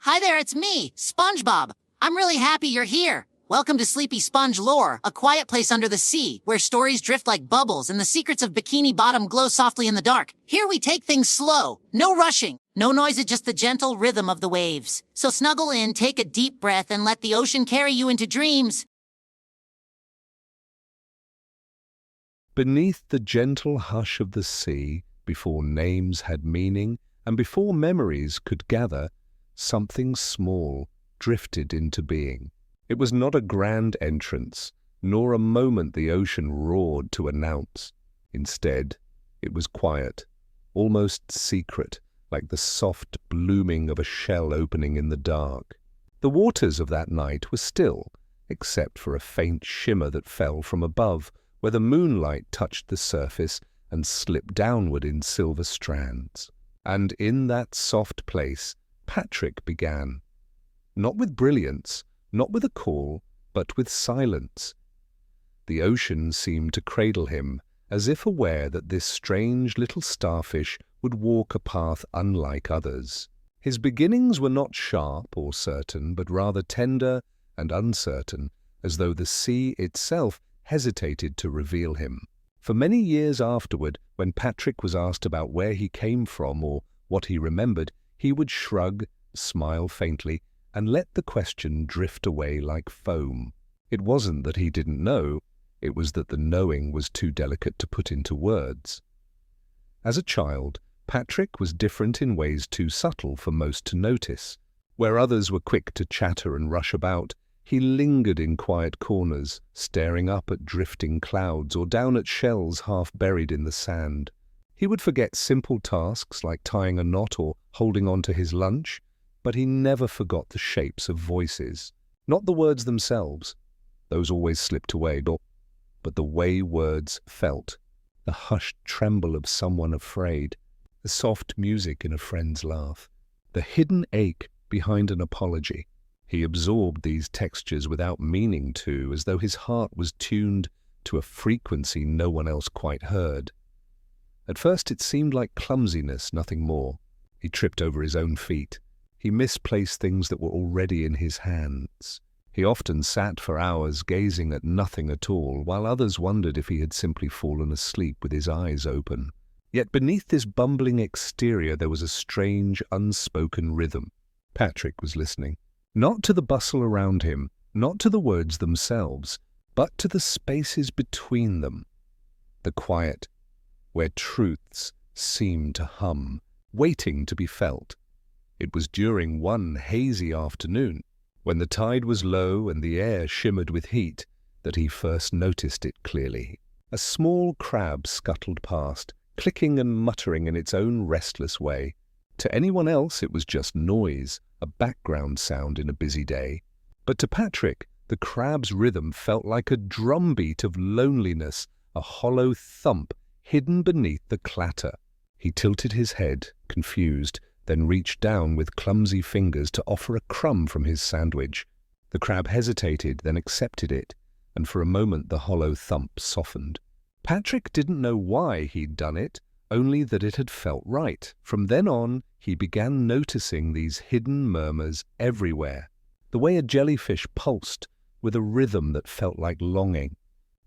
Hi there, it's me, SpongeBob. I'm really happy you're here. Welcome to Sleepy Sponge Lore, a quiet place under the sea, where stories drift like bubbles and the secrets of Bikini Bottom glow softly in the dark. Here we take things slow, no rushing, no noise, just the gentle rhythm of the waves. So snuggle in, take a deep breath, and let the ocean carry you into dreams. Beneath the gentle hush of the sea, before names had meaning, and before memories could gather, something small drifted into being. It was not a grand entrance, nor a moment the ocean roared to announce. Instead, it was quiet, almost secret, like the soft blooming of a shell opening in the dark. The waters of that night were still, except for a faint shimmer that fell from above, where the moonlight touched the surface and slipped downward in silver strands. And in that soft place, Patrick began. Not with brilliance, not with a call, but with silence. The ocean seemed to cradle him, as if aware that this strange little starfish would walk a path unlike others. His beginnings were not sharp or certain, but rather tender and uncertain, as though the sea itself hesitated to reveal him. For many years afterward, when Patrick was asked about where he came from or what he remembered, he would shrug, smile faintly, and let the question drift away like foam. It wasn't that he didn't know, it was that the knowing was too delicate to put into words. As a child, Patrick was different in ways too subtle for most to notice. Where others were quick to chatter and rush about, he lingered in quiet corners, staring up at drifting clouds or down at shells half buried in the sand. He would forget simple tasks like tying a knot or holding on to his lunch, but he never forgot the shapes of voices. Not the words themselves, those always slipped away, but the way words felt, the hushed tremble of someone afraid, the soft music in a friend's laugh, the hidden ache behind an apology. He absorbed these textures without meaning to, as though his heart was tuned to a frequency no one else quite heard. At first it seemed like clumsiness, nothing more. He tripped over his own feet. He misplaced things that were already in his hands. He often sat for hours gazing at nothing at all, while others wondered if he had simply fallen asleep with his eyes open. Yet beneath this bumbling exterior there was a strange, unspoken rhythm. Patrick was listening. Not to the bustle around him, not to the words themselves, but to the spaces between them. The quiet, where truths seemed to hum, waiting to be felt. It was during one hazy afternoon, when the tide was low and the air shimmered with heat, that he first noticed it clearly. A small crab scuttled past, clicking and muttering in its own restless way. To anyone else it was just noise, a background sound in a busy day. But to Patrick, the crab's rhythm felt like a drumbeat of loneliness, a hollow thump hidden beneath the clatter. He tilted his head, confused, then reached down with clumsy fingers to offer a crumb from his sandwich. The crab hesitated, then accepted it, and for a moment the hollow thump softened. Patrick didn't know why he'd done it, only that it had felt right. From then on, he began noticing these hidden murmurs everywhere. The way a jellyfish pulsed, with a rhythm that felt like longing.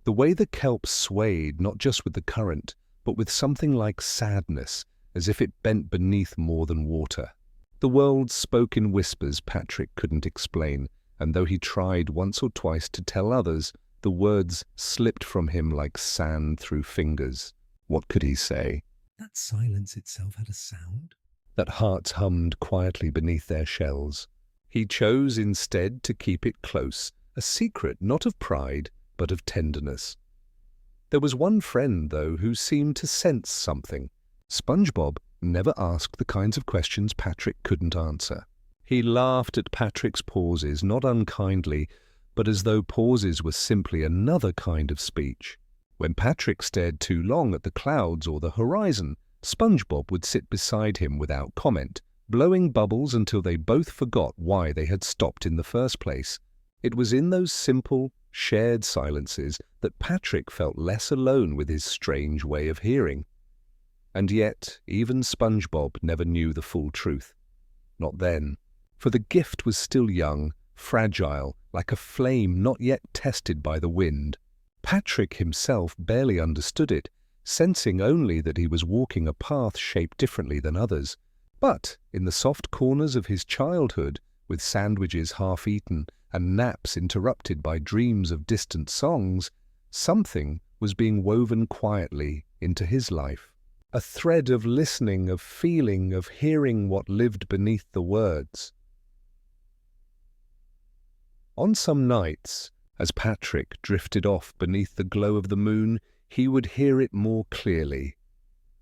The way the kelp swayed, not just with the current, but with something like sadness, as if it bent beneath more than water. The world spoke in whispers Patrick couldn't explain, and though he tried once or twice to tell others, the words slipped from him like sand through fingers. What could he say? That silence itself had a sound? That hearts hummed quietly beneath their shells. He chose instead to keep it close, a secret not of pride, but of tenderness. There was one friend, though, who seemed to sense something. SpongeBob never asked the kinds of questions Patrick couldn't answer. He laughed at Patrick's pauses, not unkindly, but as though pauses were simply another kind of speech. When Patrick stared too long at the clouds or the horizon, SpongeBob would sit beside him without comment, blowing bubbles until they both forgot why they had stopped in the first place. It was in those simple, shared silences that Patrick felt less alone with his strange way of hearing. And yet, even SpongeBob never knew the full truth. Not then. For the gift was still young, fragile, like a flame not yet tested by the wind. Patrick himself barely understood it, sensing only that he was walking a path shaped differently than others. But in the soft corners of his childhood, with sandwiches half-eaten and naps interrupted by dreams of distant songs, something was being woven quietly into his life. A thread of listening, of feeling, of hearing what lived beneath the words. On some nights, as Patrick drifted off beneath the glow of the moon, he would hear it more clearly.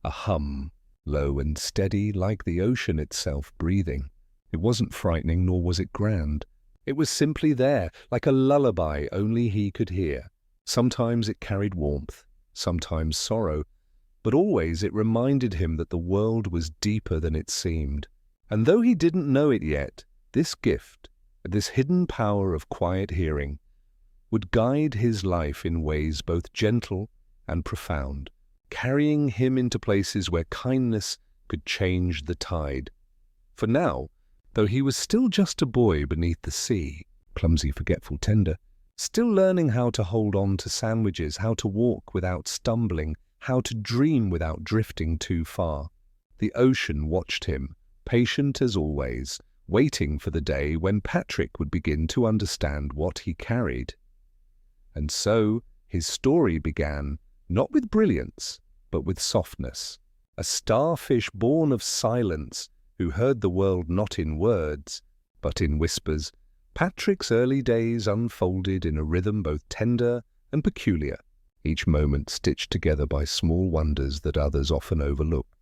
A hum, low and steady, like the ocean itself breathing. It wasn't frightening, nor was it grand. It was simply there, like a lullaby only he could hear. Sometimes it carried warmth, sometimes sorrow, but always it reminded him that the world was deeper than it seemed. And though he didn't know it yet, this gift, this hidden power of quiet hearing, would guide his life in ways both gentle and profound, carrying him into places where kindness could change the tide. For now, though he was still just a boy beneath the sea, clumsy, forgetful, tender, still learning how to hold on to sandwiches, how to walk without stumbling, how to dream without drifting too far, the ocean watched him, patient as always, waiting for the day when Patrick would begin to understand what he carried. And so his story began, not with brilliance, but with softness. A starfish born of silence, who heard the world not in words, but in whispers. Patrick's early days unfolded in a rhythm both tender and peculiar, each moment stitched together by small wonders that others often overlooked.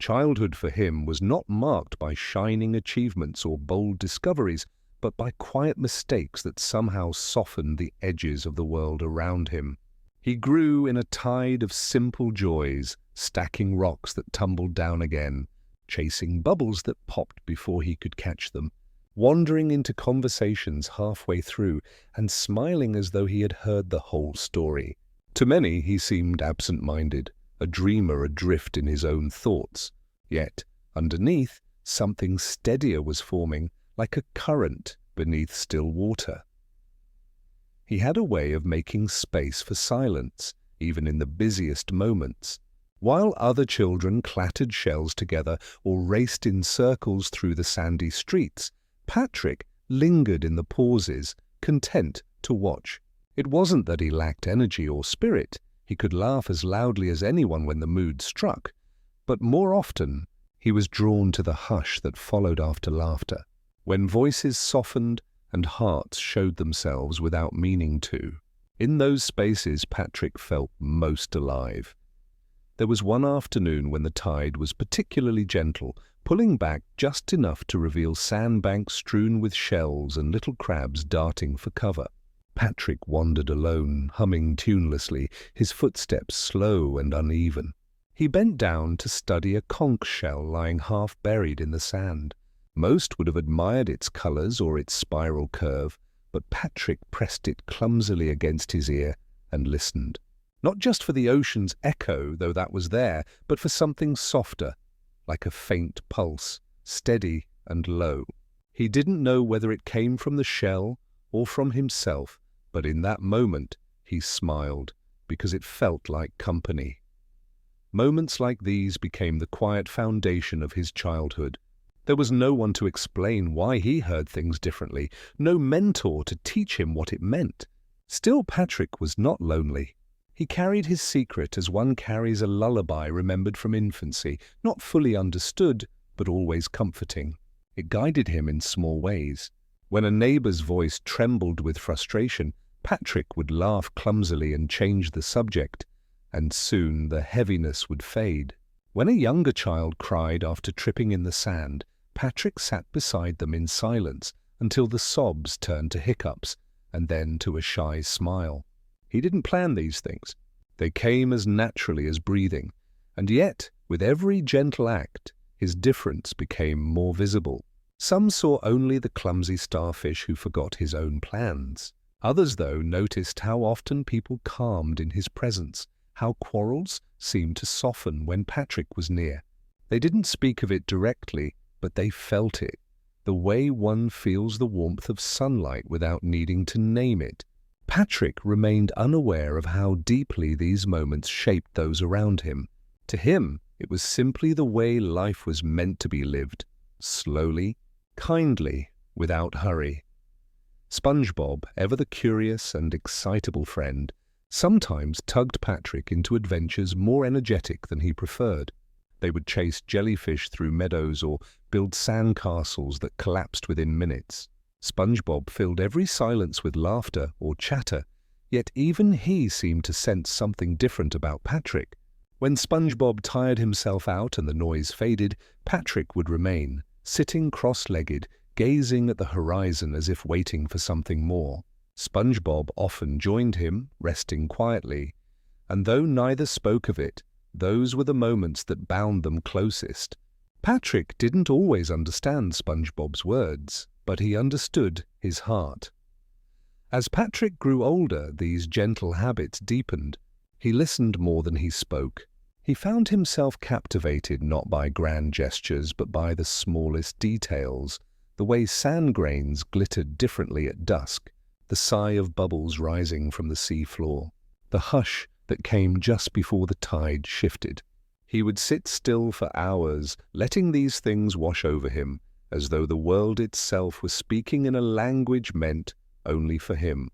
Childhood for him was not marked by shining achievements or bold discoveries, but by quiet mistakes that somehow softened the edges of the world around him. He grew in a tide of simple joys, stacking rocks that tumbled down again, chasing bubbles that popped before he could catch them, wandering into conversations halfway through and smiling as though he had heard the whole story. To many he seemed absent-minded, a dreamer adrift in his own thoughts. Yet, underneath, something steadier was forming, like a current beneath still water. He had a way of making space for silence, even in the busiest moments. While other children clattered shells together or raced in circles through the sandy streets, Patrick lingered in the pauses, content to watch. It wasn't that he lacked energy or spirit. He could laugh as loudly as anyone when the mood struck. But more often, he was drawn to the hush that followed after laughter, when voices softened and hearts showed themselves without meaning to. In those spaces, Patrick felt most alive. There was one afternoon when the tide was particularly gentle, pulling back just enough to reveal sandbanks strewn with shells and little crabs darting for cover. Patrick wandered alone, humming tunelessly, his footsteps slow and uneven. He bent down to study a conch shell lying half buried in the sand. Most would have admired its colors or its spiral curve, but Patrick pressed it clumsily against his ear and listened. Not just for the ocean's echo, though that was there, but for something softer, like a faint pulse, steady and low. He didn't know whether it came from the shell or from himself, but in that moment he smiled, because it felt like company. Moments like these became the quiet foundation of his childhood. There was no one to explain why he heard things differently, no mentor to teach him what it meant. Still, Patrick was not lonely. He carried his secret as one carries a lullaby remembered from infancy, not fully understood, but always comforting. It guided him in small ways. When a neighbor's voice trembled with frustration, Patrick would laugh clumsily and change the subject, and soon the heaviness would fade. When a younger child cried after tripping in the sand, Patrick sat beside them in silence until the sobs turned to hiccups and then to a shy smile. He didn't plan these things. They came as naturally as breathing, and yet, with every gentle act, his difference became more visible. Some saw only the clumsy starfish who forgot his own plans. Others, though, noticed how often people calmed in his presence, how quarrels seemed to soften when Patrick was near. They didn't speak of it directly, but they felt it. the way one feels the warmth of sunlight without needing to name it. Patrick remained unaware of how deeply these moments shaped those around him. To him, it was simply the way life was meant to be lived, slowly, kindly, without hurry. SpongeBob, ever the curious and excitable friend, sometimes tugged Patrick into adventures more energetic than he preferred. They would chase jellyfish through meadows or build sand castles that collapsed within minutes. SpongeBob filled every silence with laughter or chatter, yet even he seemed to sense something different about Patrick. When SpongeBob tired himself out and the noise faded, Patrick would remain, sitting cross-legged, gazing at the horizon as if waiting for something more. SpongeBob often joined him, resting quietly, and though neither spoke of it, those were the moments that bound them closest. Patrick didn't always understand SpongeBob's words, but he understood his heart. As Patrick grew older, these gentle habits deepened. He listened more than he spoke. He found himself captivated not by grand gestures, but by the smallest details, the way sand grains glittered differently at dusk, the sigh of bubbles rising from the sea floor, the hush that came just before the tide shifted. He would sit still for hours, letting these things wash over him, as though the world itself was speaking in a language meant only for him.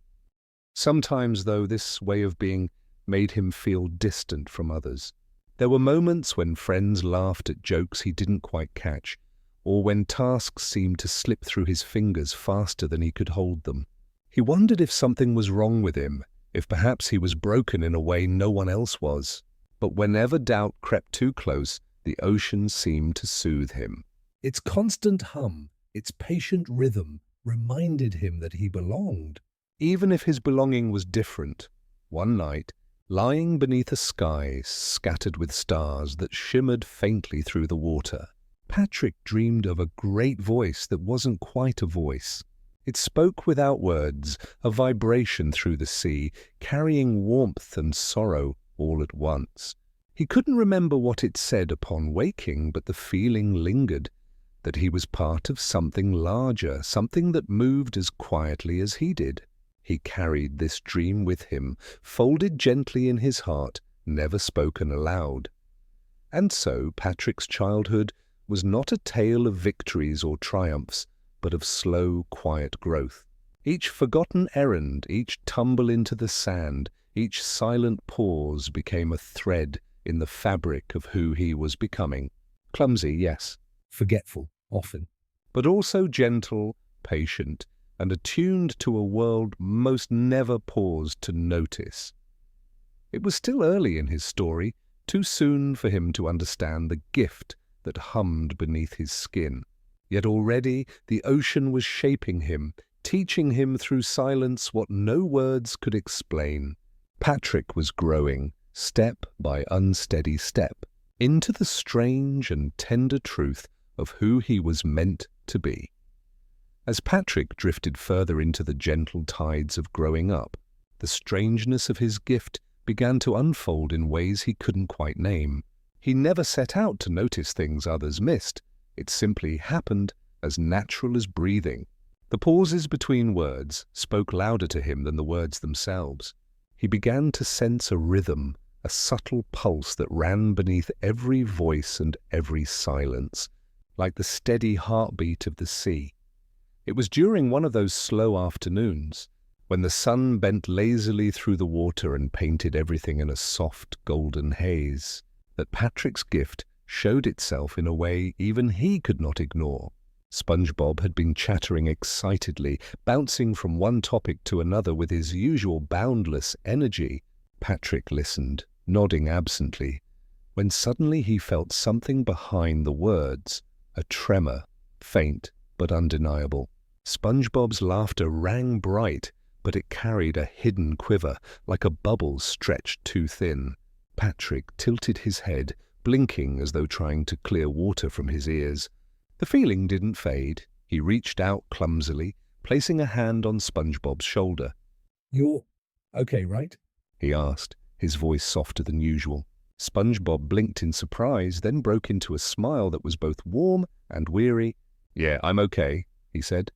Sometimes, though, this way of being made him feel distant from others. There were moments when friends laughed at jokes he didn't quite catch, or when tasks seemed to slip through his fingers faster than he could hold them. He wondered if something was wrong with him, if perhaps he was broken in a way no one else was. But whenever doubt crept too close, the ocean seemed to soothe him. Its constant hum, its patient rhythm, reminded him that he belonged. Even if his belonging was different, one night, lying beneath a sky scattered with stars that shimmered faintly through the water, Patrick dreamed of a great voice that wasn't quite a voice. It spoke without words, a vibration through the sea, carrying warmth and sorrow all at once. He couldn't remember what it said upon waking, but the feeling lingered, that he was part of something larger, something that moved as quietly as he did. He carried this dream with him, folded gently in his heart, never spoken aloud. And so Patrick's childhood was not a tale of victories or triumphs, but of slow, quiet growth. Each forgotten errand, each tumble into the sand, each silent pause became a thread in the fabric of who he was becoming. Clumsy, yes. Forgetful, often. But also gentle, patient, and attuned to a world most never paused to notice. It was still early in his story, too soon for him to understand the gift that hummed beneath his skin. Yet already the ocean was shaping him, teaching him through silence what no words could explain. Patrick was growing, step by unsteady step, into the strange and tender truth of who he was meant to be. As Patrick drifted further into the gentle tides of growing up, the strangeness of his gift began to unfold in ways he couldn't quite name. He never set out to notice things others missed. It simply happened as natural as breathing. The pauses between words spoke louder to him than the words themselves. He began to sense a rhythm, a subtle pulse that ran beneath every voice and every silence, like the steady heartbeat of the sea. It was during one of those slow afternoons, when the sun bent lazily through the water and painted everything in a soft golden haze, that Patrick's gift showed itself in a way even he could not ignore. SpongeBob had been chattering excitedly, bouncing from one topic to another with his usual boundless energy. Patrick listened, nodding absently, when suddenly he felt something behind the words, a tremor, faint but undeniable. SpongeBob's laughter rang bright, but it carried a hidden quiver, like a bubble stretched too thin. Patrick tilted his head, blinking as though trying to clear water from his ears. The feeling didn't fade. He reached out clumsily, placing a hand on SpongeBob's shoulder. "You're okay, right?" he asked, his voice softer than usual. SpongeBob blinked in surprise, then broke into a smile that was both warm and weary. "Yeah, I'm okay," he said,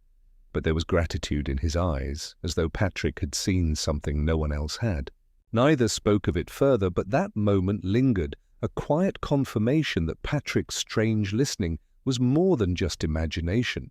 but there was gratitude in his eyes, as though Patrick had seen something no one else had. Neither spoke of it further, but that moment lingered, a quiet confirmation that Patrick's strange listening was more than just imagination.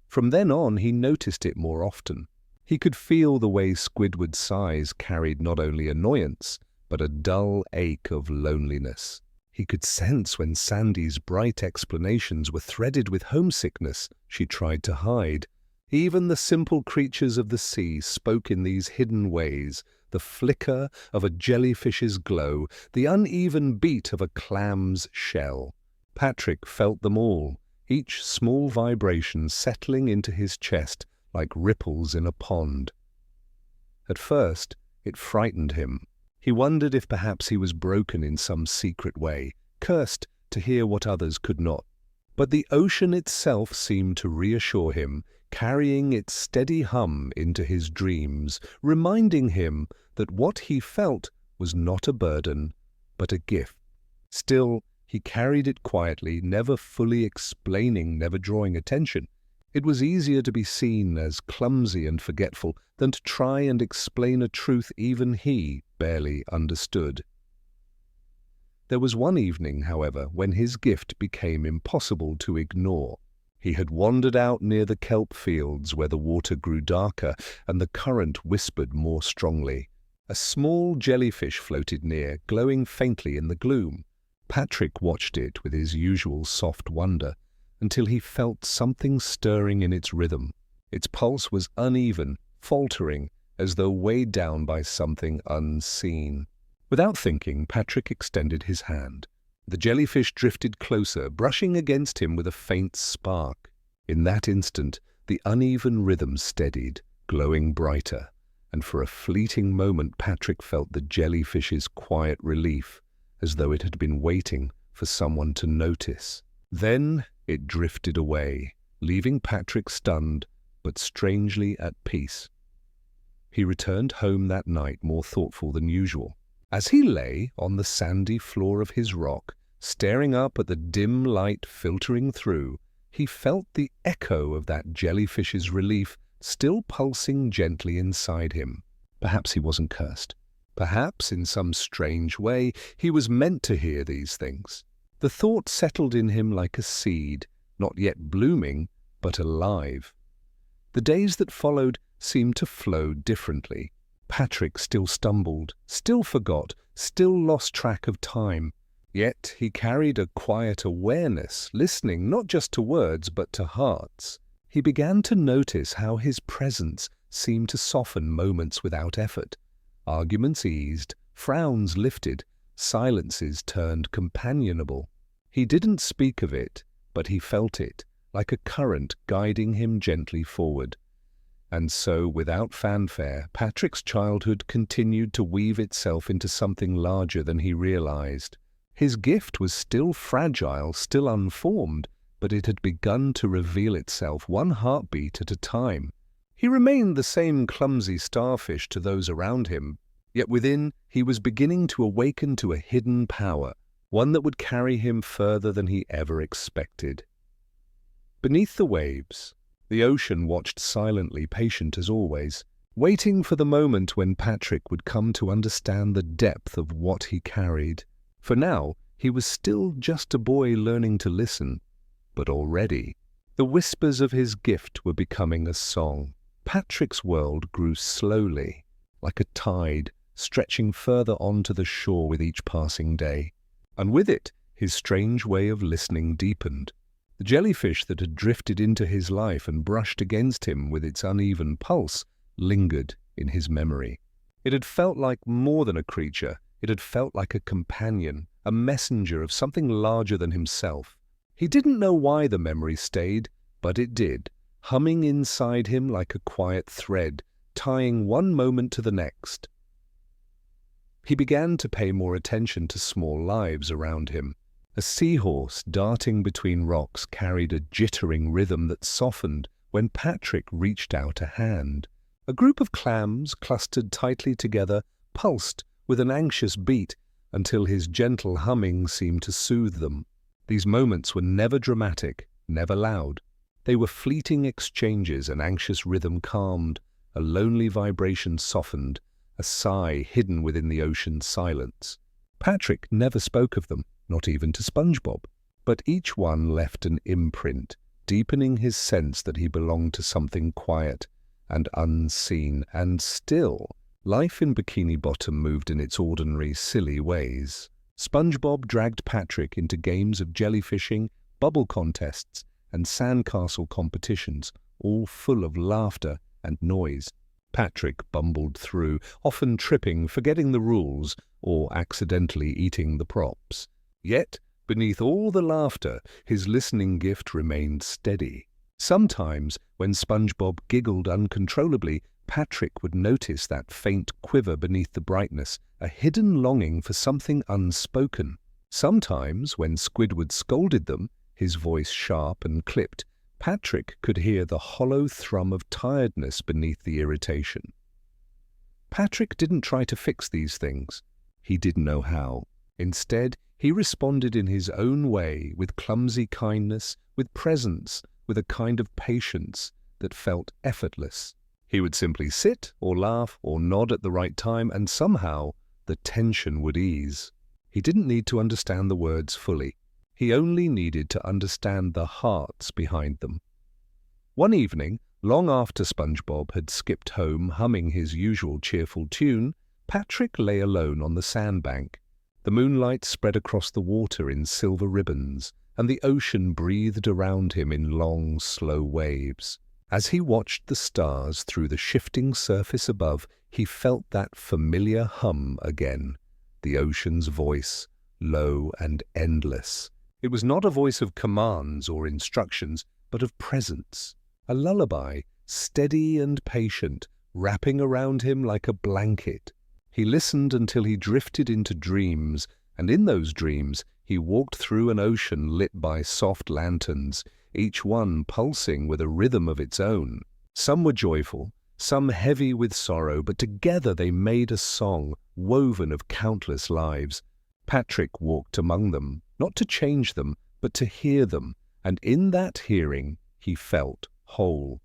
From then on, he noticed it more often. He could feel the way Squidward's sighs carried not only annoyance, but a dull ache of loneliness. He could sense when Sandy's bright explanations were threaded with homesickness she tried to hide. Even the simple creatures of the sea spoke in these hidden ways, the flicker of a jellyfish's glow, the uneven beat of a clam's shell. Patrick felt them all, each small vibration settling into his chest like ripples in a pond. At first, it frightened him. He wondered if perhaps he was broken in some secret way, cursed to hear what others could not. But the ocean itself seemed to reassure him, carrying its steady hum into his dreams, reminding him that what he felt was not a burden, but a gift. Still, he carried it quietly, never fully explaining, never drawing attention. It was easier to be seen as clumsy and forgetful than to try and explain a truth even he barely understood. There was one evening, however, when his gift became impossible to ignore. He had wandered out near the kelp fields where the water grew darker and the current whispered more strongly. A small jellyfish floated near, glowing faintly in the gloom. Patrick watched it with his usual soft wonder, until he felt something stirring in its rhythm. Its pulse was uneven, faltering, as though weighed down by something unseen. Without thinking, Patrick extended his hand. The jellyfish drifted closer, brushing against him with a faint spark. In that instant, the uneven rhythm steadied, glowing brighter, and for a fleeting moment Patrick felt the jellyfish's quiet relief, as though it had been waiting for someone to notice. Then it drifted away, leaving Patrick stunned, but strangely at peace. He returned home that night more thoughtful than usual. As he lay on the sandy floor of his rock, staring up at the dim light filtering through, he felt the echo of that jellyfish's relief still pulsing gently inside him. Perhaps he wasn't cursed. Perhaps, in some strange way, he was meant to hear these things. The thought settled in him like a seed, not yet blooming, but alive. The days that followed seemed to flow differently. Patrick still stumbled, still forgot, still lost track of time. Yet he carried a quiet awareness, listening not just to words but to hearts. He began to notice how his presence seemed to soften moments without effort. Arguments eased, frowns lifted, silences turned companionable. He didn't speak of it, but he felt it, like a current guiding him gently forward. And so, without fanfare, Patrick's childhood continued to weave itself into something larger than he realized. His gift was still fragile, still unformed, but it had begun to reveal itself one heartbeat at a time. He remained the same clumsy starfish to those around him, yet within he was beginning to awaken to a hidden power, one that would carry him further than he ever expected. Beneath the waves, the ocean watched silently, patient as always, waiting for the moment when Patrick would come to understand the depth of what he carried. For now, he was still just a boy learning to listen, but already the whispers of his gift were becoming a song. Patrick's world grew slowly, like a tide, stretching further onto the shore with each passing day. And with it, his strange way of listening deepened. The jellyfish that had drifted into his life and brushed against him with its uneven pulse lingered in his memory. It had felt like more than a creature. It had felt like a companion, a messenger of something larger than himself. He didn't know why the memory stayed, but it did, humming inside him like a quiet thread, tying one moment to the next. He began to pay more attention to small lives around him. A seahorse darting between rocks carried a jittering rhythm that softened when Patrick reached out a hand. A group of clams, clustered tightly together, pulsed with an anxious beat until his gentle humming seemed to soothe them. These moments were never dramatic, never loud. They were fleeting exchanges, an anxious rhythm calmed, a lonely vibration softened, a sigh hidden within the ocean's silence. Patrick never spoke of them, not even to SpongeBob, but each one left an imprint, deepening his sense that he belonged to something quiet and unseen, and still, life in Bikini Bottom moved in its ordinary, silly ways. SpongeBob dragged Patrick into games of jellyfishing, bubble contests, and sandcastle competitions, all full of laughter and noise. Patrick bumbled through, often tripping, forgetting the rules, or accidentally eating the props. Yet, beneath all the laughter, his listening gift remained steady. Sometimes, when SpongeBob giggled uncontrollably, Patrick would notice that faint quiver beneath the brightness, a hidden longing for something unspoken. Sometimes, when Squidward scolded them, his voice sharp and clipped, Patrick could hear the hollow thrum of tiredness beneath the irritation. Patrick didn't try to fix these things. He didn't know how. Instead, he responded in his own way, with clumsy kindness, with presence, with a kind of patience that felt effortless. He would simply sit or laugh or nod at the right time, and somehow the tension would ease. He didn't need to understand the words fully. He only needed to understand the hearts behind them. One evening, long after SpongeBob had skipped home humming his usual cheerful tune, Patrick lay alone on the sandbank. The moonlight spread across the water in silver ribbons, and the ocean breathed around him in long, slow waves. As he watched the stars through the shifting surface above, he felt that familiar hum again, the ocean's voice, low and endless. It was not a voice of commands or instructions, but of presence, a lullaby, steady and patient, wrapping around him like a blanket. He listened until he drifted into dreams, and in those dreams he walked through an ocean lit by soft lanterns, each one pulsing with a rhythm of its own. Some were joyful, some heavy with sorrow, but together they made a song woven of countless lives. Patrick walked among them, not to change them, but to hear them, and in that hearing he felt whole.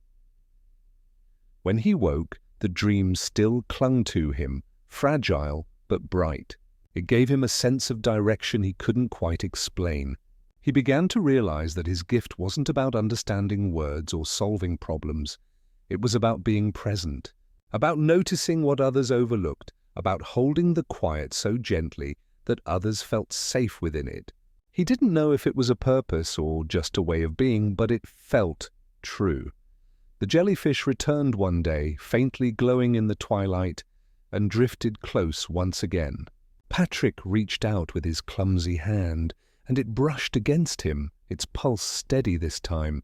When he woke, the dream still clung to him, fragile but bright. It gave him a sense of direction he couldn't quite explain. He began to realize that his gift wasn't about understanding words or solving problems. It was about being present, about noticing what others overlooked, about holding the quiet so gently that others felt safe within it. He didn't know if it was a purpose or just a way of being, but it felt true. The jellyfish returned one day, faintly glowing in the twilight, and drifted close once again. Patrick reached out with his clumsy hand, and it brushed against him, its pulse steady this time,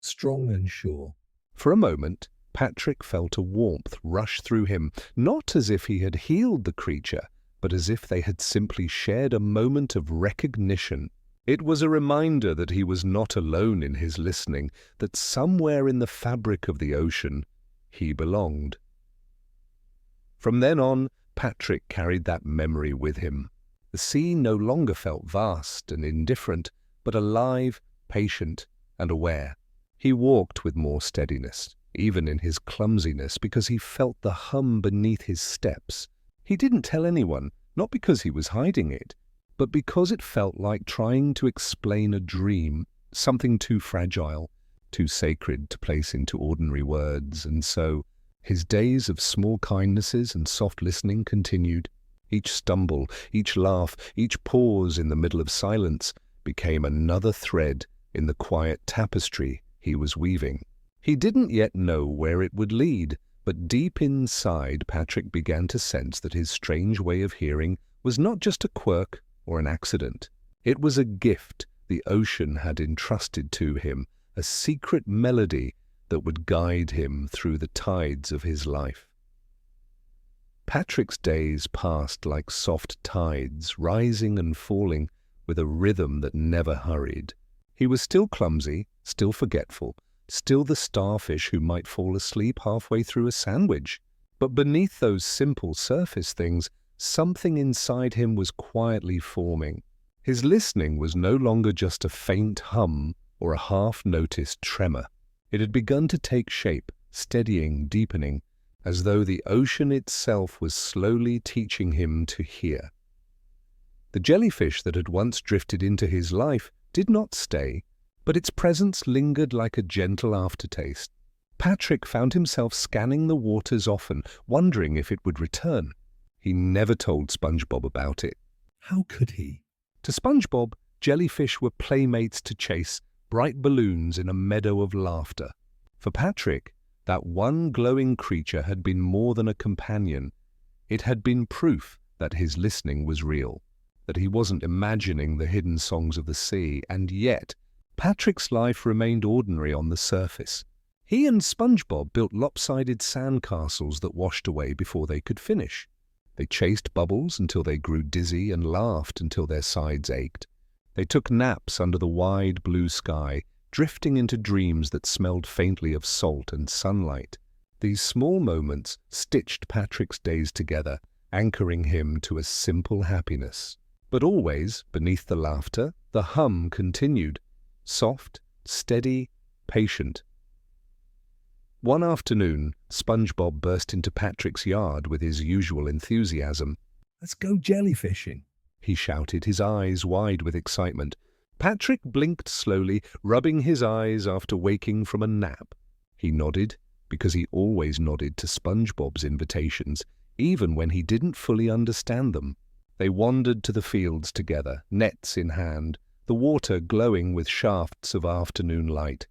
strong and sure. For a moment, Patrick felt a warmth rush through him, not as if he had healed the creature, but as if they had simply shared a moment of recognition. It was a reminder that he was not alone in his listening, that somewhere in the fabric of the ocean he belonged. From then on, Patrick carried that memory with him. The sea no longer felt vast and indifferent, but alive, patient, and aware. He walked with more steadiness, even in his clumsiness, because he felt the hum beneath his steps. He didn't tell anyone, not because he was hiding it, but because it felt like trying to explain a dream, something too fragile, too sacred to place into ordinary words. And so, his days of small kindnesses and soft listening continued. Each stumble, each laugh, each pause in the middle of silence became another thread in the quiet tapestry he was weaving. He didn't yet know where it would lead, but deep inside Patrick began to sense that his strange way of hearing was not just a quirk or an accident. It was a gift the ocean had entrusted to him, a secret melody that would guide him through the tides of his life. Patrick's days passed like soft tides, rising and falling with a rhythm that never hurried. He was still clumsy, still forgetful, still the starfish who might fall asleep halfway through a sandwich. But beneath those simple surface things, something inside him was quietly forming. His listening was no longer just a faint hum or a half-noticed tremor. It had begun to take shape, steadying, deepening, as though the ocean itself was slowly teaching him to hear. The jellyfish that had once drifted into his life did not stay, but its presence lingered like a gentle aftertaste. Patrick found himself scanning the waters often, wondering if it would return. He never told SpongeBob about it. How could he? To SpongeBob, jellyfish were playmates to chase, bright balloons in a meadow of laughter. For Patrick, that one glowing creature had been more than a companion. It had been proof that his listening was real, that he wasn't imagining the hidden songs of the sea, and yet Patrick's life remained ordinary on the surface. He and SpongeBob built lopsided sandcastles that washed away before they could finish. They chased bubbles until they grew dizzy and laughed until their sides ached. They took naps under the wide blue sky, drifting into dreams that smelled faintly of salt and sunlight. These small moments stitched Patrick's days together, anchoring him to a simple happiness. But always, beneath the laughter, the hum continued, soft, steady, patient. One afternoon, SpongeBob burst into Patrick's yard with his usual enthusiasm. Let's go jellyfishing, he shouted, his eyes wide with excitement. Patrick blinked slowly, rubbing his eyes after waking from a nap. He nodded, because he always nodded to SpongeBob's invitations, even when he didn't fully understand them. They wandered to the fields together, nets in hand, the water glowing with shafts of afternoon light.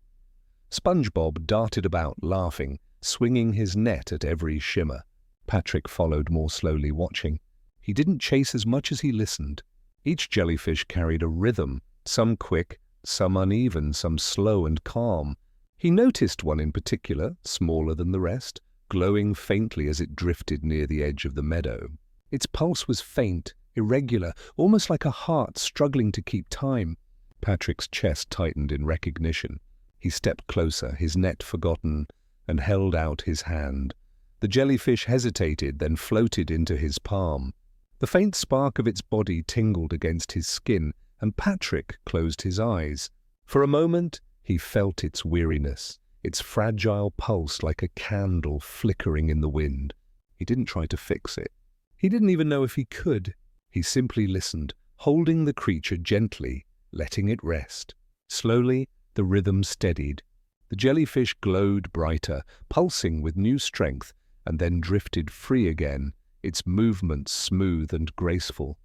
SpongeBob darted about, laughing, swinging his net at every shimmer. Patrick followed more slowly, watching. He didn't chase as much as he listened. Each jellyfish carried a rhythm, some quick, some uneven, some slow and calm. He noticed one in particular, smaller than the rest, glowing faintly as it drifted near the edge of the meadow. Its pulse was faint, irregular, almost like a heart struggling to keep time. Patrick's chest tightened in recognition. He stepped closer, his net forgotten, and held out his hand. The jellyfish hesitated, then floated into his palm. The faint spark of its body tingled against his skin, and Patrick closed his eyes. For a moment, he felt its weariness, its fragile pulse like a candle flickering in the wind. He didn't try to fix it. He didn't even know if he could. He simply listened, holding the creature gently, letting it rest. Slowly, the rhythm steadied. The jellyfish glowed brighter, pulsing with new strength, and then drifted free again, its movements smooth and graceful.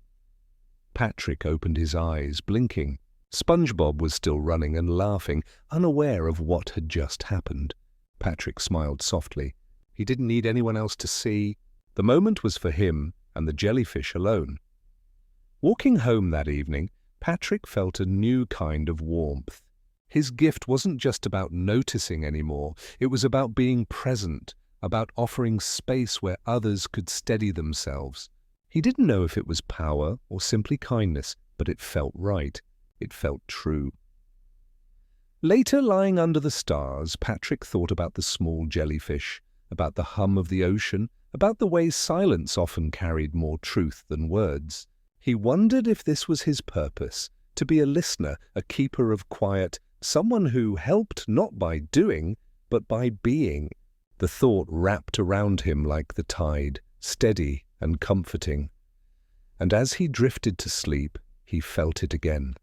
Patrick opened his eyes, blinking. SpongeBob was still running and laughing, unaware of what had just happened. Patrick smiled softly. He didn't need anyone else to see. The moment was for him and the jellyfish alone. Walking home that evening, Patrick felt a new kind of warmth. His gift wasn't just about noticing anymore. It was about being present, about offering space where others could steady themselves. He didn't know if it was power or simply kindness, but it felt right. It felt true. Later, lying under the stars, Patrick thought about the small jellyfish, about the hum of the ocean, about the way silence often carried more truth than words. He wondered if this was his purpose, to be a listener, a keeper of quiet, someone who helped not by doing, but by being. The thought wrapped around him like the tide, steady and comforting. And as he drifted to sleep, he felt it again.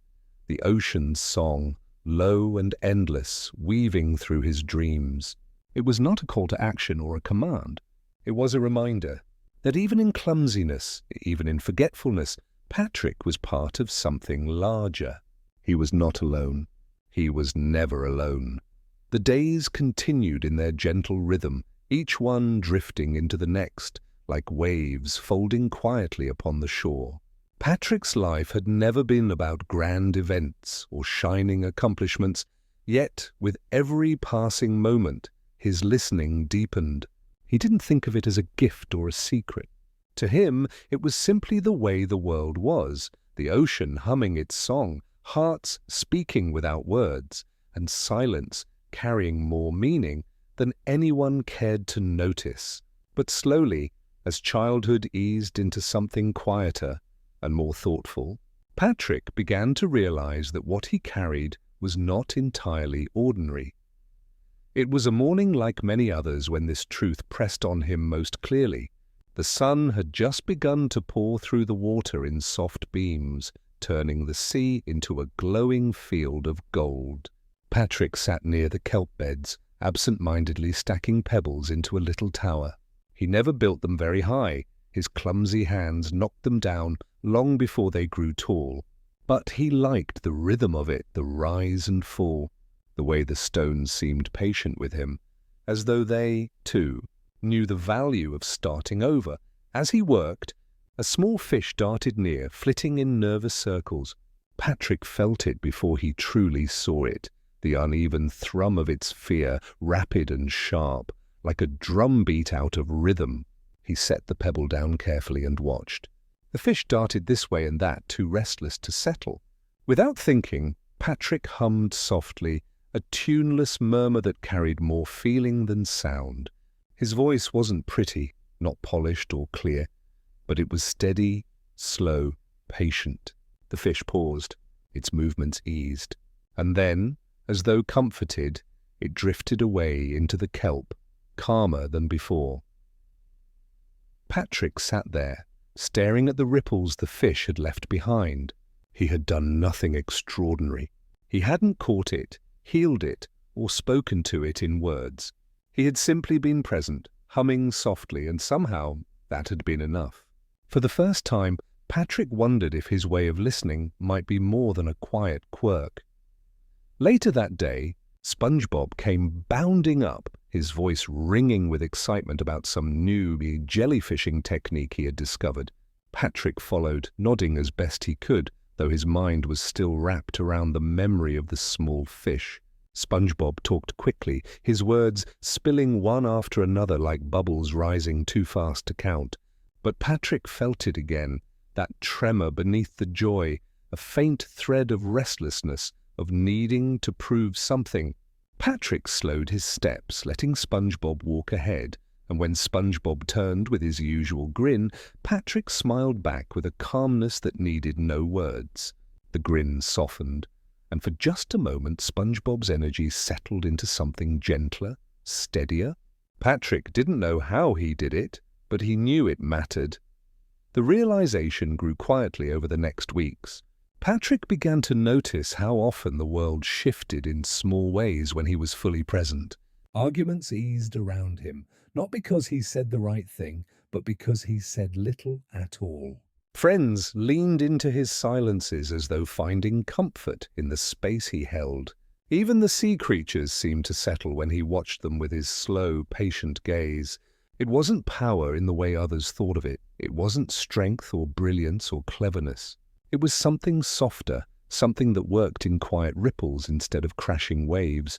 The ocean's song, low and endless, weaving through his dreams. It was not a call to action or a command. It was a reminder that even in clumsiness, even in forgetfulness, Patrick was part of something larger. He was not alone. He was never alone. The days continued in their gentle rhythm, each one drifting into the next, like waves folding quietly upon the shore. Patrick's life had never been about grand events or shining accomplishments, yet with every passing moment, his listening deepened. He didn't think of it as a gift or a secret. To him, it was simply the way the world was, the ocean humming its song, hearts speaking without words, and silence carrying more meaning than anyone cared to notice. But slowly, as childhood eased into something quieter and more thoughtful, Patrick began to realize that what he carried was not entirely ordinary. It was a morning like many others when this truth pressed on him most clearly. The sun had just begun to pour through the water in soft beams, turning the sea into a glowing field of gold. Patrick sat near the kelp beds, absent-mindedly stacking pebbles into a little tower. He never built them very high. His clumsy hands knocked them down long before they grew tall. But he liked the rhythm of it, the rise and fall, the way the stones seemed patient with him, as though they, too, knew the value of starting over. As he worked, a small fish darted near, flitting in nervous circles. Patrick felt it before he truly saw it, the uneven thrum of its fear, rapid and sharp, like a drum beat out of rhythm. He set the pebble down carefully and watched. The fish darted this way and that, too restless to settle. Without thinking, Patrick hummed softly, a tuneless murmur that carried more feeling than sound. His voice wasn't pretty, not polished or clear, but it was steady, slow, patient. The fish paused, its movements eased, and then, as though comforted, it drifted away into the kelp, calmer than before. Patrick sat there, staring at the ripples the fish had left behind. He had done nothing extraordinary. He hadn't caught it, healed it, or spoken to it in words. He had simply been present, humming softly, and somehow that had been enough. For the first time, Patrick wondered if his way of listening might be more than a quiet quirk. Later that day, SpongeBob came bounding up, his voice ringing with excitement about some new jellyfishing technique he had discovered. Patrick followed, nodding as best he could, though his mind was still wrapped around the memory of the small fish. SpongeBob talked quickly, his words spilling one after another like bubbles rising too fast to count. But Patrick felt it again, that tremor beneath the joy, a faint thread of restlessness, of needing to prove something. Patrick slowed his steps, letting SpongeBob walk ahead, and when SpongeBob turned with his usual grin, Patrick smiled back with a calmness that needed no words. The grin softened, and for just a moment SpongeBob's energy settled into something gentler, steadier. Patrick didn't know how he did it, but he knew it mattered. The realization grew quietly over the next weeks. Patrick began to notice how often the world shifted in small ways when he was fully present. Arguments eased around him, not because he said the right thing, but because he said little at all. Friends leaned into his silences as though finding comfort in the space he held. Even the sea creatures seemed to settle when he watched them with his slow, patient gaze. It wasn't power in the way others thought of it. It wasn't strength or brilliance or cleverness. It was something softer, something that worked in quiet ripples instead of crashing waves.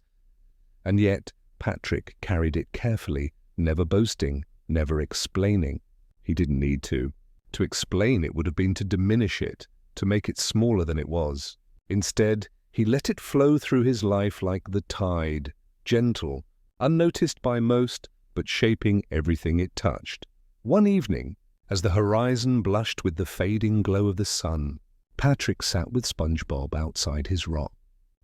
And yet, Patrick carried it carefully, never boasting, never explaining. He didn't need to. To explain it would have been to diminish it, to make it smaller than it was. Instead, he let it flow through his life like the tide, gentle, unnoticed by most, but shaping everything it touched. One evening, as the horizon blushed with the fading glow of the sun, Patrick sat with SpongeBob outside his rock.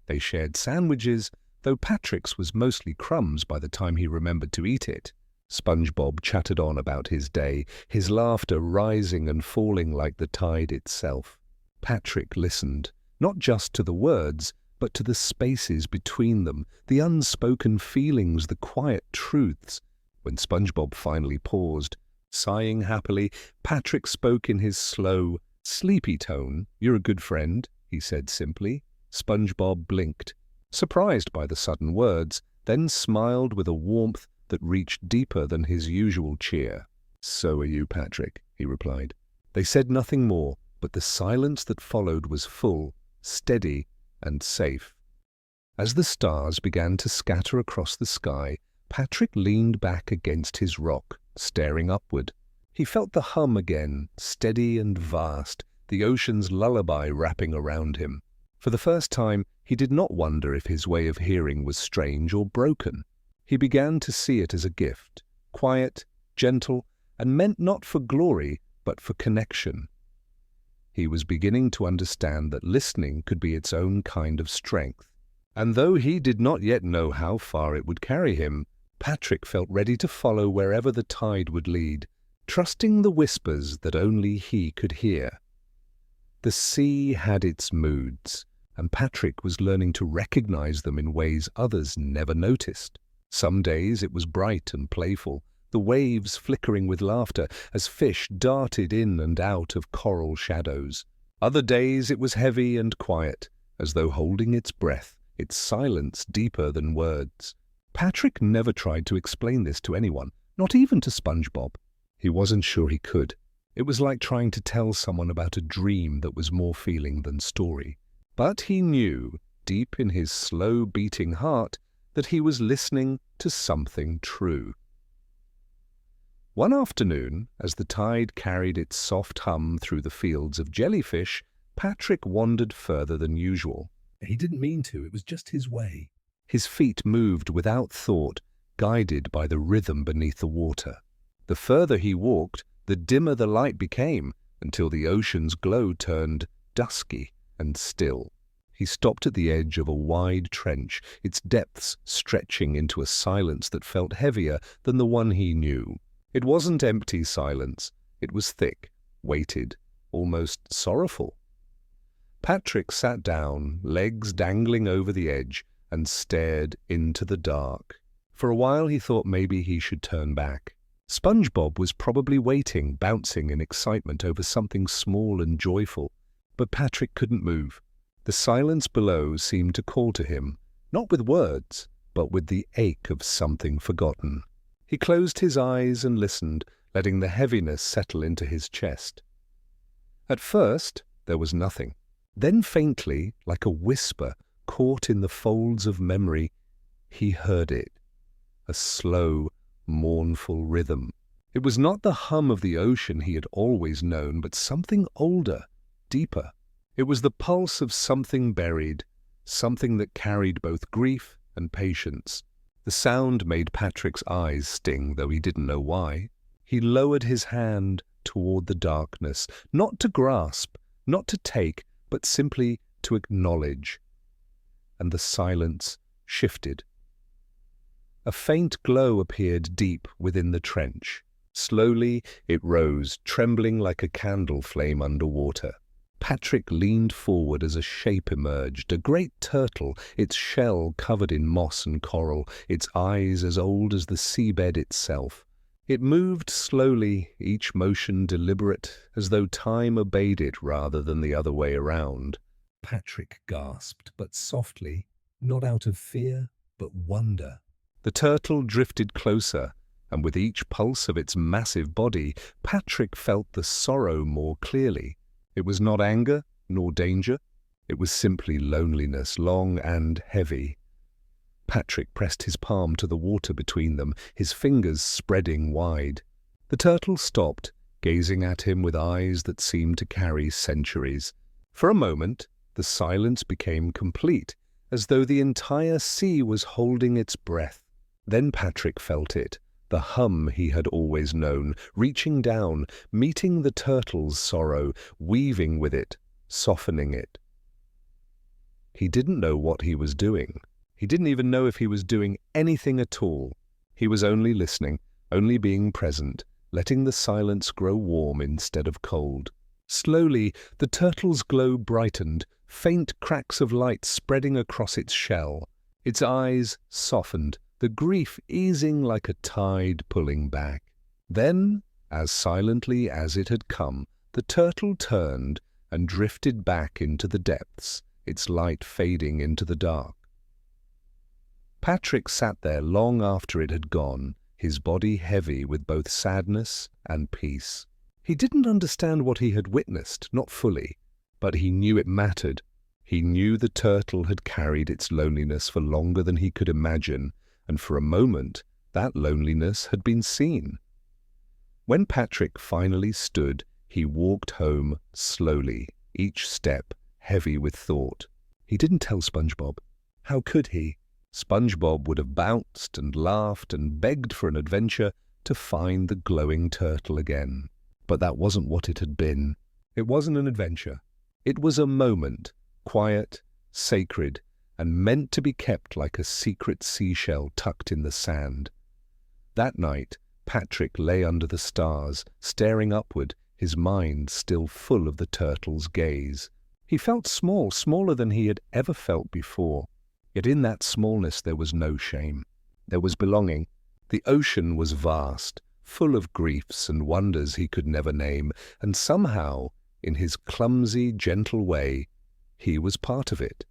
They shared sandwiches, though Patrick's was mostly crumbs by the time he remembered to eat it. SpongeBob chattered on about his day, his laughter rising and falling like the tide itself. Patrick listened, not just to the words, but to the spaces between them, the unspoken feelings, the quiet truths. When SpongeBob finally paused, sighing happily, Patrick spoke in his slow, sleepy tone. "You're a good friend," he said simply. SpongeBob blinked, surprised by the sudden words, then smiled with a warmth that reached deeper than his usual cheer. "So are you, Patrick," he replied. They said nothing more, but the silence that followed was full, steady, and safe. As the stars began to scatter across the sky, Patrick leaned back against his rock, staring upward. He felt the hum again, steady and vast, the ocean's lullaby wrapping around him. For the first time, he did not wonder if his way of hearing was strange or broken. He began to see it as a gift, quiet, gentle, and meant not for glory, but for connection. He was beginning to understand that listening could be its own kind of strength. And though he did not yet know how far it would carry him, Patrick felt ready to follow wherever the tide would lead, trusting the whispers that only he could hear. The sea had its moods, and Patrick was learning to recognize them in ways others never noticed. Some days it was bright and playful, the waves flickering with laughter as fish darted in and out of coral shadows. Other days it was heavy and quiet, as though holding its breath, its silence deeper than words. Patrick never tried to explain this to anyone, not even to SpongeBob. He wasn't sure he could. It was like trying to tell someone about a dream that was more feeling than story. But he knew, deep in his slow-beating heart, that he was listening to something true. One afternoon, as the tide carried its soft hum through the fields of jellyfish, Patrick wandered further than usual. He didn't mean to, it was just his way. His feet moved without thought, guided by the rhythm beneath the water. The further he walked, the dimmer the light became, until the ocean's glow turned dusky and still. He stopped at the edge of a wide trench, its depths stretching into a silence that felt heavier than the one he knew. It wasn't empty silence. It was thick, weighted, almost sorrowful. Patrick sat down, legs dangling over the edge, and stared into the dark. For a while he thought maybe he should turn back. SpongeBob was probably waiting, bouncing in excitement over something small and joyful, but Patrick couldn't move. The silence below seemed to call to him, not with words, but with the ache of something forgotten. He closed his eyes and listened, letting the heaviness settle into his chest. At first, there was nothing. Then faintly, like a whisper caught in the folds of memory, he heard it. A slow, mournful rhythm. It was not the hum of the ocean he had always known, but something older, deeper. It was the pulse of something buried, something that carried both grief and patience. The sound made Patrick's eyes sting, though he didn't know why. He lowered his hand toward the darkness, not to grasp, not to take, but simply to acknowledge. And the silence shifted. A faint glow appeared deep within the trench. Slowly it rose, trembling like a candle flame underwater. Patrick leaned forward as a shape emerged, a great turtle, its shell covered in moss and coral, its eyes as old as the seabed itself. It moved slowly, each motion deliberate, as though time obeyed it rather than the other way around. Patrick gasped, but softly, not out of fear, but wonder. The turtle drifted closer, and with each pulse of its massive body, Patrick felt the sorrow more clearly. It was not anger, nor danger. It was simply loneliness, long and heavy. Patrick pressed his palm to the water between them, his fingers spreading wide. The turtle stopped, gazing at him with eyes that seemed to carry centuries. For a moment, the silence became complete, as though the entire sea was holding its breath. Then Patrick felt it, the hum he had always known, reaching down, meeting the turtle's sorrow, weaving with it, softening it. He didn't know what he was doing. He didn't even know if he was doing anything at all. He was only listening, only being present, letting the silence grow warm instead of cold. Slowly, the turtle's glow brightened, faint cracks of light spreading across its shell. Its eyes softened, the grief easing like a tide pulling back. Then, as silently as it had come, the turtle turned and drifted back into the depths, its light fading into the dark. Patrick sat there long after it had gone, his body heavy with both sadness and peace. He didn't understand what he had witnessed, not fully, but he knew it mattered. He knew the turtle had carried its loneliness for longer than he could imagine, and for a moment that loneliness had been seen. When Patrick finally stood, he walked home slowly, each step heavy with thought. He didn't tell SpongeBob. How could he? SpongeBob would have bounced and laughed and begged for an adventure to find the glowing turtle again. But that wasn't what it had been. It wasn't an adventure. It was a moment, quiet, sacred, and meant to be kept like a secret seashell tucked in the sand. That night, Patrick lay under the stars, staring upward, his mind still full of the turtle's gaze. He felt small, smaller than he had ever felt before. Yet in that smallness there was no shame. There was belonging. The ocean was vast, full of griefs and wonders he could never name, and somehow, in his clumsy, gentle way, he was part of it.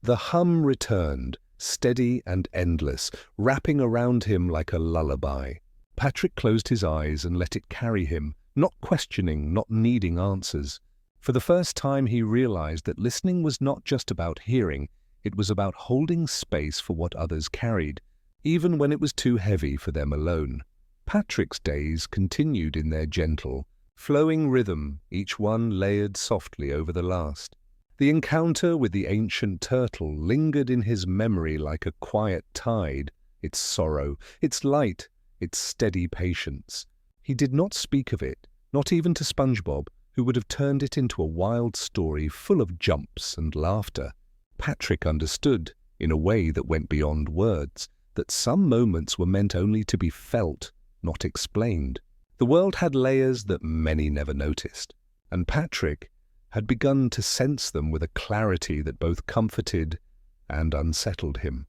The hum returned, steady and endless, wrapping around him like a lullaby. Patrick closed his eyes and let it carry him, not questioning, not needing answers. For the first time he realized that listening was not just about hearing, it was about holding space for what others carried, even when it was too heavy for them alone. Patrick's days continued in their gentle, flowing rhythm, each one layered softly over the last. The encounter with the ancient turtle lingered in his memory like a quiet tide, its sorrow, its light, its steady patience. He did not speak of it, not even to SpongeBob, who would have turned it into a wild story full of jumps and laughter. Patrick understood, in a way that went beyond words, that some moments were meant only to be felt, not explained. The world had layers that many never noticed, and Patrick had begun to sense them with a clarity that both comforted and unsettled him.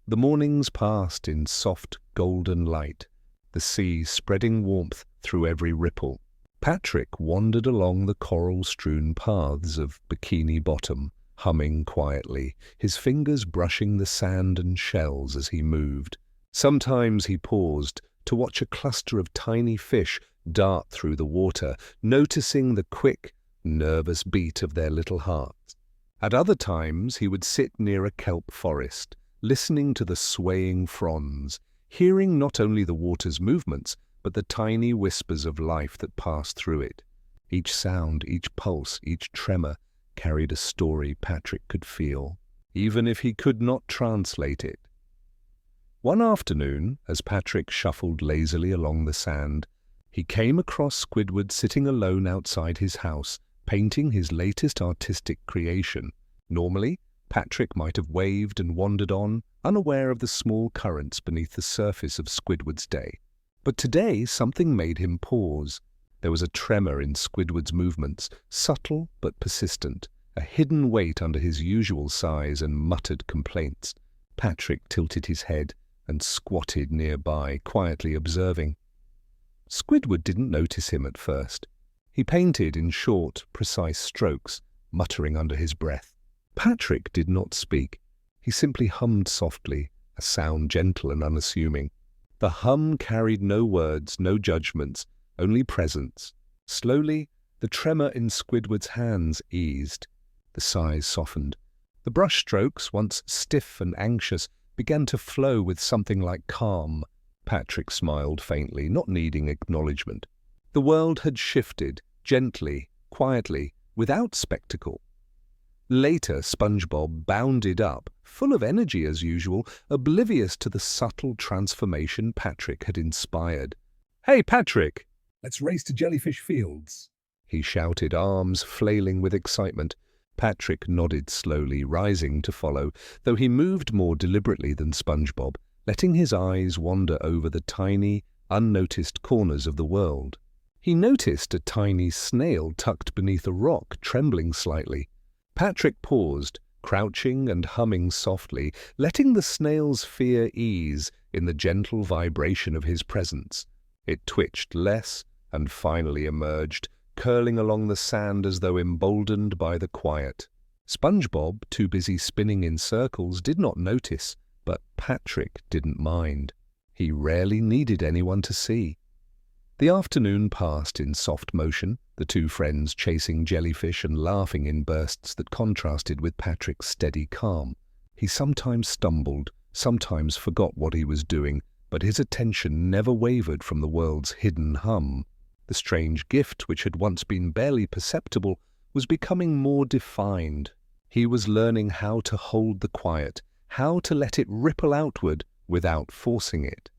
The mornings passed in soft golden light, the sea spreading warmth through every ripple. Patrick wandered along the coral-strewn paths of Bikini Bottom, humming quietly, his fingers brushing the sand and shells as he moved. Sometimes he paused to watch a cluster of tiny fish dart through the water, noticing the quick, nervous beat of their little hearts. At other times he would sit near a kelp forest, listening to the swaying fronds, hearing not only the water's movements, but the tiny whispers of life that passed through it. Each sound, each pulse, each tremor carried a story Patrick could feel, even if he could not translate it. One afternoon, as Patrick shuffled lazily along the sand, he came across Squidward sitting alone outside his house, painting his latest artistic creation. Normally, Patrick might have waved and wandered on, unaware of the small currents beneath the surface of Squidward's day. But today something made him pause. There was a tremor in Squidward's movements, subtle but persistent, a hidden weight under his usual size and muttered complaints. Patrick tilted his head and squatted nearby, quietly observing. Squidward didn't notice him at first. He painted in short, precise strokes, muttering under his breath. Patrick did not speak. He simply hummed softly, a sound gentle and unassuming. The hum carried no words, no judgments, only presence. Slowly, the tremor in Squidward's hands eased. The sighs softened. The brush strokes, once stiff and anxious, began to flow with something like calm. Patrick smiled faintly, not needing acknowledgement. The world had shifted, gently, quietly, without spectacle. Later, SpongeBob bounded up, full of energy as usual, oblivious to the subtle transformation Patrick had inspired. "Hey, Patrick!" Let's race to Jellyfish Fields, he shouted, arms flailing with excitement. Patrick nodded slowly, rising to follow, though he moved more deliberately than SpongeBob, letting his eyes wander over the tiny, unnoticed corners of the world. He noticed a tiny snail tucked beneath a rock, trembling slightly. Patrick paused, crouching and humming softly, letting the snail's fear ease in the gentle vibration of his presence. It twitched less and finally emerged, curling along the sand as though emboldened by the quiet. SpongeBob, too busy spinning in circles, did not notice, but Patrick didn't mind. He rarely needed anyone to see. The afternoon passed in soft motion, the two friends chasing jellyfish and laughing in bursts that contrasted with Patrick's steady calm. He sometimes stumbled, sometimes forgot what he was doing, but his attention never wavered from the world's hidden hum. The strange gift, which had once been barely perceptible, was becoming more defined. He was learning how to hold the quiet, how to let it ripple outward without forcing it.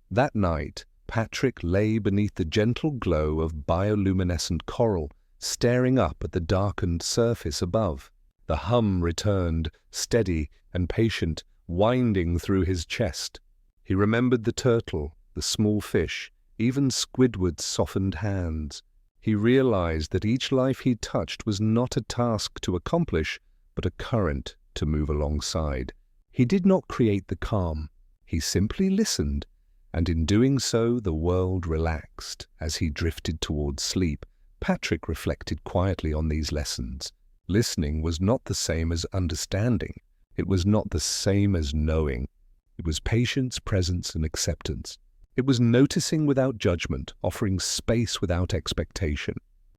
That night, Patrick lay beneath the gentle glow of bioluminescent coral, staring up at the darkened surface above. The The hum returned, steady and patient, winding through his chest. He remembered the turtle, the small fish, even Squidward's softened hands. He realized that each life he touched was not a task to accomplish, but a current to move alongside. He did not create the calm. He simply listened, and in doing so the world relaxed. As he drifted towards sleep, Patrick reflected quietly on these lessons. Listening was not the same as understanding. It was not the same as knowing. It was patience, presence, and acceptance. It was noticing without judgment, offering space without expectation.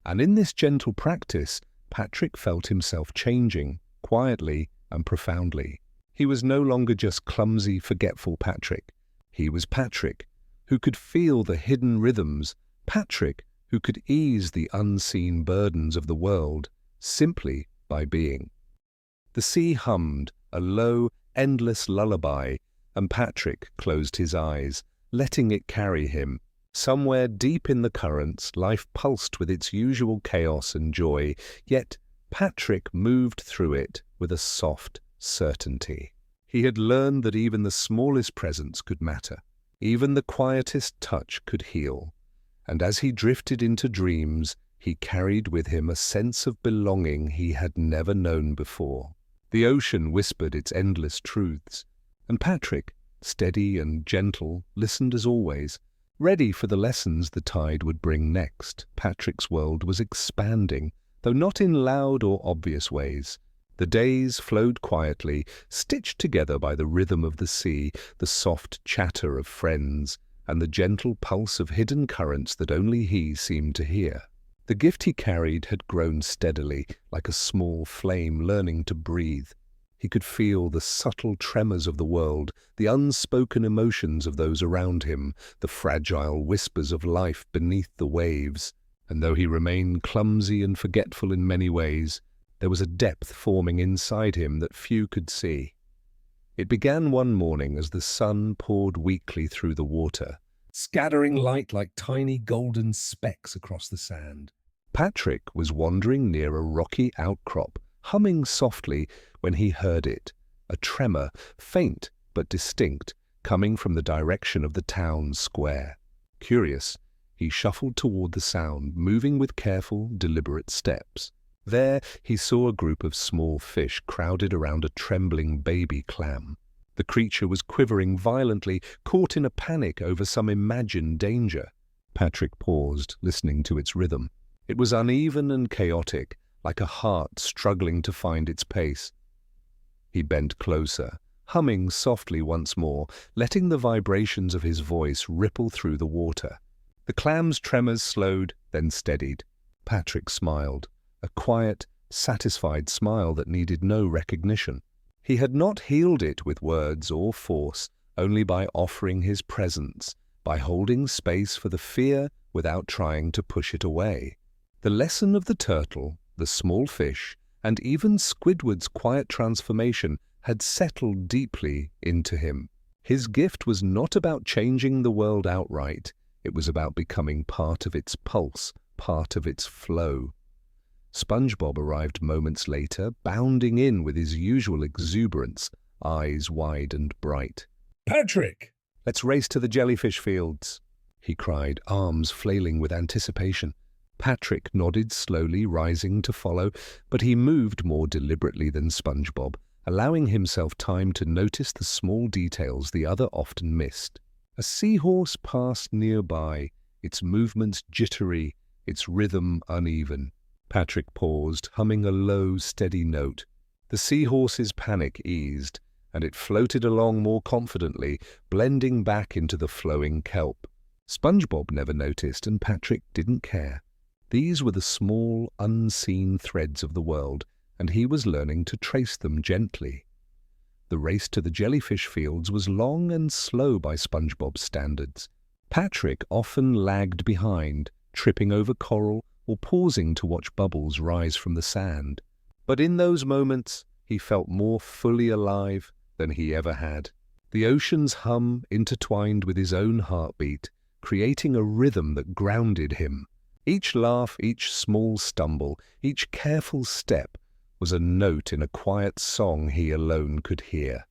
And in this gentle practice, Patrick felt himself changing, quietly and profoundly. He was no longer just clumsy, forgetful Patrick. He was Patrick, who could feel the hidden rhythms, Patrick, who could ease the unseen burdens of the world simply by being. The sea hummed, a low, endless lullaby, and Patrick closed his eyes, letting it carry him. Somewhere deep in the currents, life pulsed with its usual chaos and joy, yet Patrick moved through it with a soft certainty. He had learned that even the smallest presence could matter. Even the quietest touch could heal. And as he drifted into dreams, he carried with him a sense of belonging he had never known before. The ocean whispered its endless truths, and Patrick, steady and gentle, listened as always, ready for the lessons the tide would bring next. Patrick's world was expanding, though not in loud or obvious ways. The days flowed quietly, stitched together by the rhythm of the sea, the soft chatter of friends, and the gentle pulse of hidden currents that only he seemed to hear. The gift he carried had grown steadily, like a small flame learning to breathe. He could feel the subtle tremors of the world, the unspoken emotions of those around him, the fragile whispers of life beneath the waves. And though he remained clumsy and forgetful in many ways, there was a depth forming inside him that few could see. It began one morning as the sun poured weakly through the water, scattering light like tiny golden specks across the sand. Patrick was wandering near a rocky outcrop, humming softly when he heard it, a tremor, faint but distinct, coming from the direction of the town square. Curious, he shuffled toward the sound, moving with careful, deliberate steps. There he saw a group of small fish crowded around a trembling baby clam. The creature was quivering violently, caught in a panic over some imagined danger. Patrick paused, listening to its rhythm. It was uneven and chaotic, like a heart struggling to find its pace. He bent closer, humming softly once more, letting the vibrations of his voice ripple through the water. The clam's tremors slowed, then steadied. Patrick smiled, a quiet, satisfied smile that needed no recognition. He had not healed it with words or force, only by offering his presence, by holding space for the fear without trying to push it away. The lesson of the turtle, the small fish, and even Squidward's quiet transformation had settled deeply into him. His gift was not about changing the world outright. It was about becoming part of its pulse, part of its flow. SpongeBob arrived moments later, bounding in with his usual exuberance, eyes wide and bright. "Patrick!" "Let's race to the jellyfish fields," he cried, arms flailing with anticipation. Patrick nodded slowly, rising to follow, but he moved more deliberately than SpongeBob, allowing himself time to notice the small details the other often missed. A seahorse passed nearby, its movements jittery, its rhythm uneven. Patrick paused, humming a low, steady note. The seahorse's panic eased, and it floated along more confidently, blending back into the flowing kelp. SpongeBob never noticed, and Patrick didn't care. These were the small, unseen threads of the world, and he was learning to trace them gently. The race to the jellyfish fields was long and slow by SpongeBob's standards. Patrick often lagged behind, tripping over coral or pausing to watch bubbles rise from the sand. But in those moments, he felt more fully alive than he ever had. The ocean's hum intertwined with his own heartbeat, creating a rhythm that grounded him. Each laugh, each small stumble, each careful step was a note in a quiet song he alone could hear.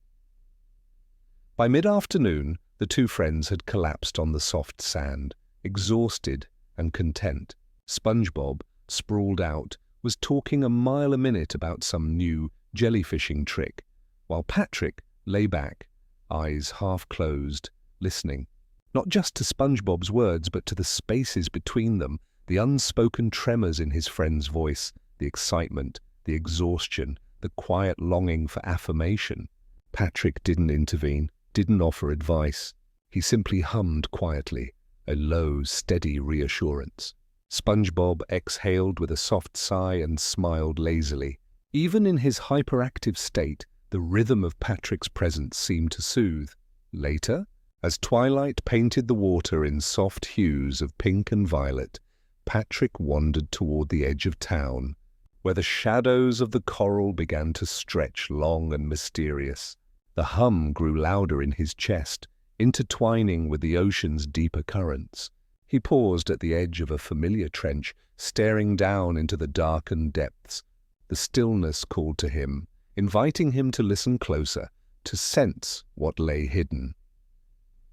By mid-afternoon, the two friends had collapsed on the soft sand, exhausted and content. SpongeBob, sprawled out, was talking a mile a minute about some new jellyfishing trick, while Patrick lay back, eyes half closed, listening, not just to SpongeBob's words, but to the spaces between them, the unspoken tremors in his friend's voice, the excitement, the exhaustion, the quiet longing for affirmation. Patrick didn't intervene, didn't offer advice. He simply hummed quietly, a low, steady reassurance. SpongeBob exhaled with a soft sigh and smiled lazily. Even in his hyperactive state, the rhythm of Patrick's presence seemed to soothe. Later, as twilight painted the water in soft hues of pink and violet, Patrick wandered toward the edge of town, where the shadows of the coral began to stretch long and mysterious. The hum grew louder in his chest, intertwining with the ocean's deeper currents. He paused at the edge of a familiar trench, staring down into the darkened depths. The stillness called to him, inviting him to listen closer, to sense what lay hidden.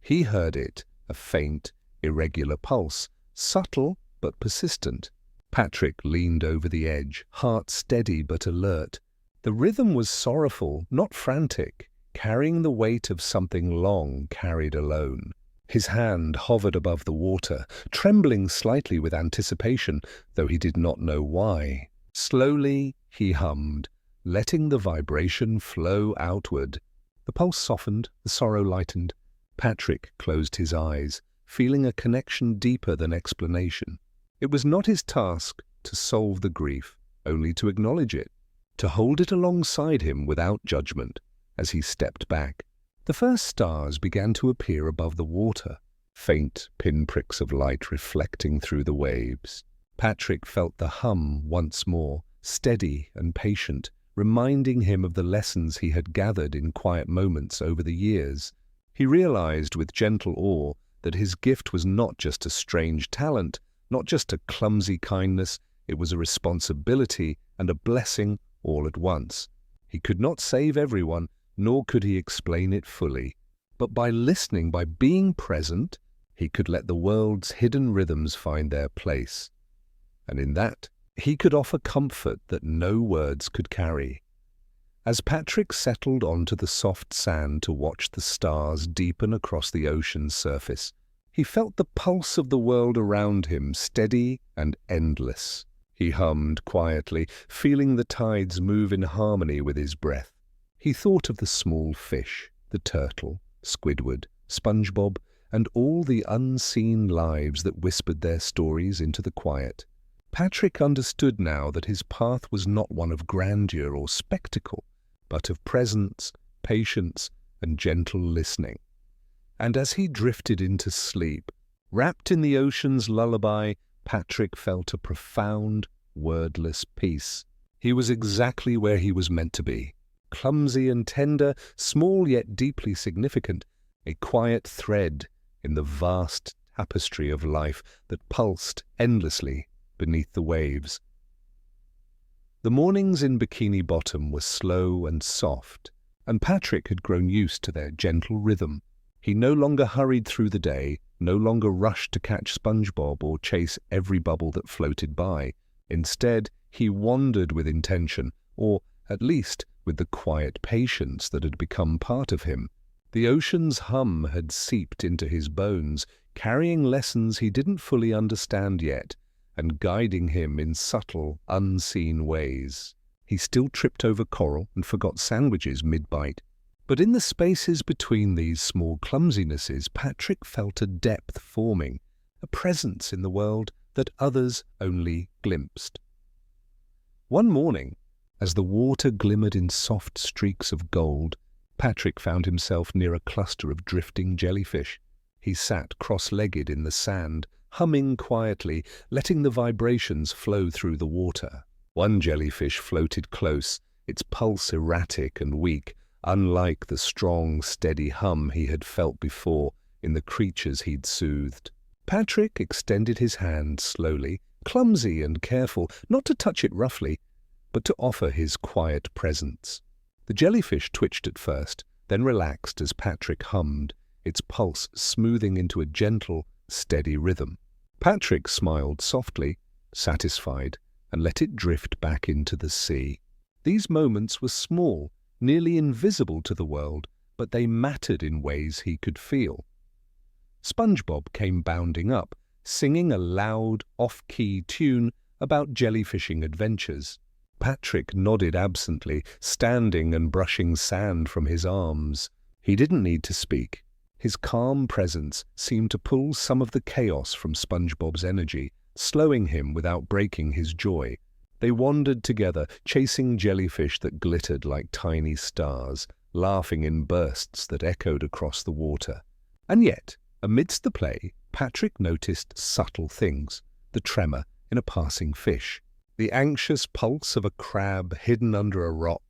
He heard it, a faint, irregular pulse, subtle but persistent. Patrick leaned over the edge, heart steady but alert. The rhythm was sorrowful, not frantic, carrying the weight of something long carried alone. His hand hovered above the water, trembling slightly with anticipation, though he did not know why. Slowly he hummed, letting the vibration flow outward. The pulse softened, the sorrow lightened. Patrick closed his eyes, feeling a connection deeper than explanation. It was not his task to solve the grief, only to acknowledge it, to hold it alongside him without judgment. As he stepped back, the first stars began to appear above the water, faint pinpricks of light reflecting through the waves. Patrick felt the hum once more, steady and patient, reminding him of the lessons he had gathered in quiet moments over the years. He realized with gentle awe that his gift was not just a strange talent, not just a clumsy kindness, it was a responsibility and a blessing all at once. He could not save everyone, nor could he explain it fully. But by listening, by being present, he could let the world's hidden rhythms find their place. And in that, he could offer comfort that no words could carry. As Patrick settled onto the soft sand to watch the stars deepen across the ocean's surface, he felt the pulse of the world around him steady and endless. He hummed quietly, feeling the tides move in harmony with his breath. He thought of the small fish, the turtle, Squidward, SpongeBob, and all the unseen lives that whispered their stories into the quiet. Patrick understood now that his path was not one of grandeur or spectacle, but of presence, patience, and gentle listening. And as he drifted into sleep, wrapped in the ocean's lullaby, Patrick felt a profound, wordless peace. He was exactly where he was meant to be. Clumsy and tender, small yet deeply significant, a quiet thread in the vast tapestry of life that pulsed endlessly beneath the waves. The mornings in Bikini Bottom were slow and soft, and Patrick had grown used to their gentle rhythm. He no longer hurried through the day, no longer rushed to catch SpongeBob or chase every bubble that floated by. Instead, he wandered with intention, or at least with the quiet patience that had become part of him. The ocean's hum had seeped into his bones, carrying lessons he didn't fully understand yet, and guiding him in subtle, unseen ways. He still tripped over coral and forgot sandwiches mid-bite. But in the spaces between these small clumsinesses, Patrick felt a depth forming, a presence in the world that others only glimpsed. One morning, as the water glimmered in soft streaks of gold, Patrick found himself near a cluster of drifting jellyfish. He sat cross-legged in the sand, humming quietly, letting the vibrations flow through the water. One jellyfish floated close, its pulse erratic and weak, unlike the strong, steady hum he had felt before in the creatures he'd soothed. Patrick extended his hand slowly, clumsy and careful, not to touch it roughly, but to offer his quiet presence. The jellyfish twitched at first, then relaxed as Patrick hummed, its pulse smoothing into a gentle, steady rhythm. Patrick smiled softly, satisfied, and let it drift back into the sea. These moments were small, nearly invisible to the world, but they mattered in ways he could feel. SpongeBob came bounding up, singing a loud, off-key tune about jellyfishing adventures. Patrick nodded absently, standing and brushing sand from his arms. He didn't need to speak. His calm presence seemed to pull some of the chaos from SpongeBob's energy, slowing him without breaking his joy. They wandered together, chasing jellyfish that glittered like tiny stars, laughing in bursts that echoed across the water. And yet, amidst the play, Patrick noticed subtle things: the tremor in a passing fish, the anxious pulse of a crab hidden under a rock,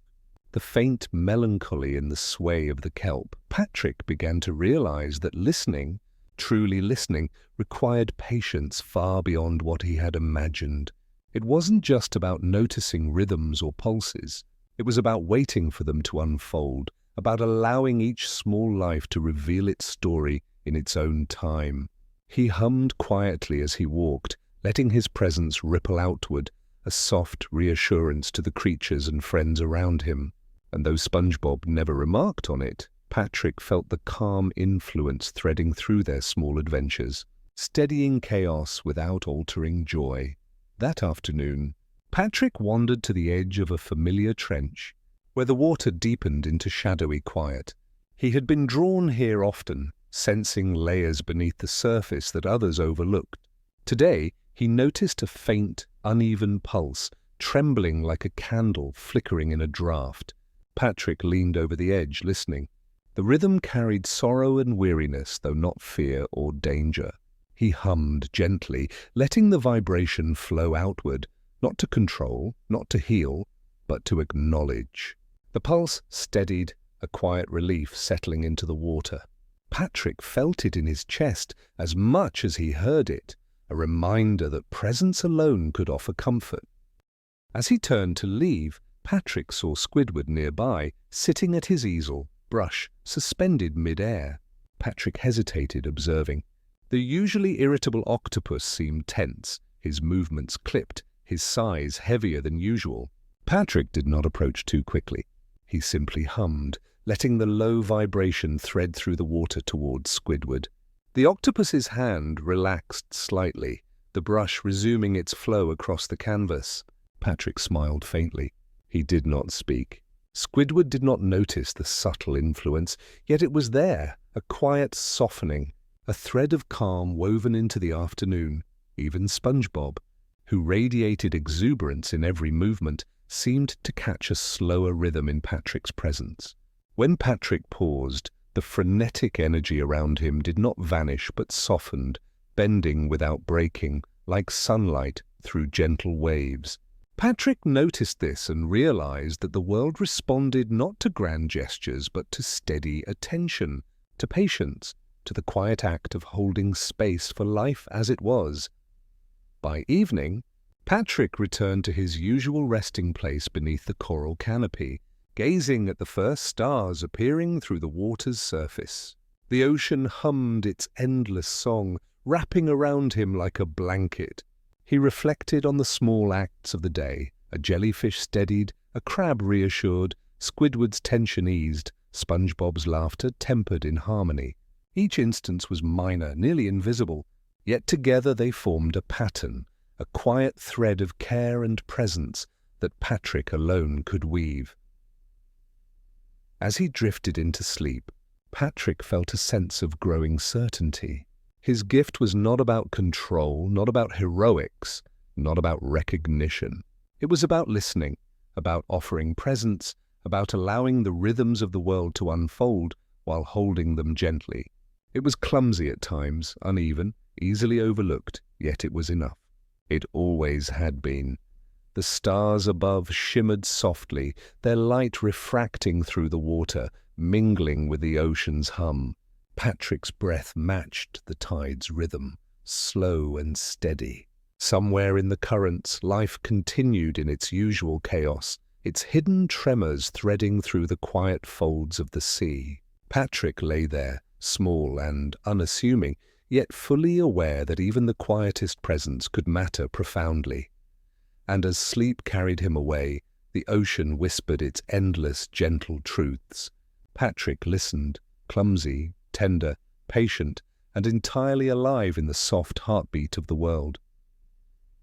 the faint melancholy in the sway of the kelp. Patrick began to realize that listening, truly listening, required patience far beyond what he had imagined. It wasn't just about noticing rhythms or pulses. It was about waiting for them to unfold, about allowing each small life to reveal its story in its own time. He hummed quietly as he walked, letting his presence ripple outward, a soft reassurance to the creatures and friends around him. And though SpongeBob never remarked on it, Patrick felt the calm influence threading through their small adventures, steadying chaos without altering joy. That afternoon, Patrick wandered to the edge of a familiar trench, where the water deepened into shadowy quiet. He had been drawn here often, sensing layers beneath the surface that others overlooked. Today, he noticed a faint, uneven pulse, trembling like a candle flickering in a draught. Patrick leaned over the edge, listening. The rhythm carried sorrow and weariness, though not fear or danger. He hummed gently, letting the vibration flow outward, not to control, not to heal, but to acknowledge. The pulse steadied, a quiet relief settling into the water. Patrick felt it in his chest as much as he heard it, a reminder that presence alone could offer comfort. As he turned to leave, Patrick saw Squidward nearby, sitting at his easel, brush suspended mid-air. Patrick hesitated, observing. The usually irritable octopus seemed tense, his movements clipped, his sighs heavier than usual. Patrick did not approach too quickly. He simply hummed, letting the low vibration thread through the water towards Squidward. The octopus's hand relaxed slightly, the brush resuming its flow across the canvas. Patrick smiled faintly. He did not speak. Squidward did not notice the subtle influence, yet it was there, a quiet softening, a thread of calm woven into the afternoon. Even SpongeBob, who radiated exuberance in every movement, seemed to catch a slower rhythm in Patrick's presence. When Patrick paused, the frenetic energy around him did not vanish but softened, bending without breaking, like sunlight through gentle waves. Patrick noticed this and realized that the world responded not to grand gestures but to steady attention, to patience, to the quiet act of holding space for life as it was. By evening, Patrick returned to his usual resting place beneath the coral canopy, gazing at the first stars appearing through the water's surface. The ocean hummed its endless song, wrapping around him like a blanket. He reflected on the small acts of the day. A jellyfish steadied, a crab reassured, Squidward's tension eased, SpongeBob's laughter tempered in harmony. Each instance was minor, nearly invisible, yet together they formed a pattern, a quiet thread of care and presence that Patrick alone could weave. As he drifted into sleep, Patrick felt a sense of growing certainty. His gift was not about control, not about heroics, not about recognition. It was about listening, about offering presence, about allowing the rhythms of the world to unfold while holding them gently. It was clumsy at times, uneven, easily overlooked, yet it was enough. It always had been. The stars above shimmered softly, their light refracting through the water, mingling with the ocean's hum. Patrick's breath matched the tide's rhythm, slow and steady. Somewhere in the currents, life continued in its usual chaos, its hidden tremors threading through the quiet folds of the sea. Patrick lay there, small and unassuming, yet fully aware that even the quietest presence could matter profoundly. And as sleep carried him away, the ocean whispered its endless, gentle truths. Patrick listened, clumsy, tender, patient, and entirely alive in the soft heartbeat of the world.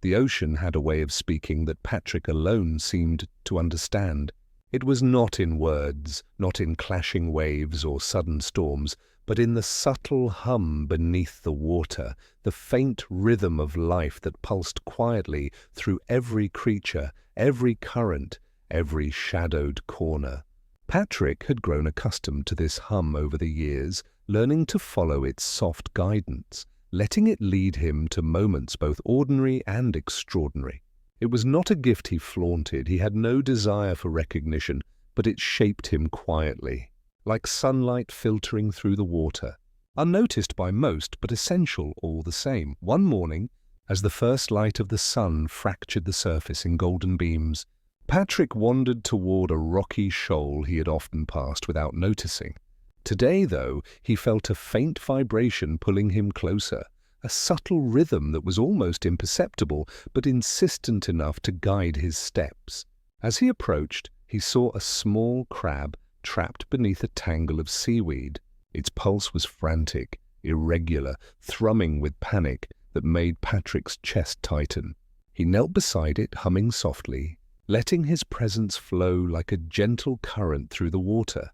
The ocean had a way of speaking that Patrick alone seemed to understand. It was not in words, not in clashing waves or sudden storms, but in the subtle hum beneath the water, the faint rhythm of life that pulsed quietly through every creature, every current, every shadowed corner. Patrick had grown accustomed to this hum over the years, learning to follow its soft guidance, letting it lead him to moments both ordinary and extraordinary. It was not a gift he flaunted, he had no desire for recognition, but it shaped him quietly, like sunlight filtering through the water, unnoticed by most but essential all the same. One morning, as the first light of the sun fractured the surface in golden beams, Patrick wandered toward a rocky shoal he had often passed without noticing. Today, though, he felt a faint vibration pulling him closer, a subtle rhythm that was almost imperceptible but insistent enough to guide his steps. As he approached, he saw a small crab trapped beneath a tangle of seaweed. Its pulse was frantic, irregular, thrumming with panic that made Patrick's chest tighten. He knelt beside it, humming softly, letting his presence flow like a gentle current through the water.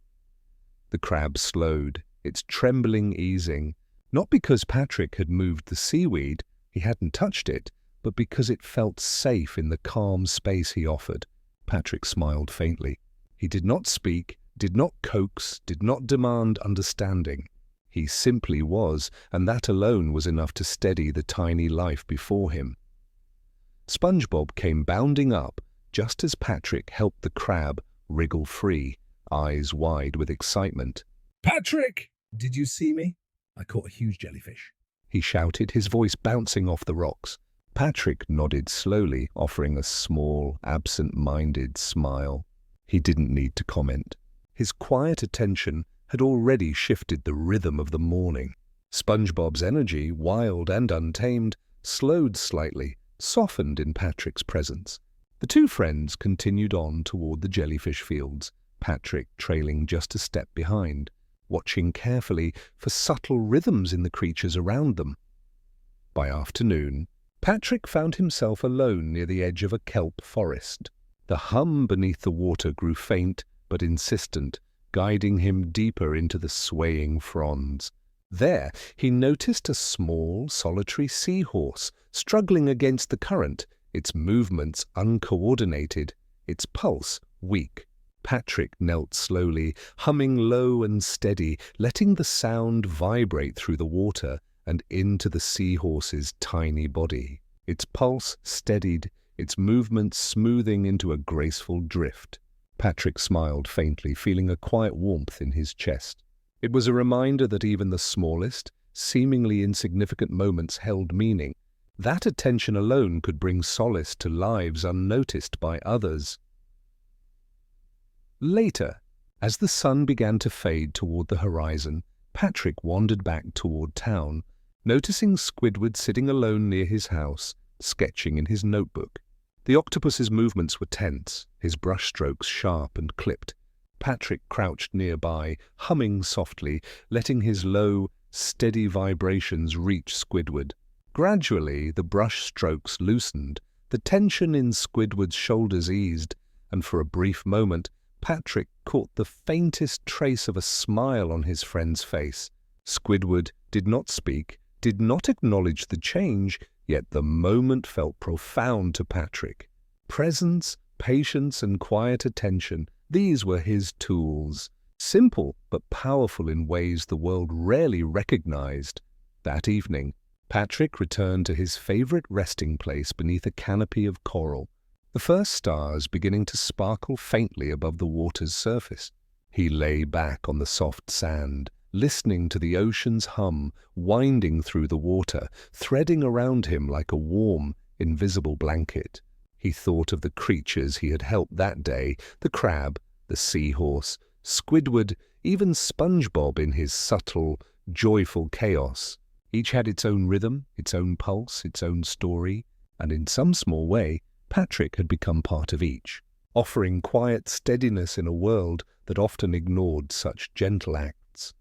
The crab slowed, its trembling easing, not because Patrick had moved the seaweed, he hadn't touched it, but because it felt safe in the calm space he offered. Patrick smiled faintly. He did not speak, did not coax, did not demand understanding. He simply was, and that alone was enough to steady the tiny life before him. SpongeBob came bounding up, just as Patrick helped the crab wriggle free, eyes wide with excitement. "Patrick! Did you see me? I caught a huge jellyfish," he shouted, his voice bouncing off the rocks. Patrick nodded slowly, offering a small, absent-minded smile. He didn't need to comment. His quiet attention had already shifted the rhythm of the morning. SpongeBob's energy, wild and untamed, slowed slightly, softened in Patrick's presence. The two friends continued on toward the jellyfish fields, Patrick trailing just a step behind, watching carefully for subtle rhythms in the creatures around them. By afternoon, Patrick found himself alone near the edge of a kelp forest. The hum beneath the water grew faint but insistent, guiding him deeper into the swaying fronds. There, he noticed a small, solitary seahorse struggling against the current, its movements uncoordinated, its pulse weak. Patrick knelt slowly, humming low and steady, letting the sound vibrate through the water and into the seahorse's tiny body. Its pulse steadied, its movements smoothing into a graceful drift. Patrick smiled faintly, feeling a quiet warmth in his chest. It was a reminder that even the smallest, seemingly insignificant moments held meaning. That attention alone could bring solace to lives unnoticed by others. Later, as the sun began to fade toward the horizon, Patrick wandered back toward town, noticing Squidward sitting alone near his house, sketching in his notebook. The octopus's movements were tense, his brushstrokes sharp and clipped. Patrick crouched nearby, humming softly, letting his low, steady vibrations reach Squidward. Gradually, the brush strokes loosened, the tension in Squidward's shoulders eased, and for a brief moment, Patrick caught the faintest trace of a smile on his friend's face. Squidward did not speak, did not acknowledge the change, yet the moment felt profound to Patrick. Presence, patience, and quiet attention, these were his tools, simple but powerful in ways the world rarely recognized. That evening, Patrick returned to his favorite resting place beneath a canopy of coral, the first stars beginning to sparkle faintly above the water's surface. He lay back on the soft sand, listening to the ocean's hum winding through the water, threading around him like a warm, invisible blanket. He thought of the creatures he had helped that day, the crab, the seahorse, Squidward, even SpongeBob in his subtle, joyful chaos. Each had its own rhythm, its own pulse, its own story, and in some small way, Patrick had become part of each, offering quiet steadiness in a world that often ignored such gentle acts.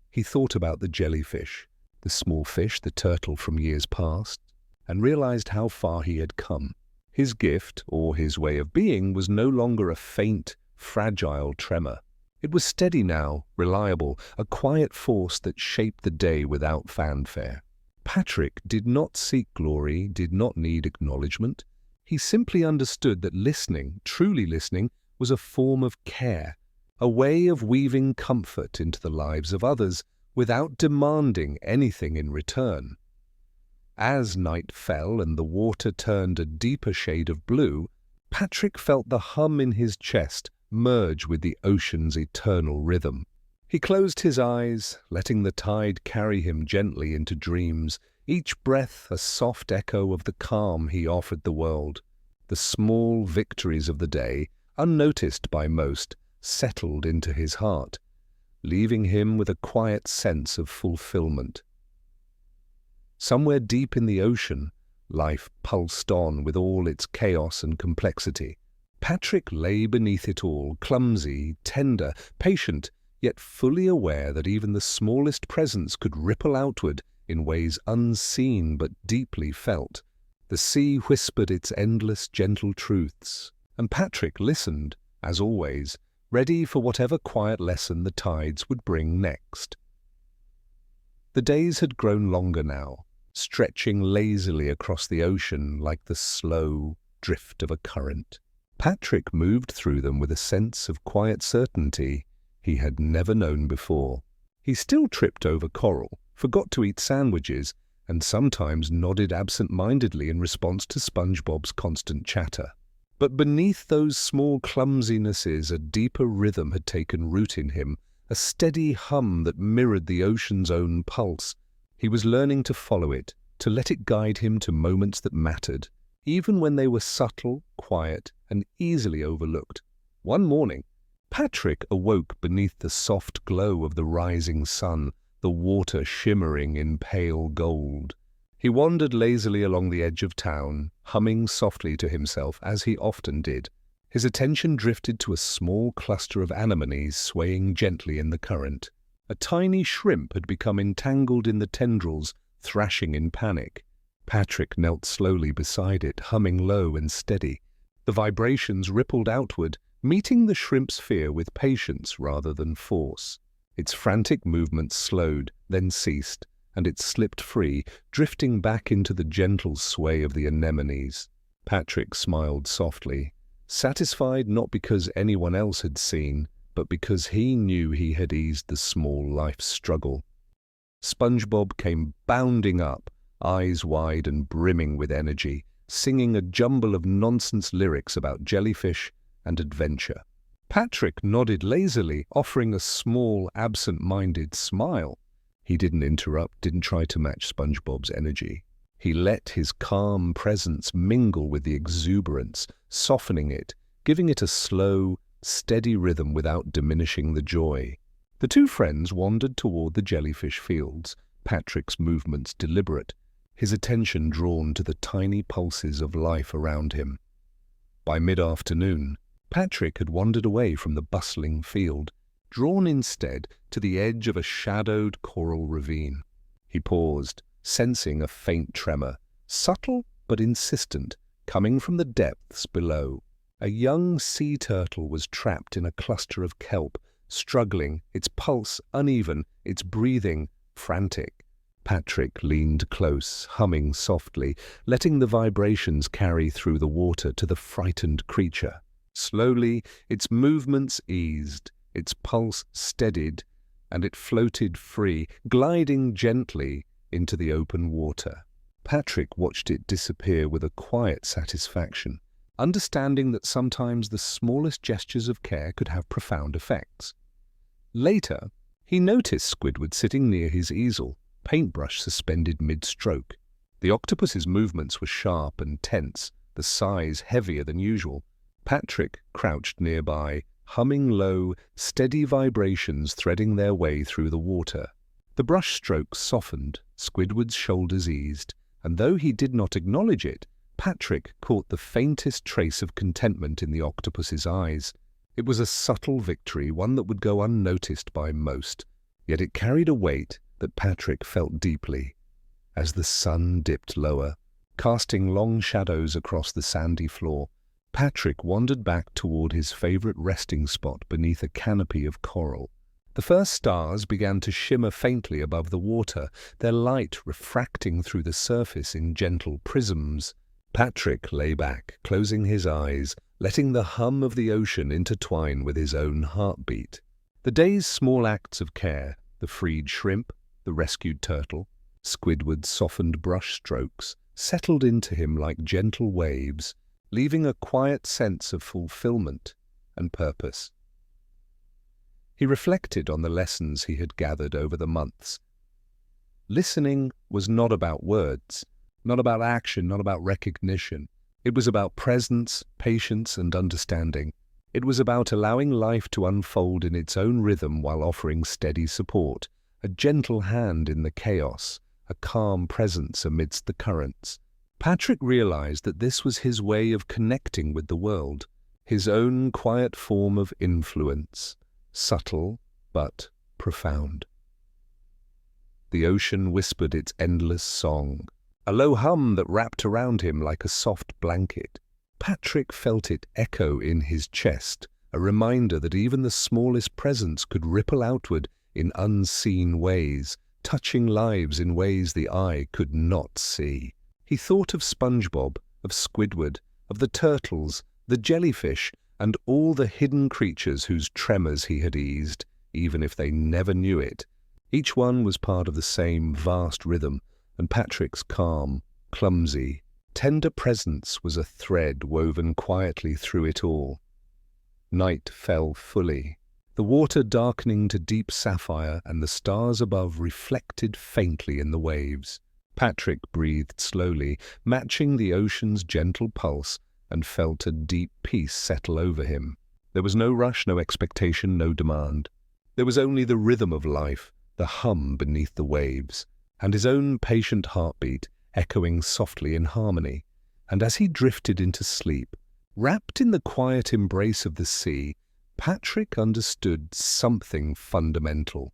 He thought about the jellyfish, the small fish, the turtle from years past, and realized how far he had come. His gift, or his way of being, was no longer a faint, fragile tremor. It was steady now, reliable, a quiet force that shaped the day without fanfare. Patrick did not seek glory, did not need acknowledgement. He simply understood that listening, truly listening, was a form of care, a way of weaving comfort into the lives of others without demanding anything in return. As night fell and the water turned a deeper shade of blue, Patrick felt the hum in his chest merge with the ocean's eternal rhythm. He closed his eyes, letting the tide carry him gently into dreams, each breath a soft echo of the calm he offered the world. The small victories of the day, unnoticed by most, settled into his heart, leaving him with a quiet sense of fulfillment. Somewhere deep in the ocean, life pulsed on with all its chaos and complexity. Patrick lay beneath it all, clumsy, tender, patient, yet fully aware that even the smallest presence could ripple outward in ways unseen but deeply felt. The sea whispered its endless, gentle truths, and Patrick listened, as always, ready for whatever quiet lesson the tides would bring next. The days had grown longer now, stretching lazily across the ocean like the slow drift of a current. Patrick moved through them with a sense of quiet certainty he had never known before. He still tripped over coral, forgot to eat sandwiches, and sometimes nodded absent-mindedly in response to SpongeBob's constant chatter. But beneath those small clumsinesses, a deeper rhythm had taken root in him, a steady hum that mirrored the ocean's own pulse. He was learning to follow it, to let it guide him to moments that mattered, even when they were subtle, quiet, and easily overlooked. One morning, Patrick awoke beneath the soft glow of the rising sun, the water shimmering in pale gold. He wandered lazily along the edge of town, humming softly to himself as he often did. His attention drifted to a small cluster of anemones swaying gently in the current. A tiny shrimp had become entangled in the tendrils, thrashing in panic. Patrick knelt slowly beside it, humming low and steady. The vibrations rippled outward, meeting the shrimp's fear with patience rather than force. Its frantic movements slowed, then ceased, and it slipped free, drifting back into the gentle sway of the anemones. Patrick smiled softly, satisfied not because anyone else had seen, but because he knew he had eased the small life struggle. SpongeBob came bounding up, eyes wide and brimming with energy, singing a jumble of nonsense lyrics about jellyfish and adventure. Patrick nodded lazily, offering a small, absent-minded smile. He didn't interrupt, didn't try to match SpongeBob's energy. He let his calm presence mingle with the exuberance, softening it, giving it a slow, steady rhythm without diminishing the joy. The two friends wandered toward the jellyfish fields, Patrick's movements deliberate, his attention drawn to the tiny pulses of life around him. By mid-afternoon, Patrick had wandered away from the bustling field, drawn instead to the edge of a shadowed coral ravine. He paused, sensing a faint tremor, subtle but insistent, coming from the depths below. A young sea turtle was trapped in a cluster of kelp, struggling, its pulse uneven, its breathing frantic. Patrick leaned close, humming softly, letting the vibrations carry through the water to the frightened creature. Slowly, its movements eased, its pulse steadied, and it floated free, gliding gently into the open water. Patrick watched it disappear with a quiet satisfaction, understanding that sometimes the smallest gestures of care could have profound effects. Later, he noticed Squidward sitting near his easel, paintbrush suspended mid-stroke. The octopus's movements were sharp and tense, the size heavier than usual. Patrick crouched nearby, humming low, steady vibrations threading their way through the water. The brush strokes softened, Squidward's shoulders eased, and though he did not acknowledge it, Patrick caught the faintest trace of contentment in the octopus's eyes. It was a subtle victory, one that would go unnoticed by most, yet it carried a weight that Patrick felt deeply. As the sun dipped lower, casting long shadows across the sandy floor, Patrick wandered back toward his favorite resting spot beneath a canopy of coral. The first stars began to shimmer faintly above the water, their light refracting through the surface in gentle prisms. Patrick lay back, closing his eyes, letting the hum of the ocean intertwine with his own heartbeat. The day's small acts of care, the freed shrimp, the rescued turtle, Squidward's softened brush strokes, settled into him like gentle waves, leaving a quiet sense of fulfillment and purpose. He reflected on the lessons he had gathered over the months. Listening was not about words, not about action, not about recognition. It was about presence, patience, and understanding. It was about allowing life to unfold in its own rhythm while offering steady support, a gentle hand in the chaos, a calm presence amidst the currents. Patrick realized that this was his way of connecting with the world, his own quiet form of influence, subtle but profound. The ocean whispered its endless song, a low hum that wrapped around him like a soft blanket. Patrick felt it echo in his chest, a reminder that even the smallest presence could ripple outward in unseen ways, touching lives in ways the eye could not see. He thought of SpongeBob, of Squidward, of the turtles, the jellyfish, and all the hidden creatures whose tremors he had eased, even if they never knew it. Each one was part of the same vast rhythm, and Patrick's calm, clumsy, tender presence was a thread woven quietly through it all. Night fell fully, the water darkening to deep sapphire and the stars above reflected faintly in the waves. Patrick breathed slowly, matching the ocean's gentle pulse, and felt a deep peace settle over him. There was no rush, no expectation, no demand. There was only the rhythm of life, the hum beneath the waves, and his own patient heartbeat echoing softly in harmony. And as he drifted into sleep, wrapped in the quiet embrace of the sea, Patrick understood something fundamental.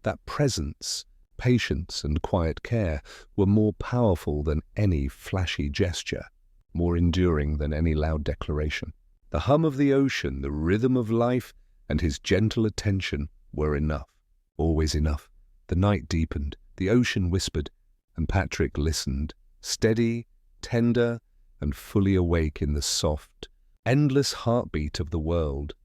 That presence, patience, and quiet care were more powerful than any flashy gesture, more enduring than any loud declaration. The hum of the ocean, the rhythm of life, and his gentle attention were enough, always enough. The night deepened, the ocean whispered, and Patrick listened, steady, tender, and fully awake in the soft, endless heartbeat of the world.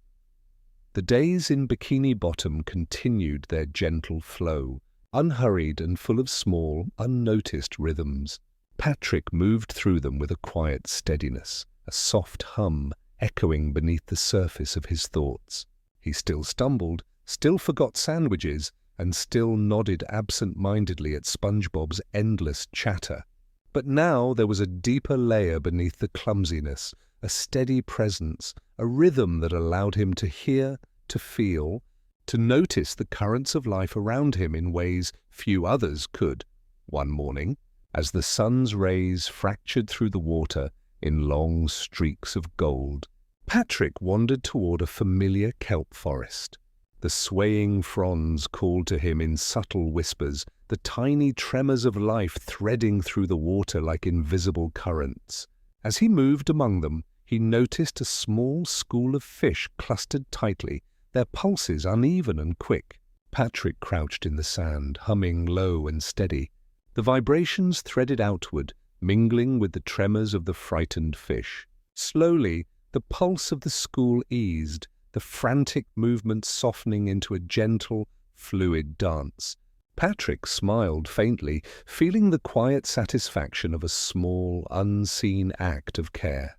The days in Bikini Bottom continued their gentle flow, unhurried and full of small, unnoticed rhythms. Patrick moved through them with a quiet steadiness, a soft hum echoing beneath the surface of his thoughts. He still stumbled, still forgot sandwiches, and still nodded absent-mindedly at SpongeBob's endless chatter. But now there was a deeper layer beneath the clumsiness, a steady presence, a rhythm that allowed him to hear, to feel, to notice the currents of life around him in ways few others could. One morning, as the sun's rays fractured through the water in long streaks of gold, Patrick wandered toward a familiar kelp forest. The swaying fronds called to him in subtle whispers, the tiny tremors of life threading through the water like invisible currents. As he moved among them, he noticed a small school of fish clustered tightly, their pulses uneven and quick. Patrick crouched in the sand, humming low and steady. The vibrations threaded outward, mingling with the tremors of the frightened fish. Slowly, the pulse of the school eased, the frantic movements softening into a gentle, fluid dance. Patrick smiled faintly, feeling the quiet satisfaction of a small, unseen act of care.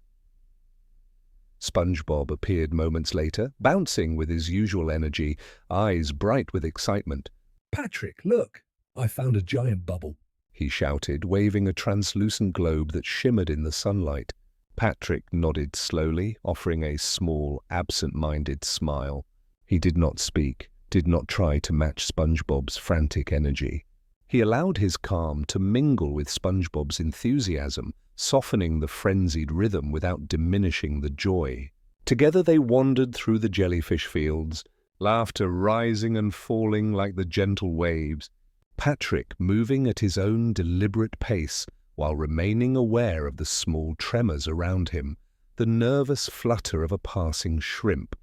SpongeBob appeared moments later, bouncing with his usual energy, eyes bright with excitement. Patrick, look! I found a giant bubble. he shouted, waving a translucent globe that shimmered in the sunlight. Patrick nodded slowly, offering a small, absent-minded smile. He did not speak, did not try to match SpongeBob's frantic energy. He allowed his calm to mingle with SpongeBob's enthusiasm, softening the frenzied rhythm without diminishing the joy. Together they wandered through the jellyfish fields, laughter rising and falling like the gentle waves, Patrick moving at his own deliberate pace while remaining aware of the small tremors around him, the nervous flutter of a passing shrimp,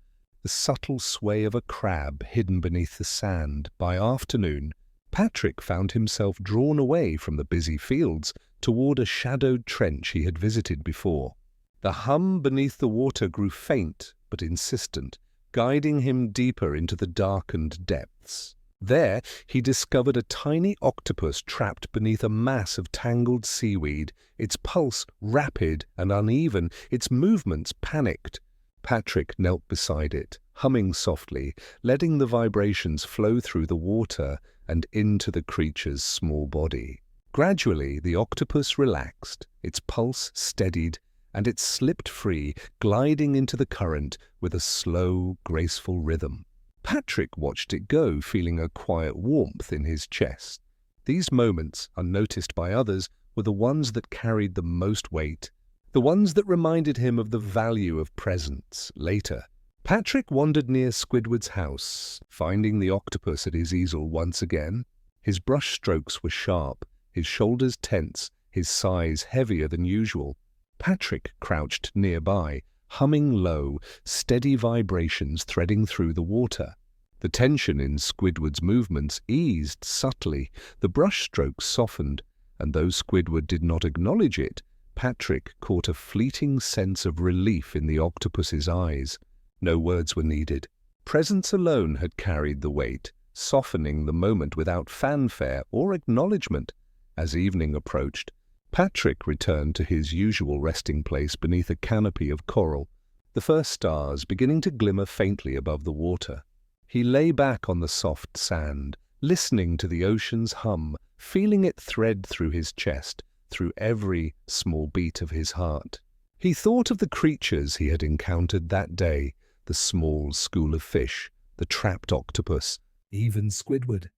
the subtle sway of a crab hidden beneath the sand. By afternoon, Patrick found himself drawn away from the busy fields toward a shadowed trench he had visited before. The hum beneath the water grew faint but insistent, guiding him deeper into the darkened depths. There he discovered a tiny octopus trapped beneath a mass of tangled seaweed, its pulse rapid and uneven, its movements panicked. Patrick knelt beside it, humming softly, letting the vibrations flow through the water and into the creature's small body. Gradually, the octopus relaxed, its pulse steadied, and it slipped free, gliding into the current with a slow, graceful rhythm. Patrick watched it go, feeling a quiet warmth in his chest. These moments, unnoticed by others, were the ones that carried the most weight, the ones that reminded him of the value of presence later. Patrick wandered near Squidward's house, finding the octopus at his easel once again. His brush strokes were sharp, his shoulders tense, his sighs heavier than usual. Patrick crouched nearby, humming low, steady vibrations threading through the water. The tension in Squidward's movements eased subtly, the brush strokes softened, and though Squidward did not acknowledge it, Patrick caught a fleeting sense of relief in the octopus's eyes. No words were needed. Presence alone had carried the weight, softening the moment without fanfare or acknowledgement. As evening approached, Patrick returned to his usual resting place beneath a canopy of coral, the first stars beginning to glimmer faintly above the water. He lay back on the soft sand, listening to the ocean's hum, feeling it thread through his chest, through every small beat of his heart. He thought of the creatures he had encountered that day, the small school of fish, the trapped octopus, even Squidward,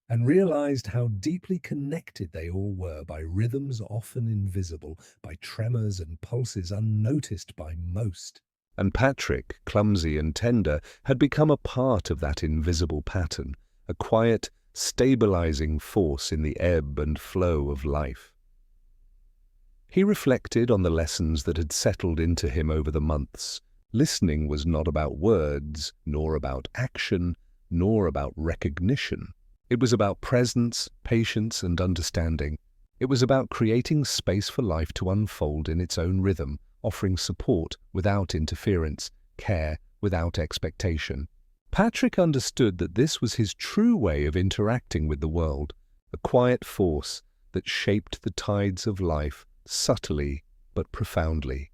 and realized how deeply connected they all were by rhythms often invisible, by tremors and pulses unnoticed by most. And Patrick, clumsy and tender, had become a part of that invisible pattern, a quiet, stabilizing force in the ebb and flow of life. He reflected on the lessons that had settled into him over the months. Listening was not about words, nor about action, nor about recognition. It was about presence, patience, and understanding. It was about creating space for life to unfold in its own rhythm, offering support without interference, care without expectation. Patrick understood that this was his true way of interacting with the world, a quiet force that shaped the tides of life subtly but profoundly.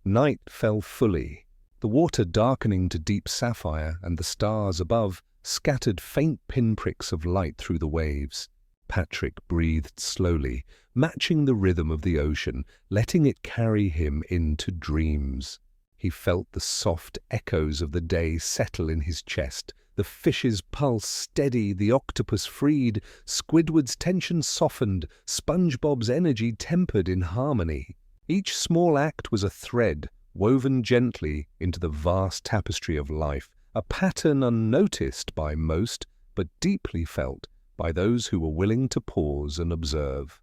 Night fell fully, the water darkening to deep sapphire, and the stars above scattered faint pinpricks of light through the waves. Patrick breathed slowly, matching the rhythm of the ocean, letting it carry him into dreams. He felt the soft echoes of the day settle in his chest, the fish's pulse steady, the octopus freed, Squidward's tension softened, SpongeBob's energy tempered in harmony. Each small act was a thread woven gently into the vast tapestry of life, a pattern unnoticed by most, but deeply felt by those who were willing to pause and observe.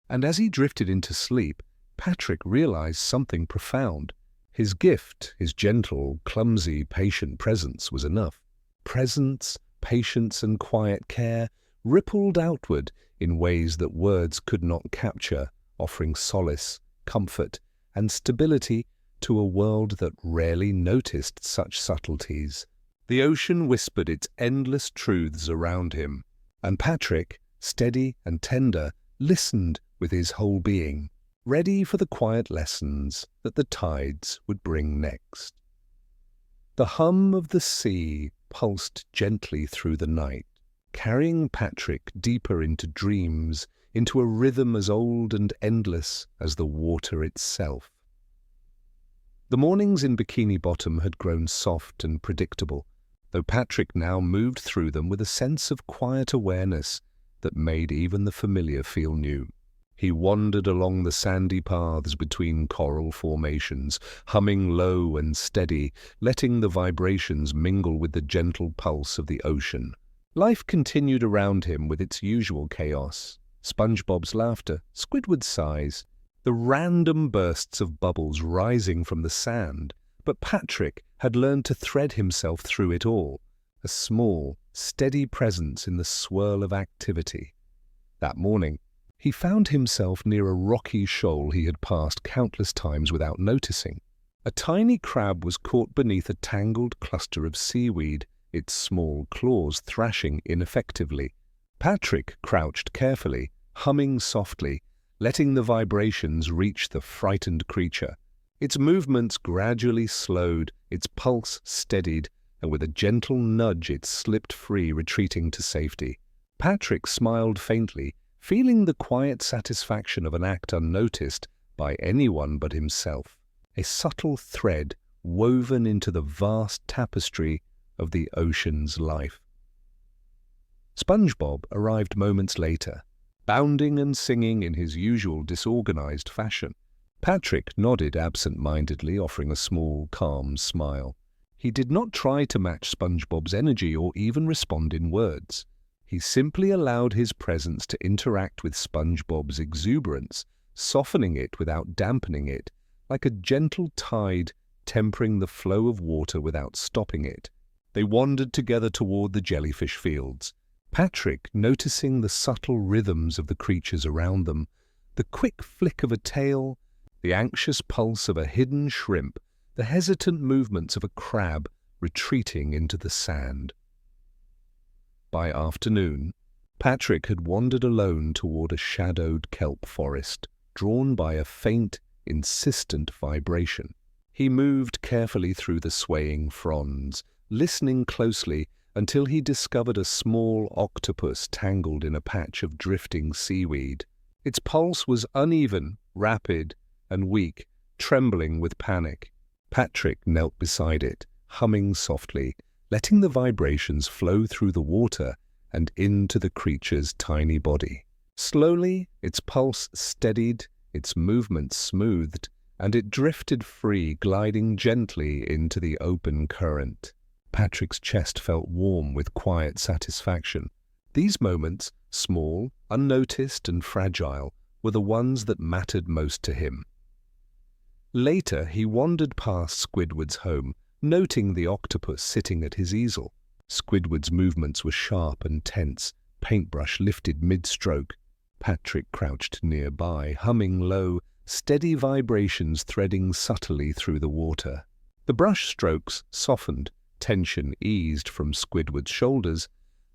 And as he drifted into sleep, Patrick realized something profound. His gift, his gentle, clumsy, patient presence was enough. Presence, patience, and quiet care rippled outward in ways that words could not capture, offering solace, comfort, and stability to a world that rarely noticed such subtleties. The ocean whispered its endless truths around him, and Patrick, steady and tender, listened with his whole being, ready for the quiet lessons that the tides would bring next. The hum of the sea pulsed gently through the night, carrying Patrick deeper into dreams, into a rhythm as old and endless as the water itself. The mornings in Bikini Bottom had grown soft and predictable, though Patrick now moved through them with a sense of quiet awareness that made even the familiar feel new. He wandered along the sandy paths between coral formations, humming low and steady, letting the vibrations mingle with the gentle pulse of the ocean. Life continued around him with its usual chaos. SpongeBob's laughter, Squidward's sighs, the random bursts of bubbles rising from the sand. But Patrick had learned to thread himself through it all, a small, steady presence in the swirl of activity. That morning, he found himself near a rocky shoal he had passed countless times without noticing. A tiny crab was caught beneath a tangled cluster of seaweed, its small claws thrashing ineffectively. Patrick crouched carefully, humming softly, letting the vibrations reach the frightened creature. Its movements gradually slowed, its pulse steadied, and with a gentle nudge it slipped free, retreating to safety. Patrick smiled faintly, feeling the quiet satisfaction of an act unnoticed by anyone but himself, a subtle thread woven into the vast tapestry of the ocean's life. SpongeBob arrived moments later, bounding and singing in his usual disorganized fashion. Patrick nodded absent-mindedly, offering a small, calm smile. He did not try to match SpongeBob's energy or even respond in words. He simply allowed his presence to interact with SpongeBob's exuberance, softening it without dampening it, like a gentle tide tempering the flow of water without stopping it. They wandered together toward the jellyfish fields, Patrick noticing the subtle rhythms of the creatures around them, the quick flick of a tail, the anxious pulse of a hidden shrimp, the hesitant movements of a crab retreating into the sand. By afternoon, Patrick had wandered alone toward a shadowed kelp forest, drawn by a faint, insistent vibration. He moved carefully through the swaying fronds, listening closely until he discovered a small octopus tangled in a patch of drifting seaweed. Its pulse was uneven, rapid, and weak, trembling with panic. Patrick knelt beside it, humming softly, letting the vibrations flow through the water and into the creature's tiny body. Slowly, its pulse steadied, its movements smoothed, and it drifted free, gliding gently into the open current. Patrick's chest felt warm with quiet satisfaction. These moments, small, unnoticed, and fragile, were the ones that mattered most to him. Later, he wandered past Squidward's home, noting the octopus sitting at his easel. Squidward's movements were sharp and tense, paintbrush lifted mid-stroke. Patrick crouched nearby, humming low, steady vibrations threading subtly through the water. The brush strokes softened, tension eased from Squidward's shoulders,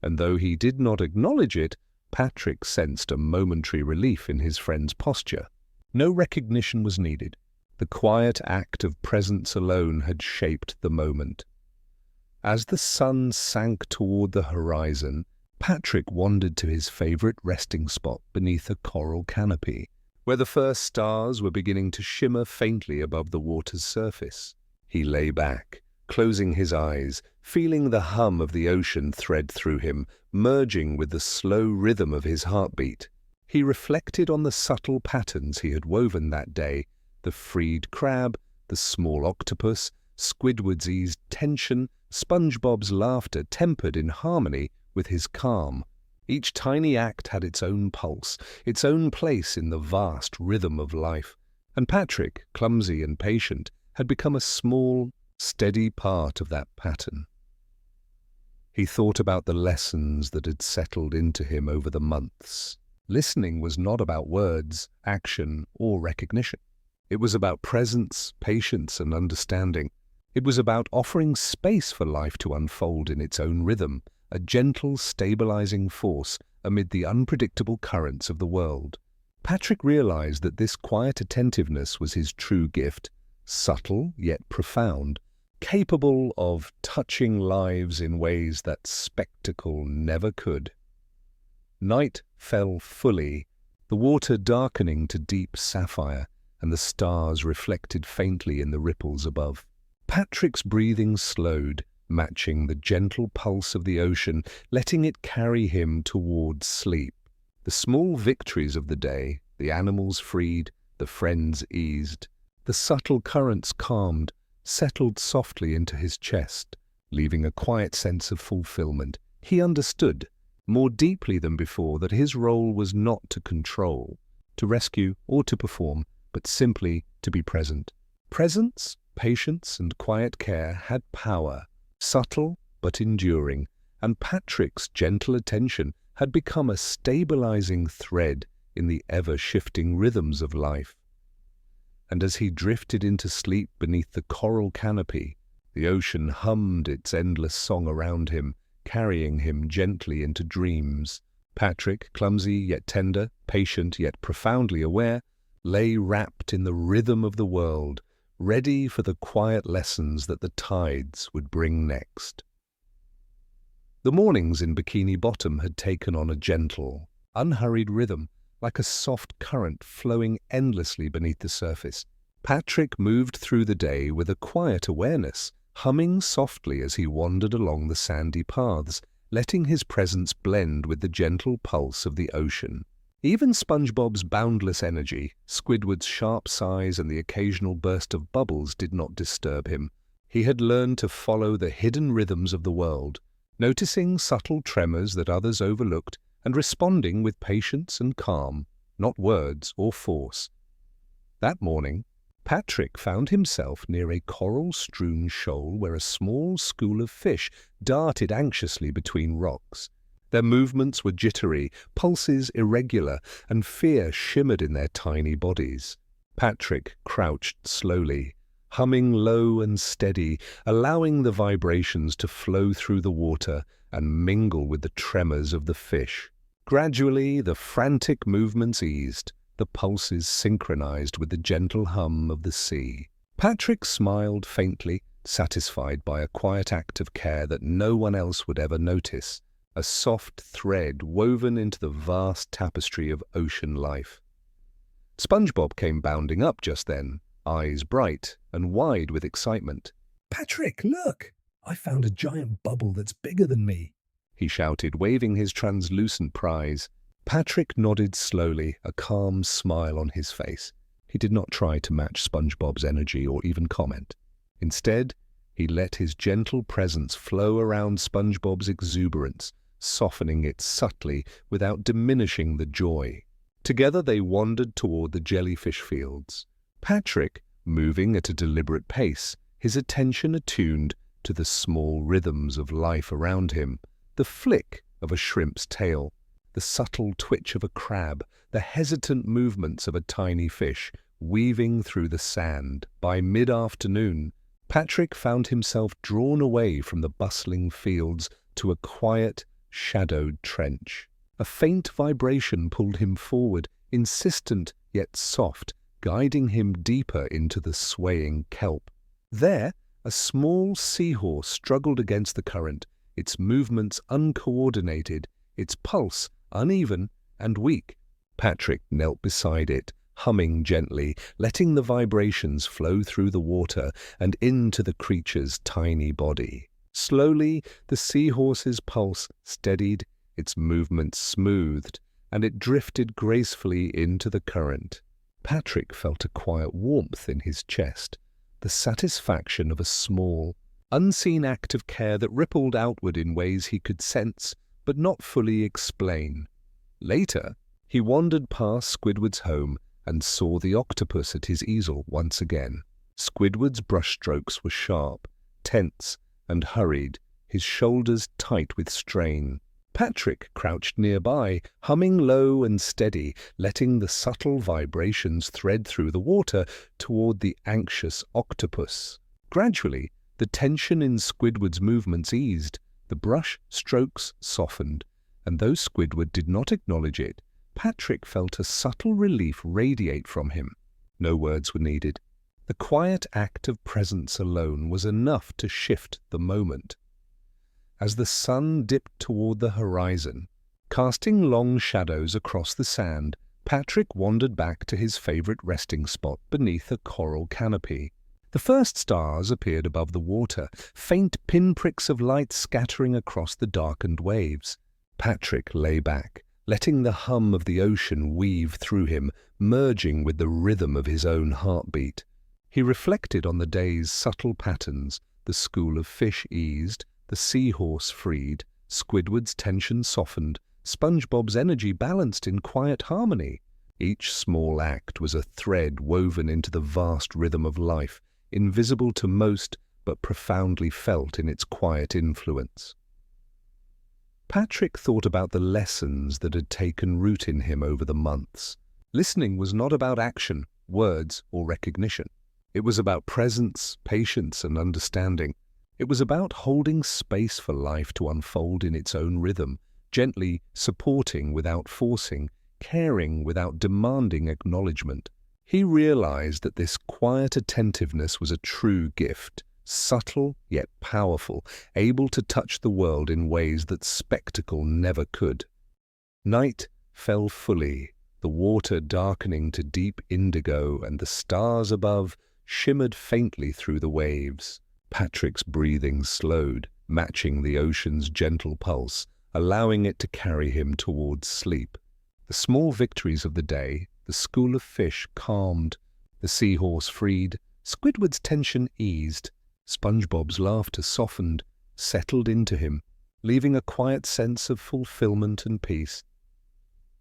and though he did not acknowledge it, Patrick sensed a momentary relief in his friend's posture. No recognition was needed. The quiet act of presence alone had shaped the moment. As the sun sank toward the horizon, Patrick wandered to his favorite resting spot beneath a coral canopy, where the first stars were beginning to shimmer faintly above the water's surface. He lay back, closing his eyes, feeling the hum of the ocean thread through him, merging with the slow rhythm of his heartbeat. He reflected on the subtle patterns he had woven that day, the freed crab, the small octopus, Squidward's eased tension, SpongeBob's laughter tempered in harmony with his calm. Each tiny act had its own pulse, its own place in the vast rhythm of life, and Patrick, clumsy and patient, had become a small, steady part of that pattern. He thought about the lessons that had settled into him over the months. Listening was not about words, action, or recognition. It was about presence, patience, and understanding. It was about offering space for life to unfold in its own rhythm, a gentle, stabilizing force amid the unpredictable currents of the world. Patrick realized that this quiet attentiveness was his true gift, subtle yet profound, capable of touching lives in ways that spectacle never could. Night fell fully, the water darkening to deep sapphire and the stars reflected faintly in the ripples above. Patrick's breathing slowed, matching the gentle pulse of the ocean, letting it carry him towards sleep. The small victories of the day, the animals freed, the friends eased, the subtle currents calmed, settled softly into his chest, leaving a quiet sense of fulfillment. He understood, more deeply than before, that his role was not to control, to rescue, or to perform, but simply to be present. Presence, patience, and quiet care had power, subtle but enduring, and Patrick's gentle attention had become a stabilizing thread in the ever-shifting rhythms of life. And as he drifted into sleep beneath the coral canopy, the ocean hummed its endless song around him, carrying him gently into dreams. Patrick, clumsy yet tender, patient yet profoundly aware, lay wrapped in the rhythm of the world, ready for the quiet lessons that the tides would bring next. The mornings in Bikini Bottom had taken on a gentle, unhurried rhythm, like a soft current flowing endlessly beneath the surface. Patrick moved through the day with a quiet awareness, humming softly as he wandered along the sandy paths, letting his presence blend with the gentle pulse of the ocean. Even SpongeBob's boundless energy, Squidward's sharp sighs, and the occasional burst of bubbles did not disturb him. He had learned to follow the hidden rhythms of the world, noticing subtle tremors that others overlooked and responding with patience and calm, not words or force. That morning, Patrick found himself near a coral-strewn shoal where a small school of fish darted anxiously between rocks. Their movements were jittery, pulses irregular, and fear shimmered in their tiny bodies. Patrick crouched slowly, humming low and steady, allowing the vibrations to flow through the water and mingle with the tremors of the fish. Gradually, the frantic movements eased, the pulses synchronized with the gentle hum of the sea. Patrick smiled faintly, satisfied by a quiet act of care that no one else would ever notice, a soft thread woven into the vast tapestry of ocean life. SpongeBob came bounding up just then, eyes bright and wide with excitement. "Patrick, look! I found a giant bubble that's bigger than me," he shouted, waving his translucent prize. Patrick nodded slowly, a calm smile on his face. He did not try to match SpongeBob's energy or even comment. Instead, he let his gentle presence flow around SpongeBob's exuberance, softening it subtly without diminishing the joy. Together they wandered toward the jellyfish fields. Patrick, moving at a deliberate pace, his attention attuned to the small rhythms of life around him, the flick of a shrimp's tail, the subtle twitch of a crab, the hesitant movements of a tiny fish weaving through the sand. By mid-afternoon, Patrick found himself drawn away from the bustling fields to a quiet, shadowed trench. A faint vibration pulled him forward, insistent yet soft, guiding him deeper into the swaying kelp. There, a small seahorse struggled against the current, its movements uncoordinated, its pulse uneven and weak. Patrick knelt beside it, humming gently, letting the vibrations flow through the water and into the creature's tiny body. Slowly, the seahorse's pulse steadied, its movements smoothed, and it drifted gracefully into the current. Patrick felt a quiet warmth in his chest, the satisfaction of a small, unseen act of care that rippled outward in ways he could sense but not fully explain. Later, he wandered past Squidward's home and saw the octopus at his easel once again. Squidward's brushstrokes were sharp, tense, and hurried, his shoulders tight with strain. Patrick crouched nearby, humming low and steady, letting the subtle vibrations thread through the water toward the anxious octopus. Gradually, the tension in Squidward's movements eased, the brush strokes softened, and though Squidward did not acknowledge it, Patrick felt a subtle relief radiate from him. No words were needed. The quiet act of presence alone was enough to shift the moment. As the sun dipped toward the horizon, casting long shadows across the sand, Patrick wandered back to his favorite resting spot beneath a coral canopy. The first stars appeared above the water, faint pinpricks of light scattering across the darkened waves. Patrick lay back, letting the hum of the ocean weave through him, merging with the rhythm of his own heartbeat. He reflected on the day's subtle patterns. The school of fish eased, the seahorse freed, Squidward's tension softened, SpongeBob's energy balanced in quiet harmony. Each small act was a thread woven into the vast rhythm of life, invisible to most but profoundly felt in its quiet influence. Patrick thought about the lessons that had taken root in him over the months. Listening was not about action, words, or recognition. It was about presence, patience, and understanding. It was about holding space for life to unfold in its own rhythm, gently supporting without forcing, caring without demanding acknowledgement. He realized that this quiet attentiveness was a true gift, subtle yet powerful, able to touch the world in ways that spectacle never could. Night fell fully, the water darkening to deep indigo, and the stars above shimmered faintly through the waves. Patrick's breathing slowed, matching the ocean's gentle pulse, allowing it to carry him towards sleep. The small victories of the day, the school of fish calmed, the seahorse freed, Squidward's tension eased, SpongeBob's laughter softened, settled into him, leaving a quiet sense of fulfillment and peace.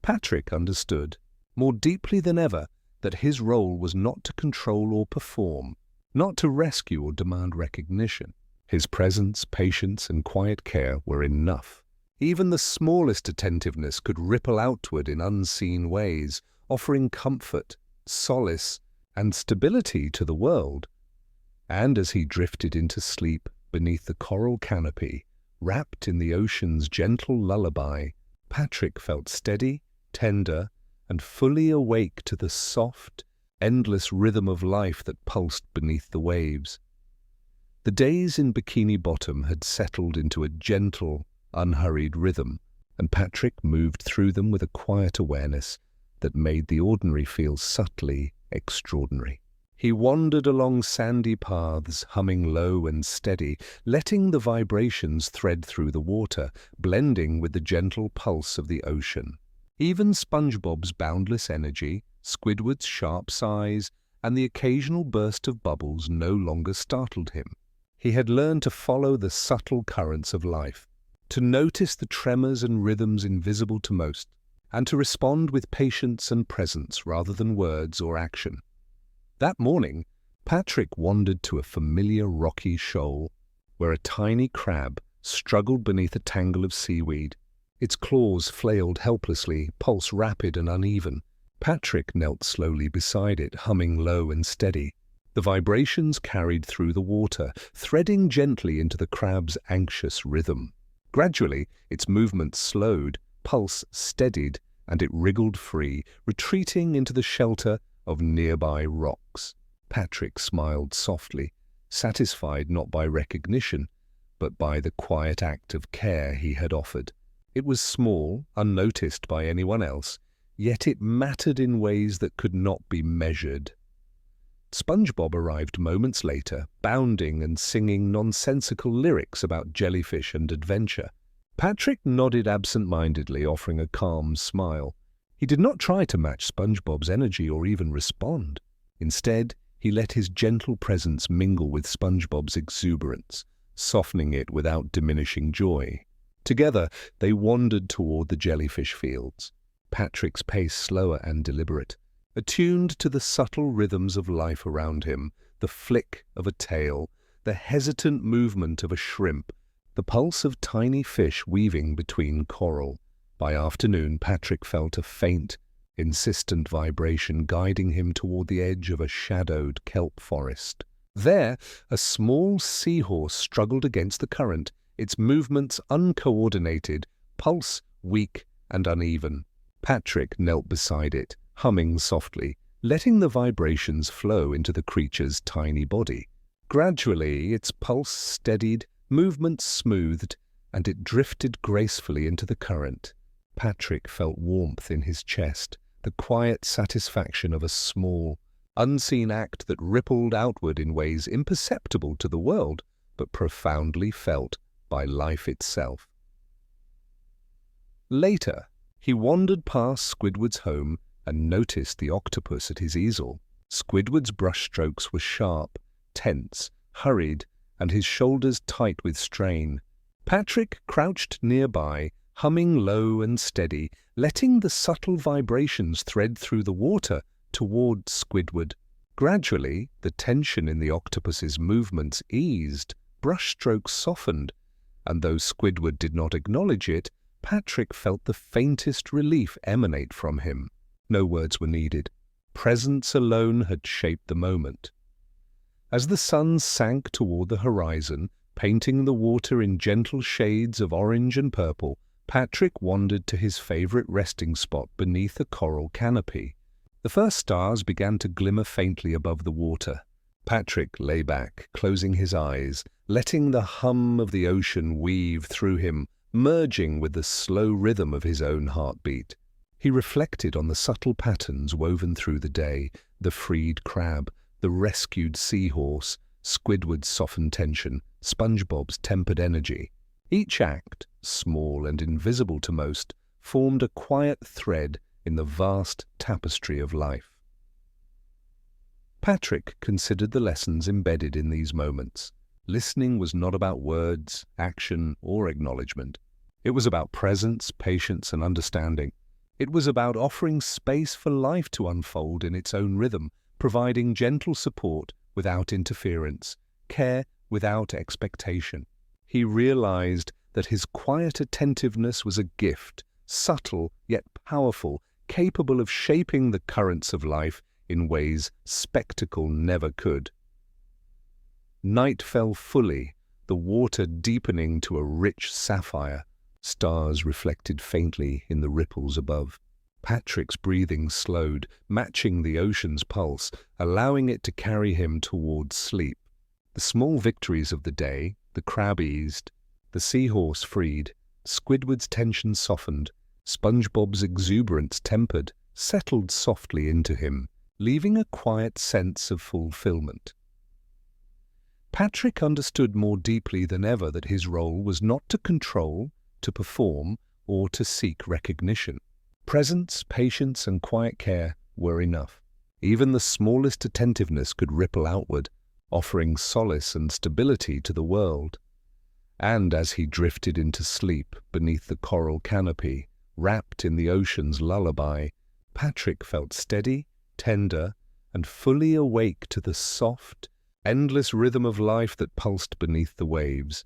Patrick understood, more deeply than ever, that his role was not to control or perform, not to rescue or demand recognition. His presence, patience, and quiet care were enough. Even the smallest attentiveness could ripple outward in unseen ways, offering comfort, solace, and stability to the world. And as he drifted into sleep beneath the coral canopy, wrapped in the ocean's gentle lullaby, Patrick felt steady, tender, and fully awake to the soft, endless rhythm of life that pulsed beneath the waves. The days in Bikini Bottom had settled into a gentle, unhurried rhythm, and Patrick moved through them with a quiet awareness that made the ordinary feel subtly extraordinary. He wandered along sandy paths, humming low and steady, letting the vibrations thread through the water, blending with the gentle pulse of the ocean. Even SpongeBob's boundless energy, Squidward's sharp sighs, and the occasional burst of bubbles no longer startled him. He had learned to follow the subtle currents of life, to notice the tremors and rhythms invisible to most, and to respond with patience and presence rather than words or action. That morning, Patrick wandered to a familiar rocky shoal, where a tiny crab struggled beneath a tangle of seaweed. Its claws flailed helplessly, pulse rapid and uneven. Patrick knelt slowly beside it, humming low and steady. The vibrations carried through the water, threading gently into the crab's anxious rhythm. Gradually, its movements slowed, pulse steadied, and it wriggled free, retreating into the shelter of nearby rocks. Patrick smiled softly, satisfied not by recognition, but by the quiet act of care he had offered. It was small, unnoticed by anyone else, yet it mattered in ways that could not be measured. SpongeBob arrived moments later, bounding and singing nonsensical lyrics about jellyfish and adventure. Patrick nodded absent-mindedly, offering a calm smile. He did not try to match SpongeBob's energy or even respond. Instead, he let his gentle presence mingle with SpongeBob's exuberance, softening it without diminishing joy. Together, they wandered toward the jellyfish fields, Patrick's pace slower and deliberate, attuned to the subtle rhythms of life around him, the flick of a tail, the hesitant movement of a shrimp, the pulse of tiny fish weaving between coral. By afternoon, Patrick felt a faint, insistent vibration guiding him toward the edge of a shadowed kelp forest. There, a small seahorse struggled against the current, its movements uncoordinated, pulse weak and uneven. Patrick knelt beside it, humming softly, letting the vibrations flow into the creature's tiny body. Gradually, its pulse steadied, movements smoothed, and it drifted gracefully into the current. Patrick felt warmth in his chest, the quiet satisfaction of a small, unseen act that rippled outward in ways imperceptible to the world, but profoundly felt by life itself. Later, he wandered past Squidward's home and noticed the octopus at his easel. Squidward's brushstrokes were sharp, tense, hurried, and his shoulders tight with strain. Patrick crouched nearby, humming low and steady, letting the subtle vibrations thread through the water toward Squidward. Gradually, the tension in the octopus's movements eased, brushstrokes softened, and though Squidward did not acknowledge it, Patrick felt the faintest relief emanate from him. No words were needed. Presence alone had shaped the moment. As the sun sank toward the horizon, painting the water in gentle shades of orange and purple, Patrick wandered to his favorite resting spot beneath a coral canopy. The first stars began to glimmer faintly above the water. Patrick lay back, closing his eyes, letting the hum of the ocean weave through him, merging with the slow rhythm of his own heartbeat. He reflected on the subtle patterns woven through the day, the freed crab, the rescued seahorse, Squidward's softened tension, SpongeBob's tempered energy. Each act, small and invisible to most, formed a quiet thread in the vast tapestry of life. Patrick considered the lessons embedded in these moments. Listening was not about words, action, or acknowledgement. It was about presence, patience, and understanding. It was about offering space for life to unfold in its own rhythm, providing gentle support without interference, care without expectation. He realized that his quiet attentiveness was a gift, subtle yet powerful, capable of shaping the currents of life in ways spectacle never could. Night fell fully, the water deepening to a rich sapphire. Stars reflected faintly in the ripples above. Patrick's breathing slowed, matching the ocean's pulse, allowing it to carry him towards sleep. The small victories of the day, the crab eased, the seahorse freed, Squidward's tension softened, SpongeBob's exuberance tempered, settled softly into him, leaving a quiet sense of fulfillment. Patrick understood more deeply than ever that his role was not to control, to perform, or to seek recognition. Presence, patience, and quiet care were enough. Even the smallest attentiveness could ripple outward, offering solace and stability to the world. And as he drifted into sleep beneath the coral canopy, wrapped in the ocean's lullaby, Patrick felt steady, tender, and fully awake to the soft, endless rhythm of life that pulsed beneath the waves.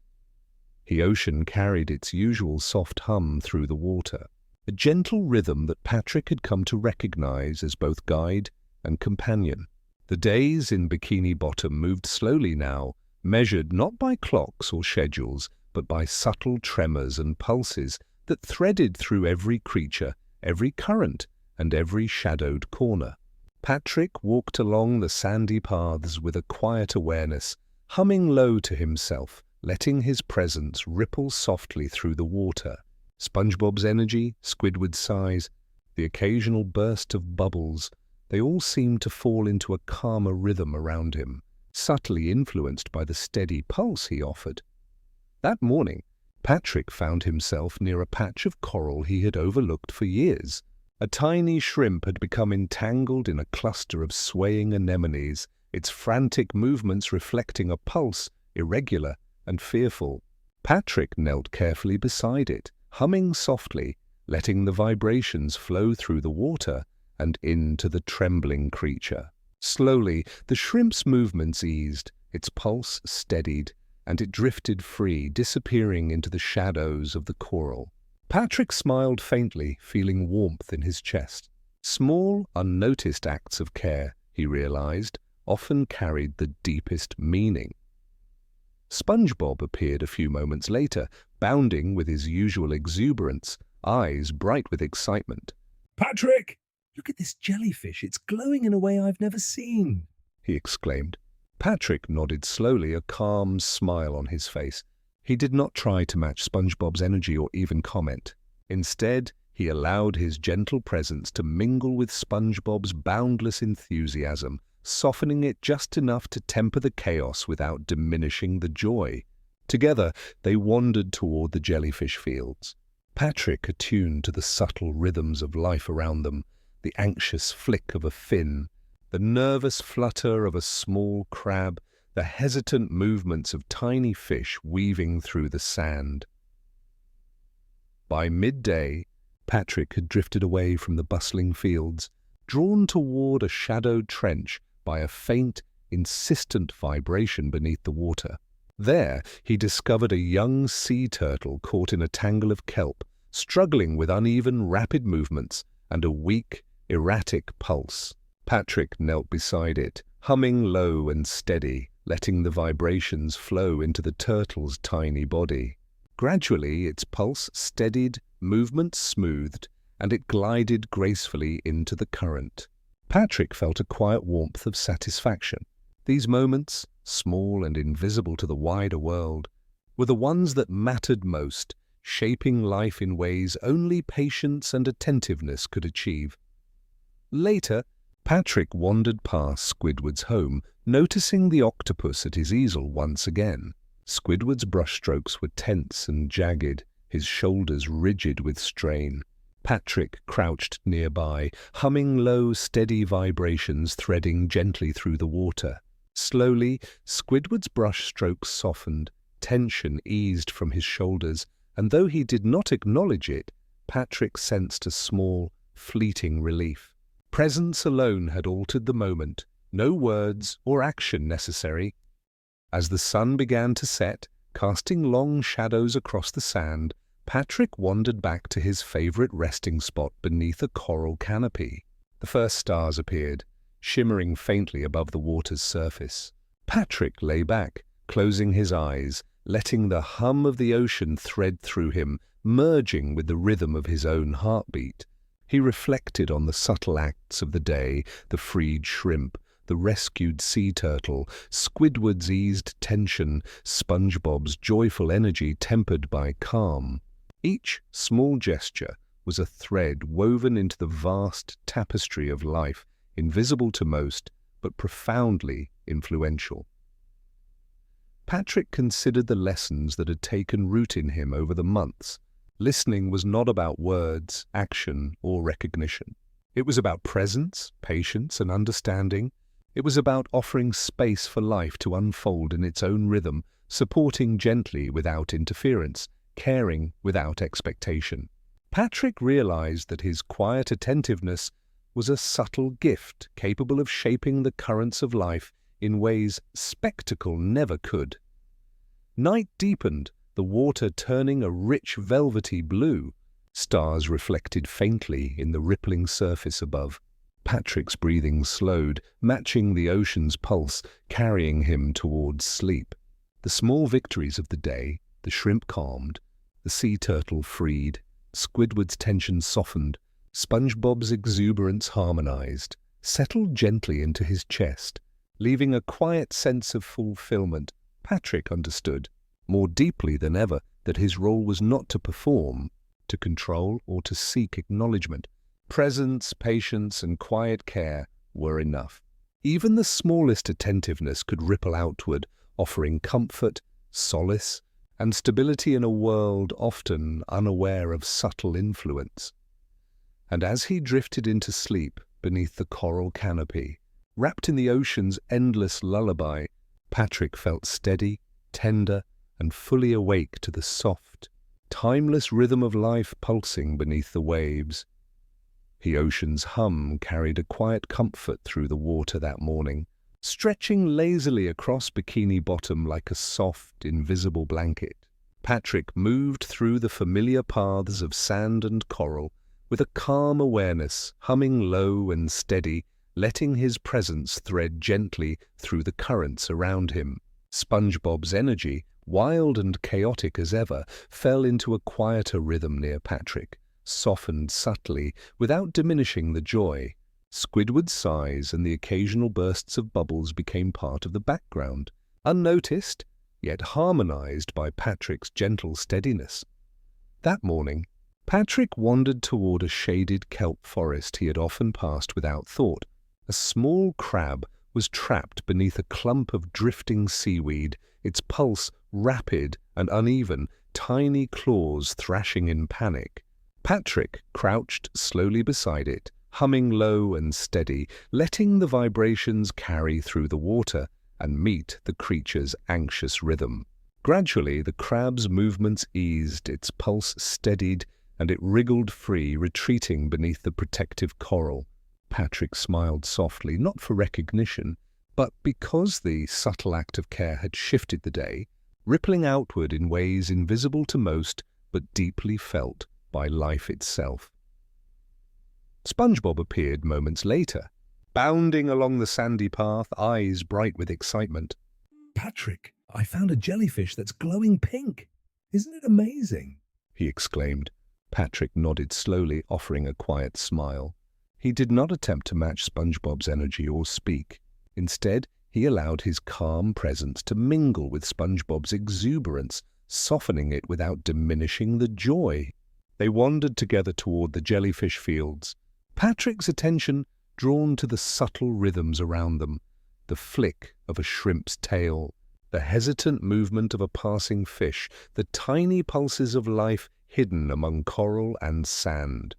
The ocean carried its usual soft hum through the water, a gentle rhythm that Patrick had come to recognize as both guide and companion. The days in Bikini Bottom moved slowly now, measured not by clocks or schedules, but by subtle tremors and pulses that threaded through every creature, every current, and every shadowed corner. Patrick walked along the sandy paths with a quiet awareness, humming low to himself, letting his presence ripple softly through the water. SpongeBob's energy, Squidward's sighs, the occasional burst of bubbles, they all seemed to fall into a calmer rhythm around him, subtly influenced by the steady pulse he offered. That morning, Patrick found himself near a patch of coral he had overlooked for years. A tiny shrimp had become entangled in a cluster of swaying anemones, its frantic movements reflecting a pulse, irregular and fearful. Patrick knelt carefully beside it, humming softly, letting the vibrations flow through the water and into the trembling creature. Slowly, the shrimp's movements eased, its pulse steadied, and it drifted free, disappearing into the shadows of the coral. Patrick smiled faintly, feeling warmth in his chest. Small, unnoticed acts of care, he realized, often carried the deepest meaning. SpongeBob appeared a few moments later, bounding with his usual exuberance, eyes bright with excitement. "Patrick, look at this jellyfish. It's glowing in a way I've never seen," he exclaimed. Patrick nodded slowly, a calm smile on his face. He did not try to match SpongeBob's energy or even comment. Instead, He allowed his gentle presence to mingle with SpongeBob's boundless enthusiasm, softening it just enough to temper the chaos without diminishing the joy. Together, they wandered toward the jellyfish fields. Patrick attuned to the subtle rhythms of life around them, the anxious flick of a fin, the nervous flutter of a small crab, the hesitant movements of tiny fish weaving through the sand. By midday, Patrick had drifted away from the bustling fields, drawn toward a shadowed trench by a faint, insistent vibration beneath the water. There, he discovered a young sea turtle caught in a tangle of kelp, struggling with uneven, rapid movements and a weak, erratic pulse. Patrick knelt beside it, humming low and steady, letting the vibrations flow into the turtle's tiny body. Gradually, its pulse steadied, movement smoothed, and it glided gracefully into the current. Patrick felt a quiet warmth of satisfaction. These moments, small and invisible to the wider world, were the ones that mattered most, shaping life in ways only patience and attentiveness could achieve. Later, Patrick wandered past Squidward's home, noticing the octopus at his easel once again. Squidward's brushstrokes were tense and jagged, his shoulders rigid with strain. Patrick crouched nearby, humming low, steady vibrations threading gently through the water. Slowly, Squidward's brushstrokes softened, tension eased from his shoulders, and though he did not acknowledge it, Patrick sensed a small, fleeting relief. Presence alone had altered the moment, no words or action necessary. As the sun began to set, casting long shadows across the sand, Patrick wandered back to his favorite resting spot beneath a coral canopy. The first stars appeared, shimmering faintly above the water's surface. Patrick lay back, closing his eyes, letting the hum of the ocean thread through him, merging with the rhythm of his own heartbeat. He reflected on the subtle acts of the day, the freed shrimp, the rescued sea turtle, Squidward's eased tension, SpongeBob's joyful energy tempered by calm. Each small gesture was a thread woven into the vast tapestry of life, invisible to most, but profoundly influential. Patrick considered the lessons that had taken root in him over the months. Listening was not about words, action, or recognition. It was about presence, patience, and understanding. It was about offering space for life to unfold in its own rhythm, supporting gently without interference, caring without expectation. Patrick realized that his quiet attentiveness was a subtle gift capable of shaping the currents of life in ways spectacle never could. Night deepened, the water turning a rich velvety blue. Stars reflected faintly in the rippling surface above. Patrick's breathing slowed, matching the ocean's pulse, carrying him towards sleep. The small victories of the day, the shrimp calmed, the sea turtle freed, Squidward's tension softened, SpongeBob's exuberance harmonized, settled gently into his chest, leaving a quiet sense of fulfillment. Patrick understood, more deeply than ever, that his role was not to perform, to control, or to seek acknowledgement. Presence, patience, and quiet care were enough. Even the smallest attentiveness could ripple outward, offering comfort, solace, and stability in a world often unaware of subtle influence. And as he drifted into sleep beneath the coral canopy, wrapped in the ocean's endless lullaby, Patrick felt steady, tender, and fully awake to the soft, timeless rhythm of life pulsing beneath the waves. The ocean's hum carried a quiet comfort through the water that morning, stretching lazily across Bikini Bottom like a soft, invisible blanket. Patrick moved through the familiar paths of sand and coral with a calm awareness, humming low and steady, letting his presence thread gently through the currents around him. SpongeBob's energy, wild and chaotic as ever, fell into a quieter rhythm near Patrick, softened subtly without diminishing the joy. Squidward's sighs and the occasional bursts of bubbles became part of the background, unnoticed, yet harmonized by Patrick's gentle steadiness. That morning, Patrick wandered toward a shaded kelp forest he had often passed without thought. A small crab was trapped beneath a clump of drifting seaweed, its pulse rapid and uneven, tiny claws thrashing in panic. Patrick crouched slowly beside it, humming low and steady, letting the vibrations carry through the water and meet the creature's anxious rhythm. Gradually, the crab's movements eased, its pulse steadied, and it wriggled free, retreating beneath the protective coral. Patrick smiled softly, not for recognition, but because the subtle act of care had shifted the day, rippling outward in ways invisible to most but deeply felt by life itself. SpongeBob appeared moments later, bounding along the sandy path, eyes bright with excitement. Patrick, I found a jellyfish that's glowing pink. Isn't it amazing? He exclaimed. Patrick nodded slowly, offering a quiet smile. He did not attempt to match SpongeBob's energy or speak. Instead, he allowed his calm presence to mingle with SpongeBob's exuberance, softening it without diminishing the joy. They wandered together toward the jellyfish fields, Patrick's attention drawn to the subtle rhythms around them, the flick of a shrimp's tail, the hesitant movement of a passing fish, the tiny pulses of life hidden among coral and sand.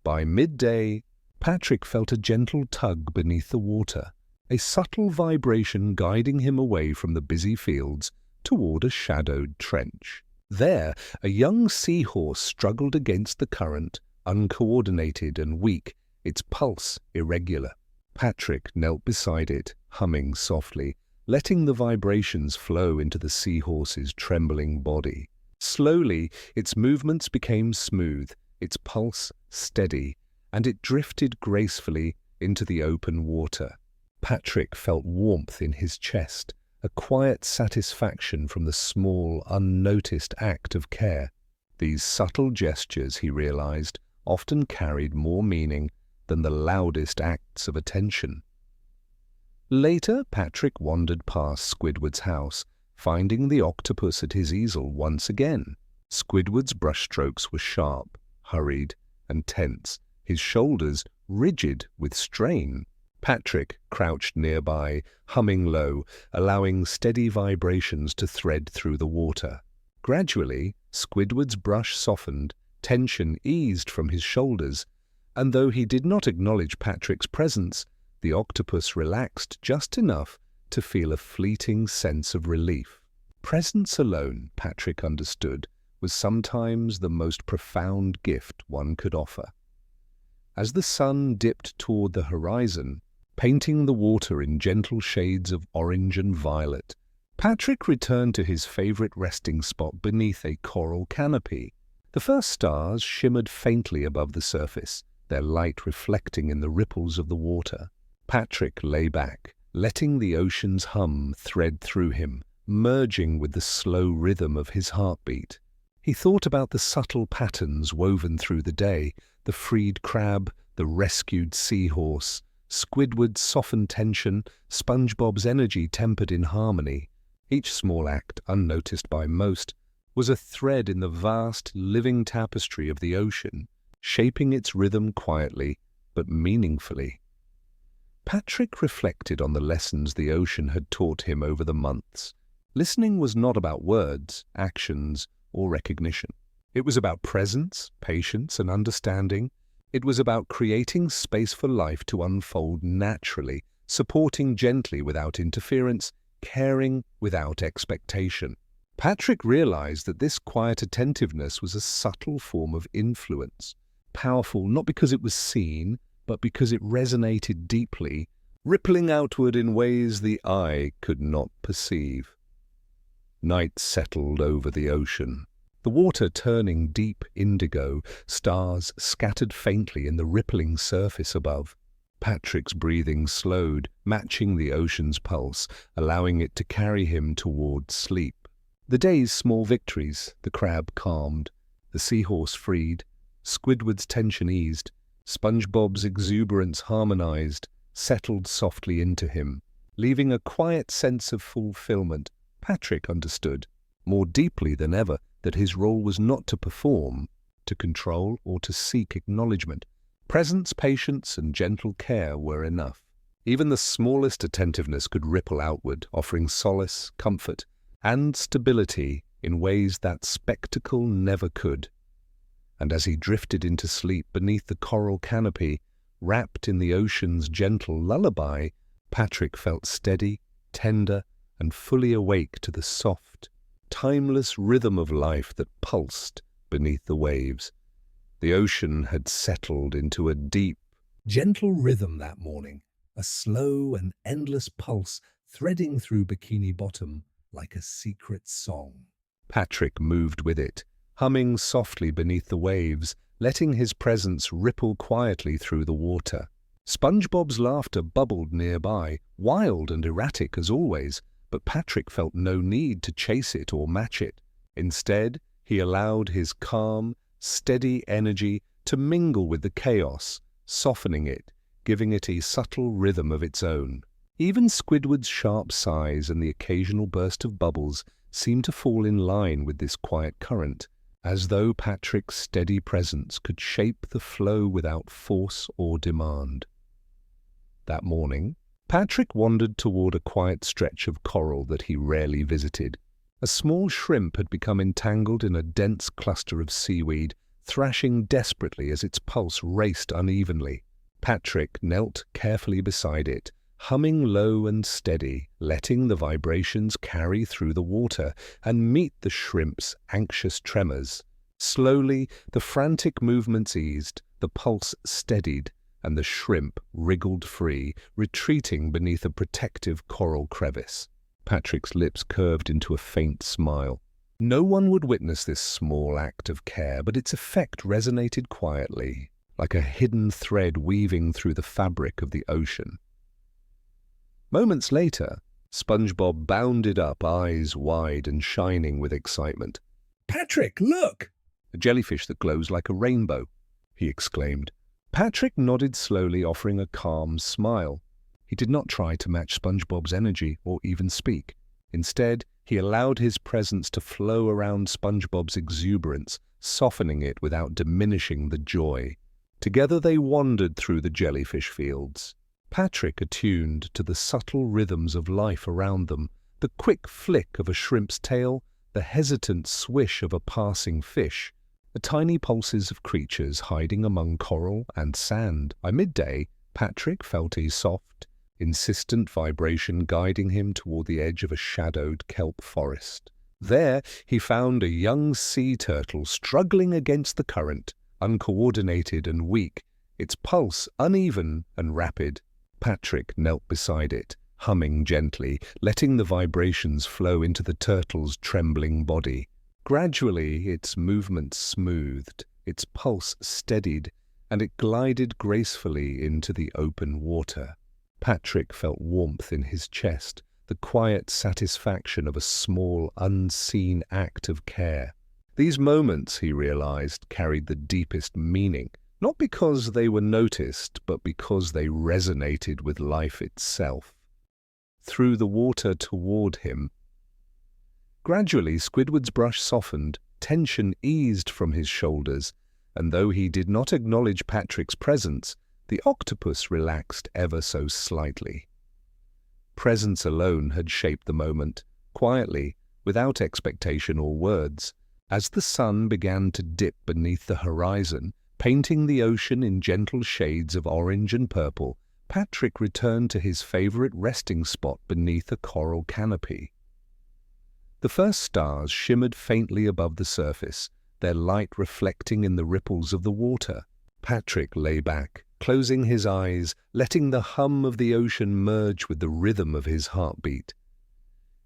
By midday, Patrick felt a gentle tug beneath the water, a subtle vibration guiding him away from the busy fields toward a shadowed trench. There, a young seahorse struggled against the current, uncoordinated and weak, its pulse irregular. Patrick knelt beside it, humming softly, letting the vibrations flow into the seahorse's trembling body. Slowly, its movements became smooth, its pulse steady, and it drifted gracefully into the open water. Patrick felt warmth in his chest, a quiet satisfaction from the small, unnoticed act of care. These subtle gestures, he realized, often carried more meaning than the loudest acts of attention. Later, Patrick wandered past Squidward's house, finding the octopus at his easel once again. Squidward's brushstrokes were sharp, hurried, and tense, his shoulders rigid with strain. Patrick crouched nearby, humming low, allowing steady vibrations to thread through the water. Gradually, Squidward's brush softened, tension eased from his shoulders, and though he did not acknowledge Patrick's presence, the octopus relaxed just enough to feel a fleeting sense of relief. Presence alone, Patrick understood, was sometimes the most profound gift one could offer. As the sun dipped toward the horizon, painting the water in gentle shades of orange and violet, Patrick returned to his favorite resting spot beneath a coral canopy. The first stars shimmered faintly above the surface, their light reflecting in the ripples of the water. Patrick lay back, letting the ocean's hum thread through him, merging with the slow rhythm of his heartbeat. He thought about the subtle patterns woven through the day, the freed crab, the rescued seahorse, Squidward's softened tension, SpongeBob's energy tempered in harmony. Each small act, unnoticed by most, was a thread in the vast, living tapestry of the ocean, shaping its rhythm quietly but meaningfully. Patrick reflected on the lessons the ocean had taught him over the months. Listening was not about words, actions, or recognition. It was about presence, patience, and understanding. It was about creating space for life to unfold naturally, supporting gently without interference, caring without expectation. Patrick realized that this quiet attentiveness was a subtle form of influence, powerful not because it was seen, but because it resonated deeply, rippling outward in ways the eye could not perceive. Night settled over the ocean, the water turning deep indigo, stars scattered faintly in the rippling surface above. Patrick's breathing slowed, matching the ocean's pulse, allowing it to carry him toward sleep. The day's small victories, the crab calmed, the seahorse freed, Squidward's tension eased, SpongeBob's exuberance harmonized, settled softly into him, leaving a quiet sense of fulfillment. Patrick understood, more deeply than ever, that his role was not to perform, to control, or to seek acknowledgement. Presence, patience, and gentle care were enough. Even the smallest attentiveness could ripple outward, offering solace, comfort, and stability in ways that spectacle never could. And as he drifted into sleep beneath the coral canopy, wrapped in the ocean's gentle lullaby, Patrick felt steady, tender, and fully awake to the soft, timeless rhythm of life that pulsed beneath the waves. The ocean had settled into a deep, gentle rhythm that morning, a slow and endless pulse threading through Bikini Bottom like a secret song. Patrick moved with it, humming softly beneath the waves, letting his presence ripple quietly through the water. SpongeBob's laughter bubbled nearby, wild and erratic as always, but Patrick felt no need to chase it or match it. Instead, he allowed his calm, steady energy to mingle with the chaos, softening it, giving it a subtle rhythm of its own. Even Squidward's sharp sighs and the occasional burst of bubbles seemed to fall in line with this quiet current, as though Patrick's steady presence could shape the flow without force or demand. That morning, Patrick wandered toward a quiet stretch of coral that he rarely visited. A small shrimp had become entangled in a dense cluster of seaweed, thrashing desperately as its pulse raced unevenly. Patrick knelt carefully beside it, humming low and steady, letting the vibrations carry through the water and meet the shrimp's anxious tremors. Slowly, the frantic movements eased, the pulse steadied, and the shrimp wriggled free, retreating beneath a protective coral crevice. Patrick's lips curved into a faint smile. No one would witness this small act of care, but its effect resonated quietly, like a hidden thread weaving through the fabric of the ocean. Moments later, SpongeBob bounded up, eyes wide and shining with excitement. "Patrick, look!" "A jellyfish that glows like a rainbow," he exclaimed. Patrick nodded slowly, offering a calm smile. He did not try to match SpongeBob's energy or even speak. Instead, he allowed his presence to flow around SpongeBob's exuberance, softening it without diminishing the joy. Together they wandered through the jellyfish fields. Patrick attuned to the subtle rhythms of life around them, the quick flick of a shrimp's tail, the hesitant swish of a passing fish, the tiny pulses of creatures hiding among coral and sand. By midday, Patrick felt a soft, insistent vibration guiding him toward the edge of a shadowed kelp forest. There, he found a young sea turtle struggling against the current, uncoordinated and weak, its pulse uneven and rapid. Patrick knelt beside it, humming gently, letting the vibrations flow into the turtle's trembling body. Gradually, its movements smoothed, its pulse steadied, and it glided gracefully into the open water. Patrick felt warmth in his chest, the quiet satisfaction of a small, unseen act of care. These moments, he realized, carried the deepest meaning, not because they were noticed, but because they resonated with life itself. Through the water toward him. Gradually, Squidward's brush softened, tension eased from his shoulders, and though he did not acknowledge Patrick's presence, the octopus relaxed ever so slightly. Presence alone had shaped the moment, quietly, without expectation or words. As the sun began to dip beneath the horizon, painting the ocean in gentle shades of orange and purple, Patrick returned to his favorite resting spot beneath a coral canopy. The first stars shimmered faintly above the surface, their light reflecting in the ripples of the water. Patrick lay back, closing his eyes, letting the hum of the ocean merge with the rhythm of his heartbeat.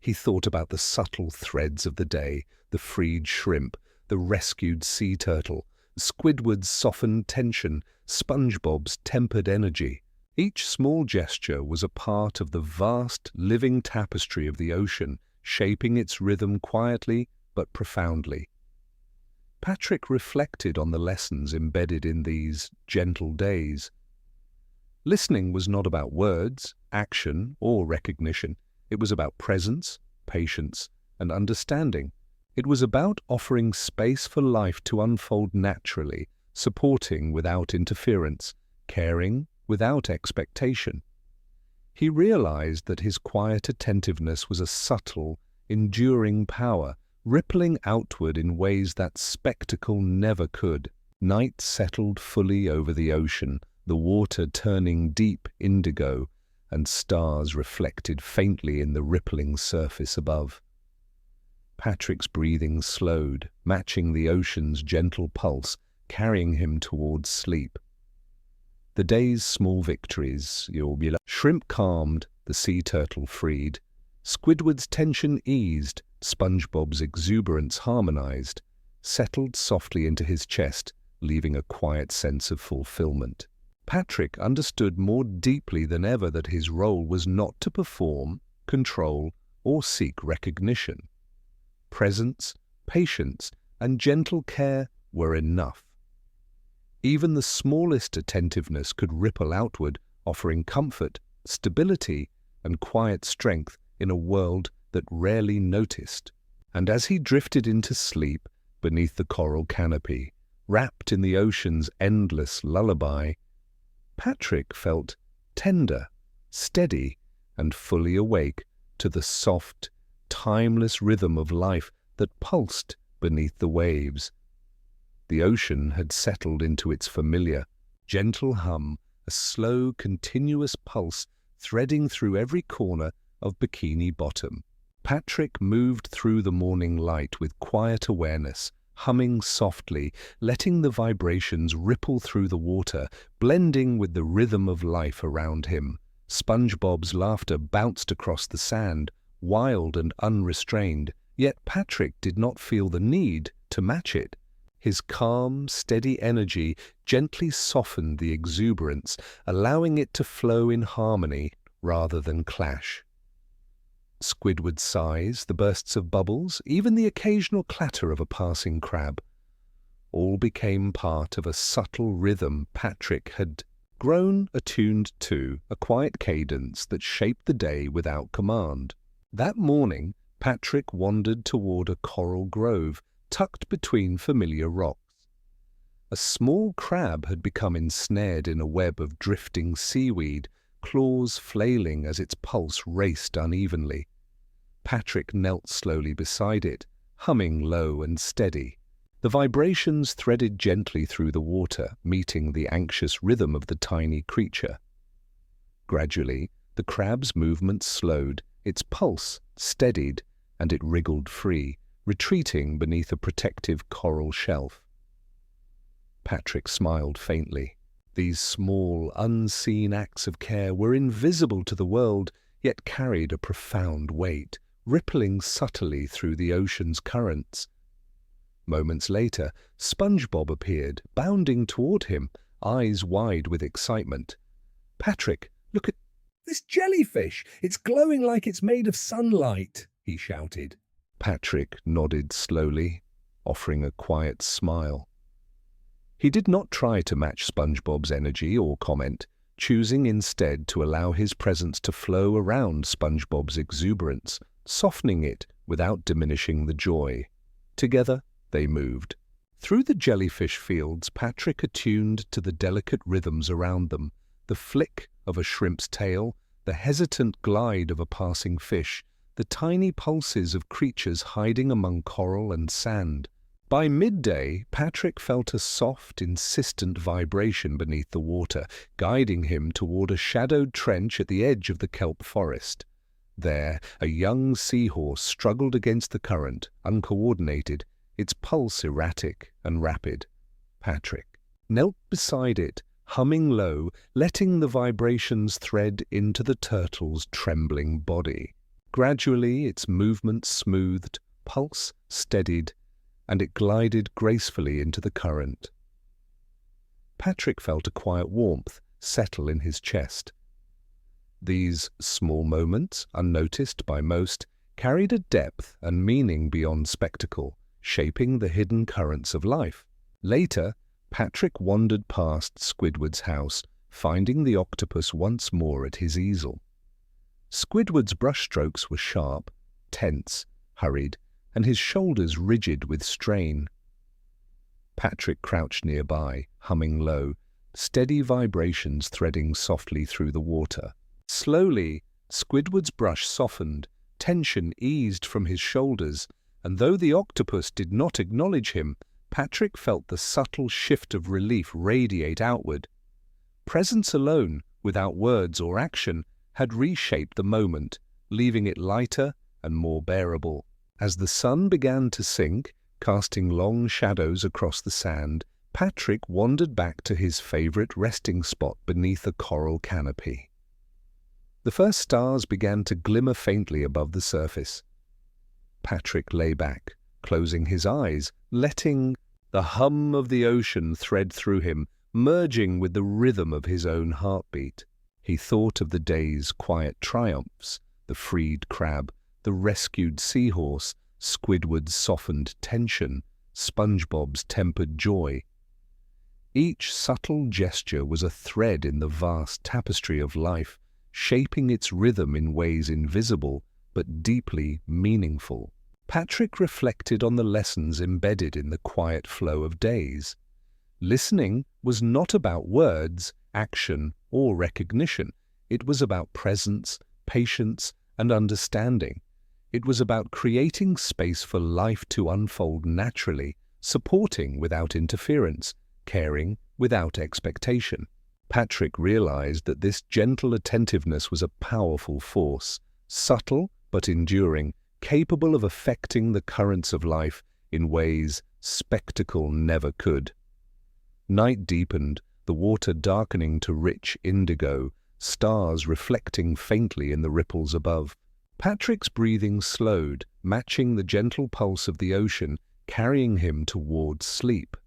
He thought about the subtle threads of the day, the freed shrimp, the rescued sea turtle, Squidward's softened tension, SpongeBob's tempered energy. Each small gesture was a part of the vast, living tapestry of the ocean, shaping its rhythm quietly but profoundly. Patrick reflected on the lessons embedded in these gentle days. Listening was not about words, action, or recognition. It was about presence, patience, and understanding. It was about offering space for life to unfold naturally, supporting without interference, caring without expectation. He realized that his quiet attentiveness was a subtle, enduring power, rippling outward in ways that spectacle never could. Night settled fully over the ocean, the water turning deep indigo, and stars reflected faintly in the rippling surface above. Patrick's breathing slowed, matching the ocean's gentle pulse, carrying him towards sleep. The day's small victories, shrimp calmed, the sea turtle freed, Squidward's tension eased, SpongeBob's exuberance harmonized, settled softly into his chest, leaving a quiet sense of fulfillment. Patrick understood more deeply than ever that his role was not to perform, control, or seek recognition. Presence, patience, and gentle care were enough. Even the smallest attentiveness could ripple outward, offering comfort, stability, and quiet strength in a world that rarely noticed. And as he drifted into sleep beneath the coral canopy, wrapped in the ocean's endless lullaby, Patrick felt tender, steady, and fully awake to the soft, timeless rhythm of life that pulsed beneath the waves. The ocean had settled into its familiar, gentle hum, a slow, continuous pulse threading through every corner of Bikini Bottom. Patrick moved through the morning light with quiet awareness, humming softly, letting the vibrations ripple through the water, blending with the rhythm of life around him. SpongeBob's laughter bounced across the sand, wild and unrestrained, yet Patrick did not feel the need to match it. His calm, steady energy gently softened the exuberance, allowing it to flow in harmony rather than clash. Squidward's sighs, the bursts of bubbles, even the occasional clatter of a passing crab, all became part of a subtle rhythm Patrick had grown attuned to, a quiet cadence that shaped the day without command. That morning, Patrick wandered toward a coral grove tucked between familiar rocks. A small crab had become ensnared in a web of drifting seaweed, claws flailing as its pulse raced unevenly. Patrick knelt slowly beside it, humming low and steady. The vibrations threaded gently through the water, meeting the anxious rhythm of the tiny creature. Gradually, the crab's movements slowed, its pulse steadied, and it wriggled free, retreating beneath a protective coral shelf. Patrick smiled faintly. These small, unseen acts of care were invisible to the world, yet carried a profound weight, rippling subtly through the ocean's currents. Moments later, SpongeBob appeared, bounding toward him, eyes wide with excitement. "Patrick, look at This jellyfish! It's glowing like it's made of sunlight!" he shouted. Patrick nodded slowly, offering a quiet smile. He did not try to match SpongeBob's energy or comment, choosing instead to allow his presence to flow around SpongeBob's exuberance, softening it without diminishing the joy. Together, they moved. Through the jellyfish fields, Patrick attuned to the delicate rhythms around them, the flick of a shrimp's tail, the hesitant glide of a passing fish, the tiny pulses of creatures hiding among coral and sand. By midday, Patrick felt a soft, insistent vibration beneath the water, guiding him toward a shadowed trench at the edge of the kelp forest. There, a young seahorse struggled against the current, uncoordinated, its pulse erratic and rapid. Patrick knelt beside it, humming low, letting the vibrations thread into the turtle's trembling body. Gradually, its movement smoothed, pulse steadied, and it glided gracefully into the current. Patrick felt a quiet warmth settle in his chest. These small moments, unnoticed by most, carried a depth and meaning beyond spectacle, shaping the hidden currents of life. Later, Patrick wandered past Squidward's house, finding the octopus once more at his easel. Squidward's brushstrokes were sharp, tense, hurried, and his shoulders rigid with strain. Patrick crouched nearby, humming low, steady vibrations threading softly through the water. Slowly, Squidward's brush softened, tension eased from his shoulders, and though the octopus did not acknowledge him, Patrick felt the subtle shift of relief radiate outward. Presence alone, without words or action, had reshaped the moment, leaving it lighter and more bearable. As the sun began to sink, casting long shadows across the sand, Patrick wandered back to his favorite resting spot beneath a coral canopy. The first stars began to glimmer faintly above the surface. Patrick lay back, closing his eyes, letting the hum of the ocean thread through him, merging with the rhythm of his own heartbeat. He thought of the day's quiet triumphs, the freed crab, the rescued seahorse, Squidward's softened tension, SpongeBob's tempered joy. Each subtle gesture was a thread in the vast tapestry of life, shaping its rhythm in ways invisible but deeply meaningful. Patrick reflected on the lessons embedded in the quiet flow of days. Listening was not about words, action, or recognition. It was about presence, patience, and understanding. It was about creating space for life to unfold naturally, supporting without interference, caring without expectation. Patrick realized that this gentle attentiveness was a powerful force, subtle but enduring, capable of affecting the currents of life in ways spectacle never could. Night deepened, the water darkening to rich indigo, stars reflecting faintly in the ripples above. Patrick's breathing slowed, matching the gentle pulse of the ocean, carrying him towards sleep.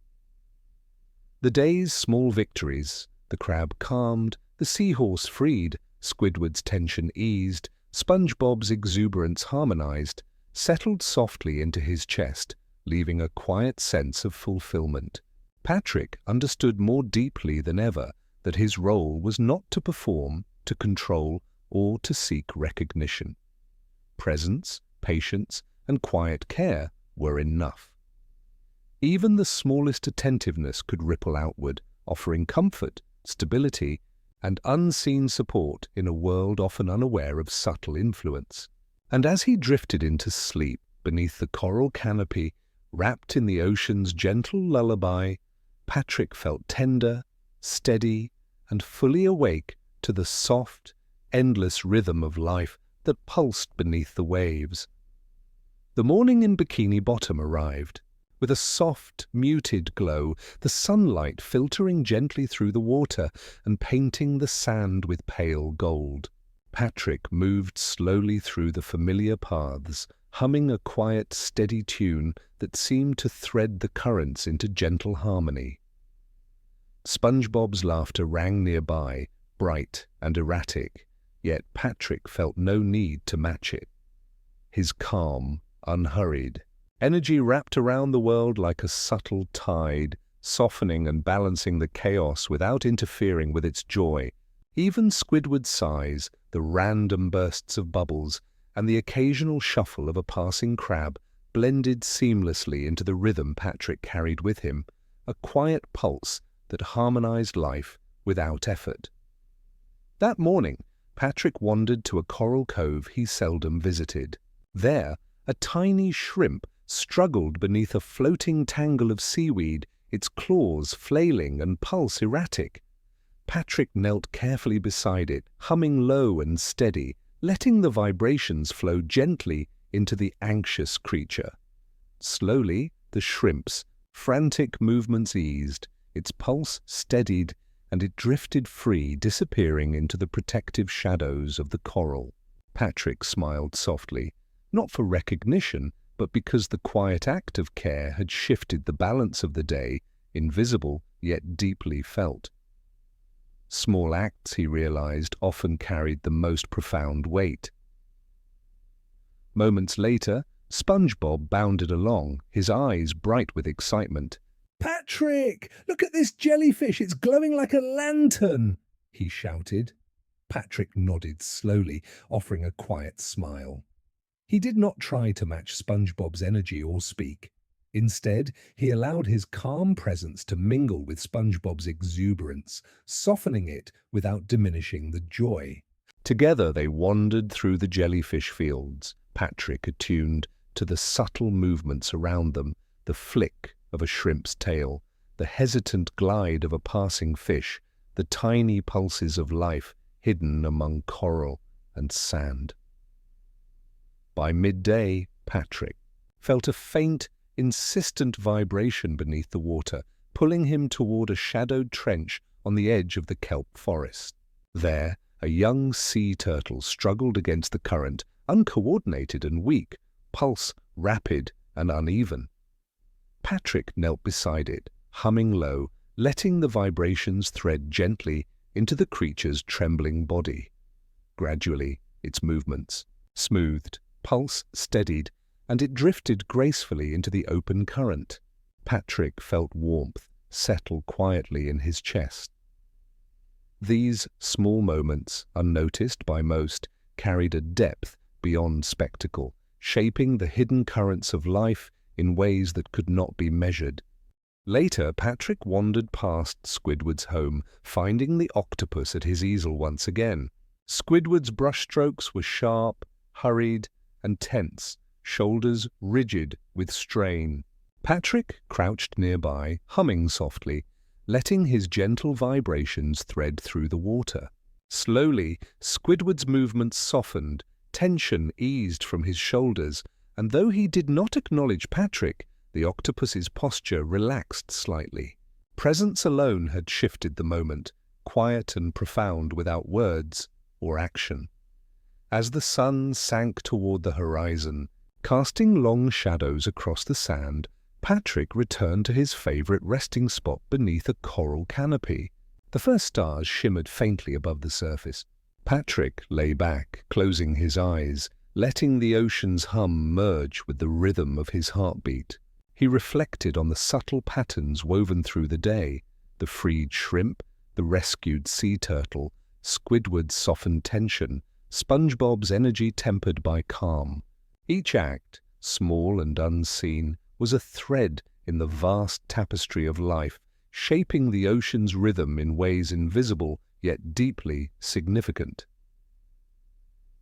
The day's small victories, the crab calmed, the seahorse freed, Squidward's tension eased, SpongeBob's exuberance harmonized, settled softly into his chest, leaving a quiet sense of fulfillment. Patrick understood more deeply than ever that his role was not to perform, to control, or to seek recognition. Presence, patience, and quiet care were enough. Even the smallest attentiveness could ripple outward, offering comfort, stability, and unseen support in a world often unaware of subtle influence. And as he drifted into sleep beneath the coral canopy, wrapped in the ocean's gentle lullaby, Patrick felt tender, steady, and fully awake to the soft, endless rhythm of life that pulsed beneath the waves. The morning in Bikini Bottom arrived, with a soft, muted glow, the sunlight filtering gently through the water and painting the sand with pale gold. Patrick moved slowly through the familiar paths, humming a quiet, steady tune that seemed to thread the currents into gentle harmony. SpongeBob's laughter rang nearby, bright and erratic, yet Patrick felt no need to match it. His calm, unhurried energy wrapped around the world like a subtle tide, softening and balancing the chaos without interfering with its joy. Even Squidward's sighs, the random bursts of bubbles, and the occasional shuffle of a passing crab blended seamlessly into the rhythm Patrick carried with him, a quiet pulse that harmonized life without effort. That morning, Patrick wandered to a coral cove he seldom visited. There, a tiny shrimp struggled beneath a floating tangle of seaweed, its claws flailing and pulse erratic. Patrick knelt carefully beside it, humming low and steady, letting the vibrations flow gently into the anxious creature. Slowly, the shrimp's frantic movements eased, its pulse steadied, and it drifted free, disappearing into the protective shadows of the coral. Patrick smiled softly, not for recognition, but because the quiet act of care had shifted the balance of the day, invisible yet deeply felt. Small acts, he realized, often carried the most profound weight. Moments later, SpongeBob bounded along, his eyes bright with excitement. "Patrick, look at this jellyfish, it's glowing like a lantern!" he shouted. Patrick nodded slowly, offering a quiet smile. He did not try to match SpongeBob's energy or speak. Instead, he allowed his calm presence to mingle with SpongeBob's exuberance, softening it without diminishing the joy. Together they wandered through the jellyfish fields, Patrick attuned to the subtle movements around them, the flick of a shrimp's tail, the hesitant glide of a passing fish, the tiny pulses of life hidden among coral and sand. By midday, Patrick felt a faint, insistent vibration beneath the water, pulling him toward a shadowed trench on the edge of the kelp forest. There, a young sea turtle struggled against the current, uncoordinated and weak, pulse rapid and uneven. Patrick knelt beside it, humming low, letting the vibrations thread gently into the creature's trembling body. Gradually, its movements smoothed, pulse steadied, and it drifted gracefully into the open current. Patrick felt warmth settle quietly in his chest. These small moments, unnoticed by most, carried a depth beyond spectacle, shaping the hidden currents of life in ways that could not be measured. Later, Patrick wandered past Squidward's home, finding the octopus at his easel once again. Squidward's brushstrokes were sharp, hurried, and tense, shoulders rigid with strain. Patrick crouched nearby, humming softly, letting his gentle vibrations thread through the water. Slowly, Squidward's movements softened, tension eased from his shoulders, and though he did not acknowledge Patrick, the octopus's posture relaxed slightly. Presence alone had shifted the moment, quiet and profound without words or action. As the sun sank toward the horizon, casting long shadows across the sand, Patrick returned to his favorite resting spot beneath a coral canopy. The first stars shimmered faintly above the surface. Patrick lay back, closing his eyes, letting the ocean's hum merge with the rhythm of his heartbeat. He reflected on the subtle patterns woven through the day, the freed shrimp, the rescued sea turtle, Squidward's softened tension, SpongeBob's energy tempered by calm. Each act, small and unseen, was a thread in the vast tapestry of life, shaping the ocean's rhythm in ways invisible yet deeply significant.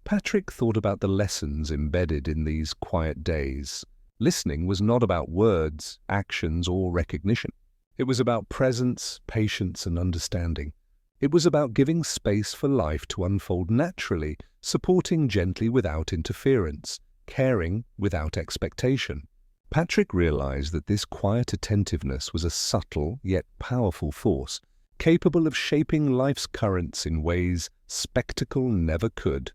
Patrick thought about the lessons embedded in these quiet days. Listening was not about words, actions, or recognition. It was about presence, patience, and understanding. It was about giving space for life to unfold naturally, supporting gently without interference, caring without expectation. Patrick realized that this quiet attentiveness was a subtle yet powerful force, capable of shaping life's currents in ways spectacle never could.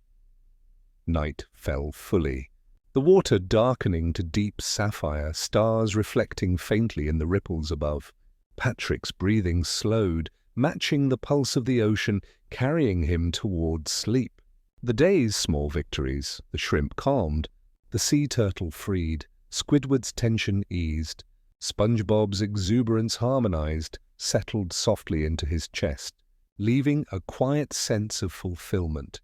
Night fell fully, the water darkening to deep sapphire, stars reflecting faintly in the ripples above. Patrick's breathing slowed, matching the pulse of the ocean, carrying him towards sleep. The day's small victories, the shrimp calmed, the sea turtle freed, Squidward's tension eased, SpongeBob's exuberance harmonized, settled softly into his chest, leaving a quiet sense of fulfillment.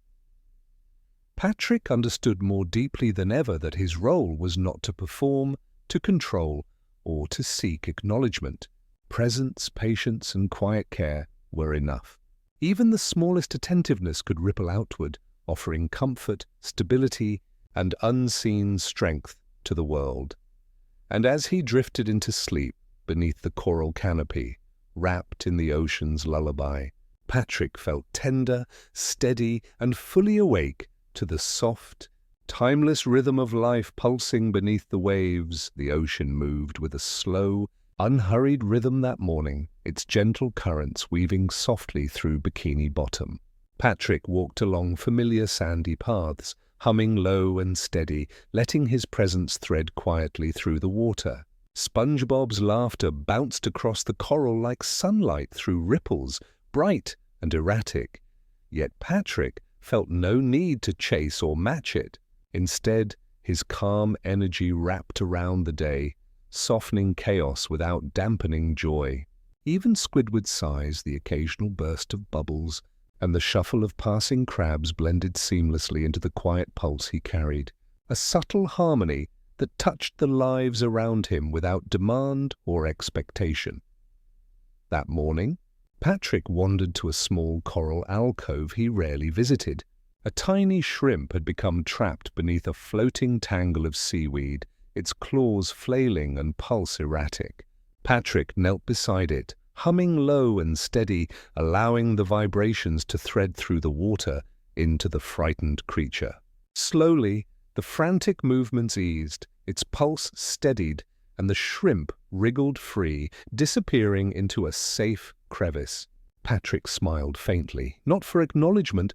Patrick understood more deeply than ever that his role was not to perform, to control, or to seek acknowledgement. Presence, patience, and quiet care were enough. Even the smallest attentiveness could ripple outward, offering comfort, stability, and unseen strength to the world. And as he drifted into sleep beneath the coral canopy, wrapped in the ocean's lullaby, Patrick felt tender, steady, and fully awake to the soft, timeless rhythm of life pulsing beneath the waves. The ocean moved with a slow, unhurried rhythm that morning, its gentle currents weaving softly through Bikini Bottom. Patrick walked along familiar sandy paths, humming low and steady, letting his presence thread quietly through the water. SpongeBob's laughter bounced across the coral like sunlight through ripples, bright and erratic. Yet Patrick felt no need to chase or match it. Instead, his calm energy wrapped around the day, softening chaos without dampening joy. Even Squidward's sighs, the occasional burst of bubbles, and the shuffle of passing crabs blended seamlessly into the quiet pulse he carried. a subtle harmony that touched the lives around him without demand or expectation. That morning, Patrick wandered to a small coral alcove he rarely visited. A tiny shrimp had become trapped beneath a floating tangle of seaweed, its claws flailing and pulse erratic. Patrick knelt beside it, humming low and steady, allowing the vibrations to thread through the water into the frightened creature. Slowly, the frantic movements eased, its pulse steadied, and the shrimp wriggled free, disappearing into a safe crevice. Patrick smiled faintly, not for acknowledgement,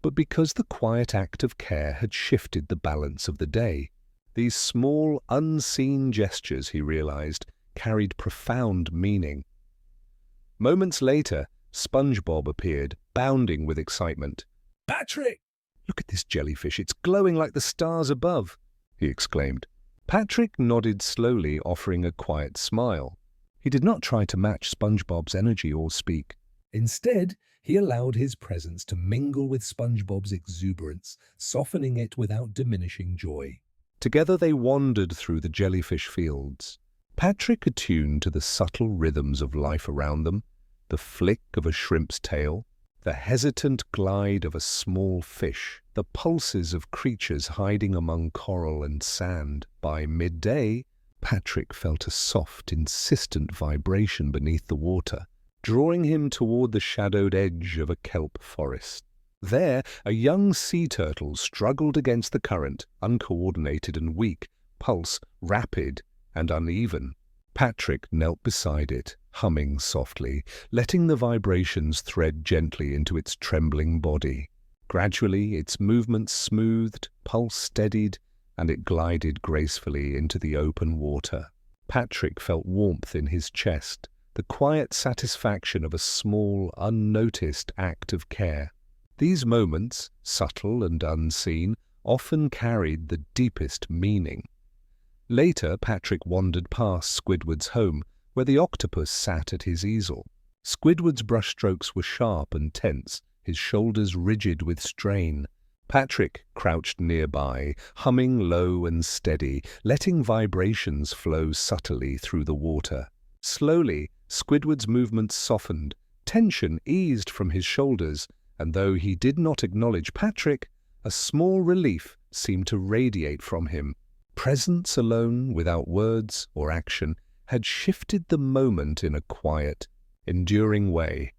but because the quiet act of care had shifted the balance of the day. These small, unseen gestures, he realized, carried profound meaning. Moments later, SpongeBob appeared, bounding with excitement. "Patrick!" "Look at this jellyfish, it's glowing like the stars above," he exclaimed. Patrick nodded slowly, offering a quiet smile. He did not try to match SpongeBob's energy or speak. Instead, he allowed his presence to mingle with SpongeBob's exuberance, softening it without diminishing joy. Together they wandered through the jellyfish fields. Patrick attuned to the subtle rhythms of life around them, the flick of a shrimp's tail, the hesitant glide of a small fish, the pulses of creatures hiding among coral and sand. By midday, Patrick felt a soft, insistent vibration beneath the water, drawing him toward the shadowed edge of a kelp forest. There, a young sea turtle struggled against the current, uncoordinated and weak, pulse rapid and uneven. Patrick knelt beside it, humming softly, letting the vibrations thread gently into its trembling body. Gradually, its movements smoothed, pulse steadied, and it glided gracefully into the open water. Patrick felt warmth in his chest, the quiet satisfaction of a small, unnoticed act of care. These moments, subtle and unseen, often carried the deepest meaning. Later, Patrick wandered past Squidward's home, where the octopus sat at his easel. Squidward's brushstrokes were sharp and tense, his shoulders rigid with strain. Patrick crouched nearby, humming low and steady, letting vibrations flow subtly through the water. Slowly, Squidward's movements softened, tension eased from his shoulders, and though he did not acknowledge Patrick, a small relief seemed to radiate from him. Presence alone, without words or action, had shifted the moment in a quiet, enduring way.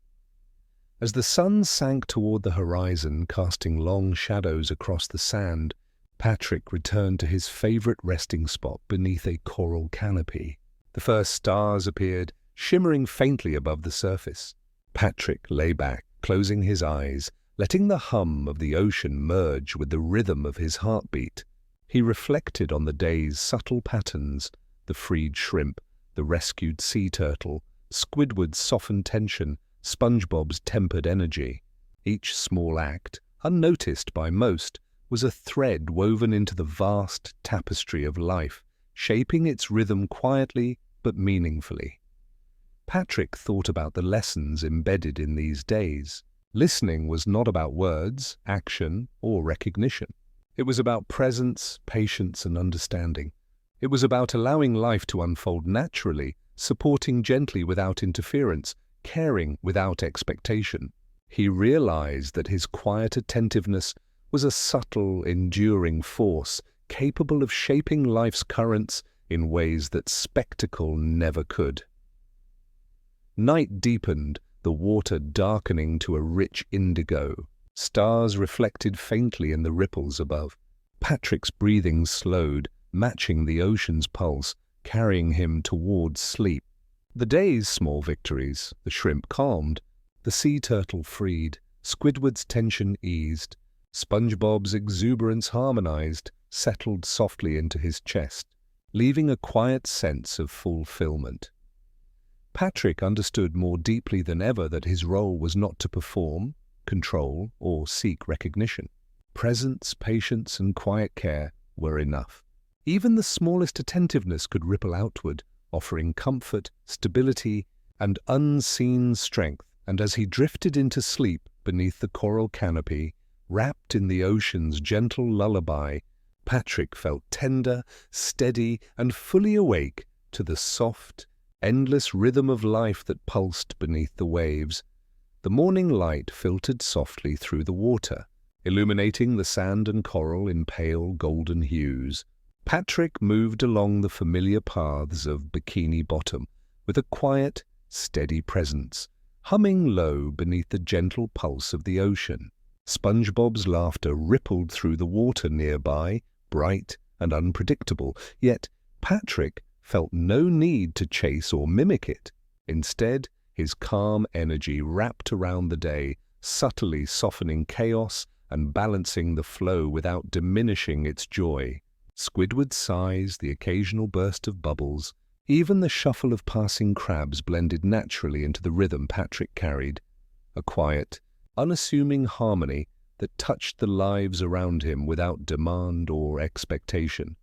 As the sun sank toward the horizon, casting long shadows across the sand, Patrick returned to his favorite resting spot beneath a coral canopy. The first stars appeared, shimmering faintly above the surface. Patrick lay back, closing his eyes, letting the hum of the ocean merge with the rhythm of his heartbeat. He reflected on the day's subtle patterns, the freed shrimp, the rescued sea turtle, Squidward's softened tension, SpongeBob's tempered energy. Each small act, unnoticed by most, was a thread woven into the vast tapestry of life, shaping its rhythm quietly but meaningfully. Patrick thought about the lessons embedded in these days. Listening was not about words, action, or recognition. It was about presence, patience, and understanding. It was about allowing life to unfold naturally, supporting gently without interference, caring without expectation. He realized that his quiet attentiveness was a subtle, enduring force, capable of shaping life's currents in ways that spectacle never could. Night deepened, the water darkening to a rich indigo. Stars reflected faintly in the ripples above. Patrick's breathing slowed, matching the ocean's pulse, carrying him towards sleep. The day's small victories, the shrimp calmed, the sea turtle freed, Squidward's tension eased, SpongeBob's exuberance harmonized, settled softly into his chest, leaving a quiet sense of fulfillment. Patrick understood more deeply than ever that his role was not to perform, control, or seek recognition. Presence, patience, and quiet care were enough. Even the smallest attentiveness could ripple outward, offering comfort, stability, and unseen strength. And as he drifted into sleep beneath the coral canopy, wrapped in the ocean's gentle lullaby, Patrick felt tender, steady, and fully awake to the soft, endless rhythm of life that pulsed beneath the waves. The morning light filtered softly through the water, illuminating the sand and coral in pale golden hues. Patrick moved along the familiar paths of Bikini Bottom with a quiet, steady presence, humming low beneath the gentle pulse of the ocean. SpongeBob's laughter rippled through the water nearby, bright and unpredictable, yet Patrick felt no need to chase or mimic it. Instead, his calm energy wrapped around the day, subtly softening chaos and balancing the flow without diminishing its joy. Squidward's sighs, the occasional burst of bubbles, even the shuffle of passing crabs blended naturally into the rhythm Patrick carried, a quiet, unassuming harmony that touched the lives around him without demand or expectation.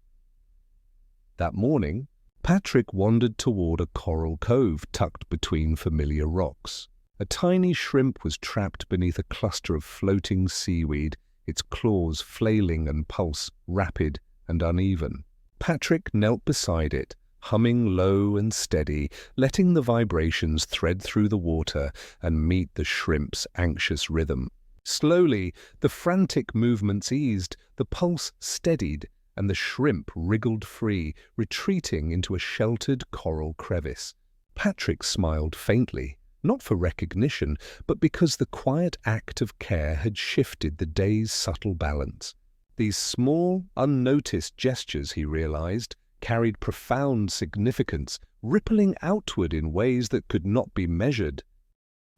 That morning, Patrick wandered toward a coral cove tucked between familiar rocks. A tiny shrimp was trapped beneath a cluster of floating seaweed, its claws flailing and pulse rapid and uneven. Patrick knelt beside it, humming low and steady, letting the vibrations thread through the water and meet the shrimp's anxious rhythm. Slowly, the frantic movements eased, the pulse steadied, and the shrimp wriggled free, retreating into a sheltered coral crevice. Patrick smiled faintly, not for recognition, but because the quiet act of care had shifted the day's subtle balance. These small, unnoticed gestures, he realized, carried profound significance, rippling outward in ways that could not be measured.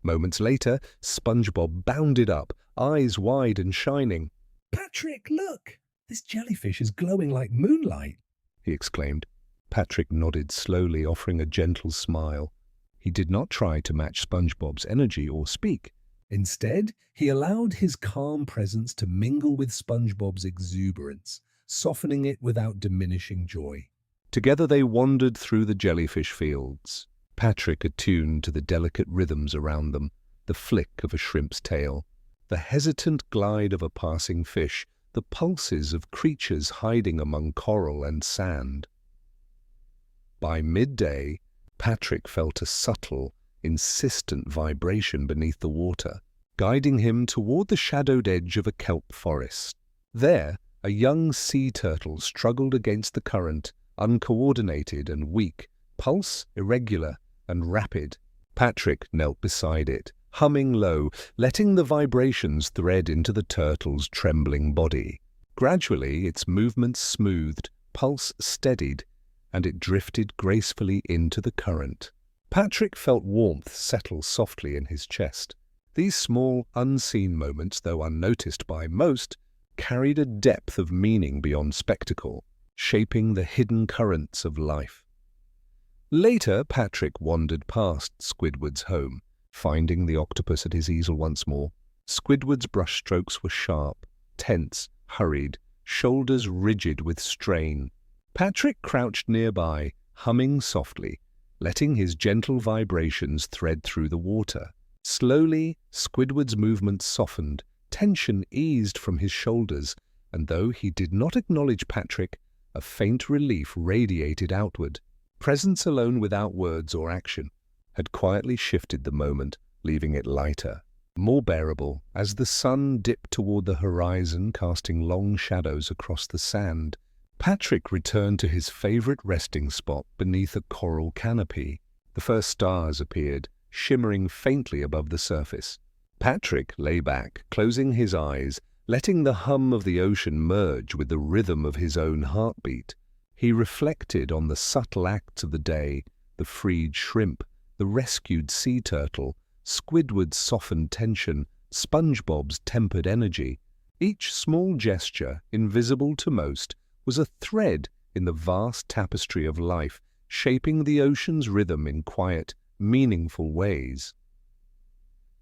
Moments later, SpongeBob bounded up, eyes wide and shining. "Patrick, look! This jellyfish is glowing like moonlight," he exclaimed. Patrick nodded slowly, offering a gentle smile. He did not try to match SpongeBob's energy or speak. Instead, he allowed his calm presence to mingle with SpongeBob's exuberance, softening it without diminishing joy. Together they wandered through the jellyfish fields, Patrick attuned to the delicate rhythms around them, the flick of a shrimp's tail, the hesitant glide of a passing fish, the pulses of creatures hiding among coral and sand. By midday, Patrick felt a subtle, insistent vibration beneath the water, guiding him toward the shadowed edge of a kelp forest. There, a young sea turtle struggled against the current, uncoordinated and weak, pulse irregular and rapid. Patrick knelt beside it, humming low, letting the vibrations thread into the turtle's trembling body. Gradually, its movements smoothed, pulse steadied, and it drifted gracefully into the current. Patrick felt warmth settle softly in his chest. These small, unseen moments, though unnoticed by most, carried a depth of meaning beyond spectacle, shaping the hidden currents of life. Later, Patrick wandered past Squidward's home, finding the octopus at his easel once more. Squidward's brushstrokes were sharp, tense, hurried, shoulders rigid with strain. Patrick crouched nearby, humming softly, letting his gentle vibrations thread through the water. Slowly, Squidward's movements softened, tension eased from his shoulders, and though he did not acknowledge Patrick, a faint relief radiated outward. Presence alone without words or action had quietly shifted the moment, leaving it lighter, more bearable, as the sun dipped toward the horizon, casting long shadows across the sand. Patrick returned to his favorite resting spot beneath a coral canopy. The first stars appeared, shimmering faintly above the surface. Patrick lay back, closing his eyes, letting the hum of the ocean merge with the rhythm of his own heartbeat. He reflected on the subtle acts of the day, the freed shrimp, the rescued sea turtle, Squidward's softened tension, SpongeBob's tempered energy. Each small gesture, invisible to most, was a thread in the vast tapestry of life, shaping the ocean's rhythm in quiet, meaningful ways.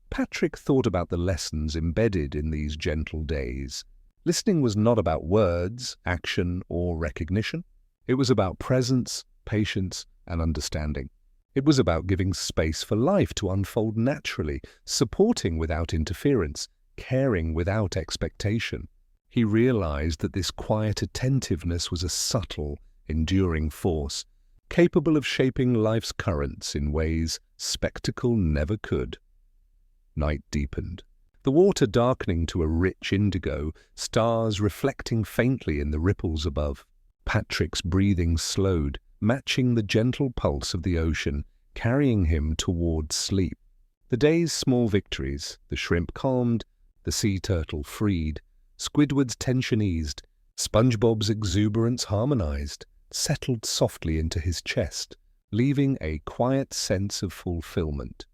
Patrick thought about the lessons embedded in these gentle days. Listening was not about words, action, or recognition. It was about presence, patience, and understanding. It was about giving space for life to unfold naturally, supporting without interference, caring without expectation. He realized that this quiet attentiveness was a subtle, enduring force, capable of shaping life's currents in ways spectacle never could. Night deepened, the water darkening to a rich indigo, stars reflecting faintly in the ripples above. Patrick's breathing slowed, matching the gentle pulse of the ocean, carrying him toward sleep. The day's small victories, the shrimp calmed, the sea turtle freed, Squidward's tension eased, SpongeBob's exuberance harmonized, settled softly into his chest, leaving a quiet sense of fulfillment.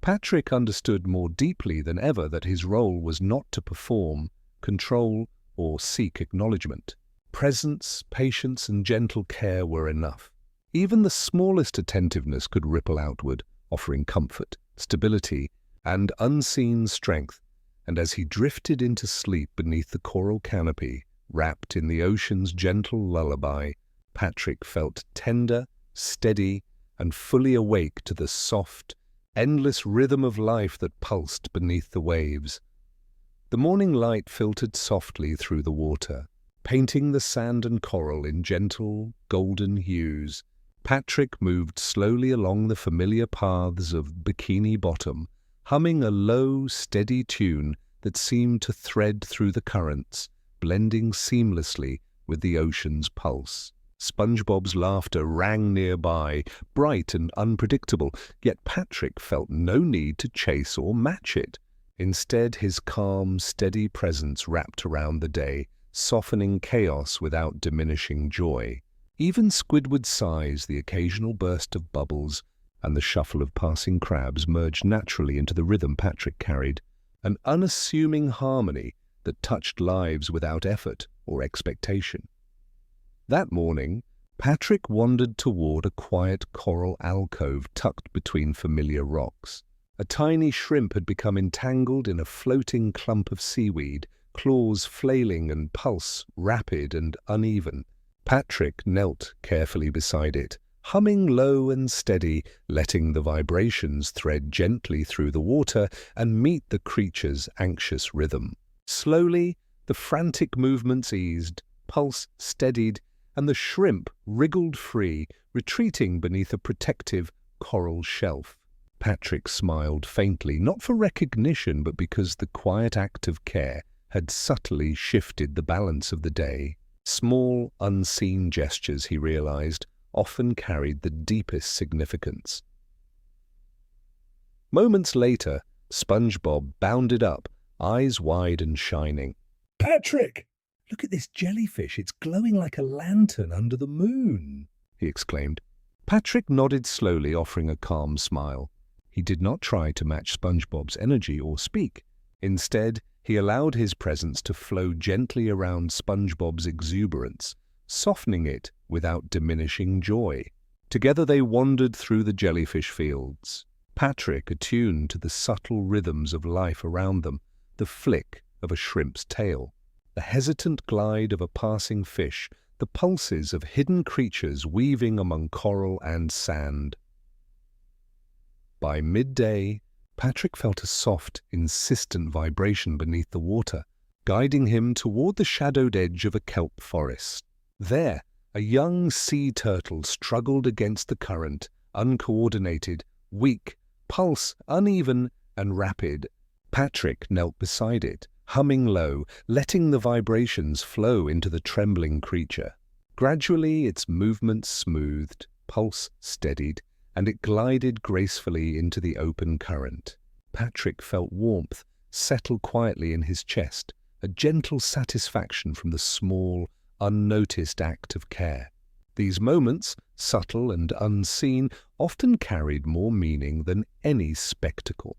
Patrick understood more deeply than ever that his role was not to perform, control, or seek acknowledgement. Presence, patience, and gentle care were enough. Even the smallest attentiveness could ripple outward, offering comfort, stability, and unseen strength. And as he drifted into sleep beneath the coral canopy, wrapped in the ocean's gentle lullaby, Patrick felt tender, steady, and fully awake to the soft, endless rhythm of life that pulsed beneath the waves. The morning light filtered softly through the water, painting the sand and coral in gentle, golden hues. Patrick moved slowly along the familiar paths of Bikini Bottom, humming a low, steady tune that seemed to thread through the currents, blending seamlessly with the ocean's pulse. SpongeBob's laughter rang nearby, bright and unpredictable, yet Patrick felt no need to chase or match it. Instead, his calm, steady presence wrapped around the day, softening chaos without diminishing joy. Even Squidward's sighs, the occasional burst of bubbles, and the shuffle of passing crabs merged naturally into the rhythm Patrick carried, an unassuming harmony that touched lives without effort or expectation. That morning, Patrick wandered toward a quiet coral alcove tucked between familiar rocks. A tiny shrimp had become entangled in a floating clump of seaweed, claws flailing and pulse rapid and uneven. Patrick knelt carefully beside it, humming low and steady, letting the vibrations thread gently through the water and meet the creature's anxious rhythm. Slowly, the frantic movements eased, pulse steadied, and the shrimp wriggled free, retreating beneath a protective coral shelf. Patrick smiled faintly, not for recognition, but because the quiet act of care had subtly shifted the balance of the day. Small, unseen gestures, he realized, often carried the deepest significance. Moments later, SpongeBob bounded up, eyes wide and shining. "Patrick! Look at this jellyfish. It's glowing like a lantern under the moon," he exclaimed. Patrick nodded slowly, offering a calm smile. He did not try to match SpongeBob's energy or speak. Instead, he allowed his presence to flow gently around SpongeBob's exuberance, softening it without diminishing joy. Together they wandered through the jellyfish fields, Patrick attuned to the subtle rhythms of life around them, the flick of a shrimp's tail, the hesitant glide of a passing fish, the pulses of hidden creatures weaving among coral and sand. By midday, Patrick felt a soft, insistent vibration beneath the water, guiding him toward the shadowed edge of a kelp forest. There, a young sea turtle struggled against the current, uncoordinated, weak, pulse uneven and rapid. Patrick knelt beside it, humming low, letting the vibrations flow into the trembling creature. Gradually, its movements smoothed, pulse steadied, and it glided gracefully into the open current. Patrick felt warmth settle quietly in his chest, a gentle satisfaction from the small, unnoticed act of care. These moments, subtle and unseen, often carried more meaning than any spectacle.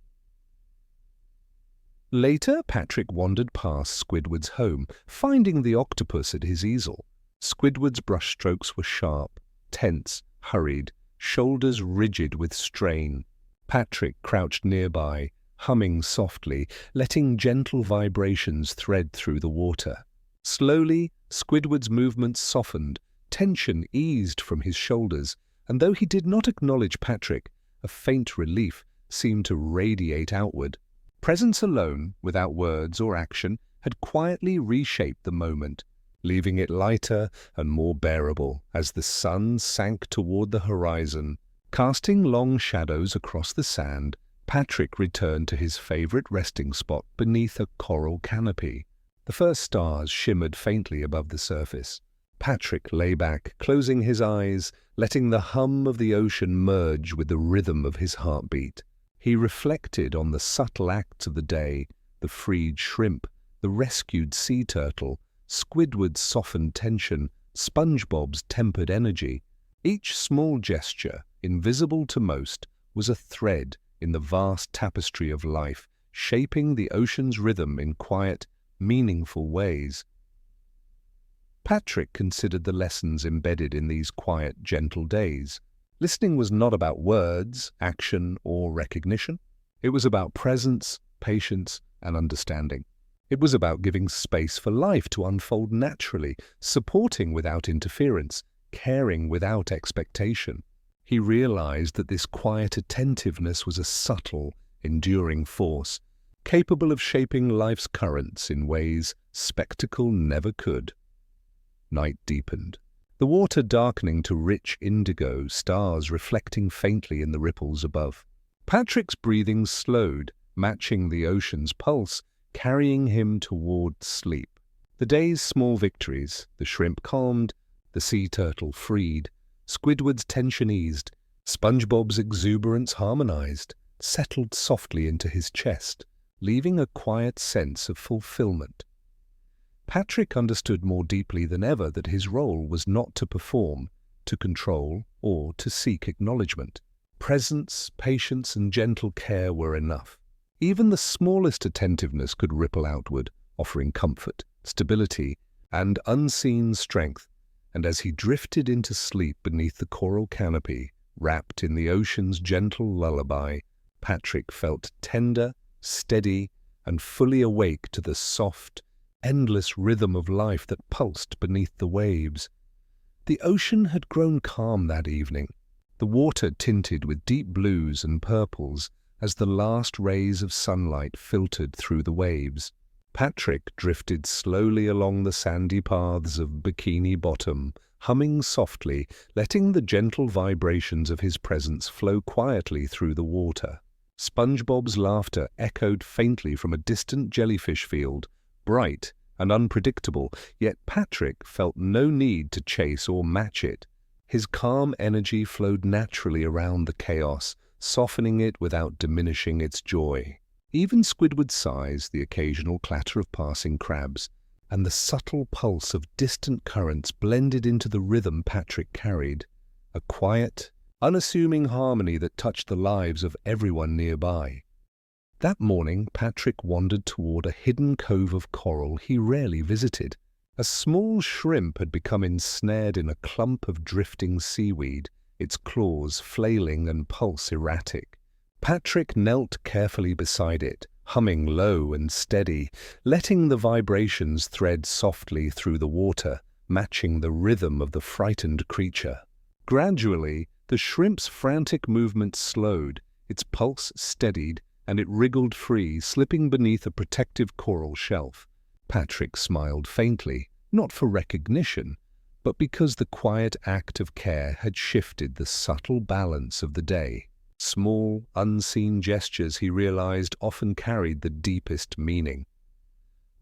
Later, Patrick wandered past Squidward's home, finding the octopus at his easel. Squidward's brushstrokes were sharp, tense, hurried, shoulders rigid with strain. Patrick crouched nearby, humming softly, letting gentle vibrations thread through the water. Slowly, Squidward's movements softened, tension eased from his shoulders, and though he did not acknowledge Patrick, a faint relief seemed to radiate outward. Presence alone, without words or action, had quietly reshaped the moment, leaving it lighter and more bearable as the sun sank toward the horizon. Casting long shadows across the sand, Patrick returned to his favorite resting spot beneath a coral canopy. The first stars shimmered faintly above the surface. Patrick lay back, closing his eyes, letting the hum of the ocean merge with the rhythm of his heartbeat. He reflected on the subtle acts of the day, the freed shrimp, the rescued sea turtle, Squidward's softened tension, SpongeBob's tempered energy. Each small gesture, invisible to most, was a thread in the vast tapestry of life, shaping the ocean's rhythm in quiet, meaningful ways. Patrick considered the lessons embedded in these quiet, gentle days. Listening was not about words, action, or recognition. It was about presence, patience, and understanding. It was about giving space for life to unfold naturally, supporting without interference, caring without expectation. He realized that this quiet attentiveness was a subtle, enduring force, capable of shaping life's currents in ways spectacle never could. Night deepened, the water darkening to rich indigo, stars reflecting faintly in the ripples above. Patrick's breathing slowed, matching the ocean's pulse, carrying him toward sleep. The day's small victories, the shrimp calmed, the sea turtle freed, Squidward's tension eased, SpongeBob's exuberance harmonized, settled softly into his chest, leaving a quiet sense of fulfillment. Patrick understood more deeply than ever that his role was not to perform, to control, or to seek acknowledgement. Presence, patience, and gentle care were enough. Even the smallest attentiveness could ripple outward, offering comfort, stability, and unseen strength. And as he drifted into sleep beneath the coral canopy, wrapped in the ocean's gentle lullaby, Patrick felt tender, steady, and fully awake to the soft, endless rhythm of life that pulsed beneath the waves. The ocean had grown calm that evening, the water tinted with deep blues and purples as the last rays of sunlight filtered through the waves. Patrick drifted slowly along the sandy paths of Bikini Bottom, humming softly, letting the gentle vibrations of his presence flow quietly through the water. SpongeBob's laughter echoed faintly from a distant jellyfish field, bright and unpredictable, yet Patrick felt no need to chase or match it. His calm energy flowed naturally around the chaos, softening it without diminishing its joy. Even Squidward's sighs, the occasional clatter of passing crabs, and the subtle pulse of distant currents blended into the rhythm Patrick carried, a quiet, unassuming harmony that touched the lives of everyone nearby. That morning, Patrick wandered toward a hidden cove of coral he rarely visited. A small shrimp had become ensnared in a clump of drifting seaweed, its claws flailing and pulse erratic. Patrick knelt carefully beside it, humming low and steady, letting the vibrations thread softly through the water, matching the rhythm of the frightened creature. Gradually, the shrimp's frantic movements slowed, its pulse steadied, and it wriggled free, slipping beneath a protective coral shelf. Patrick smiled faintly, not for recognition, but because the quiet act of care had shifted the subtle balance of the day. Small, unseen gestures, he realized, often carried the deepest meaning.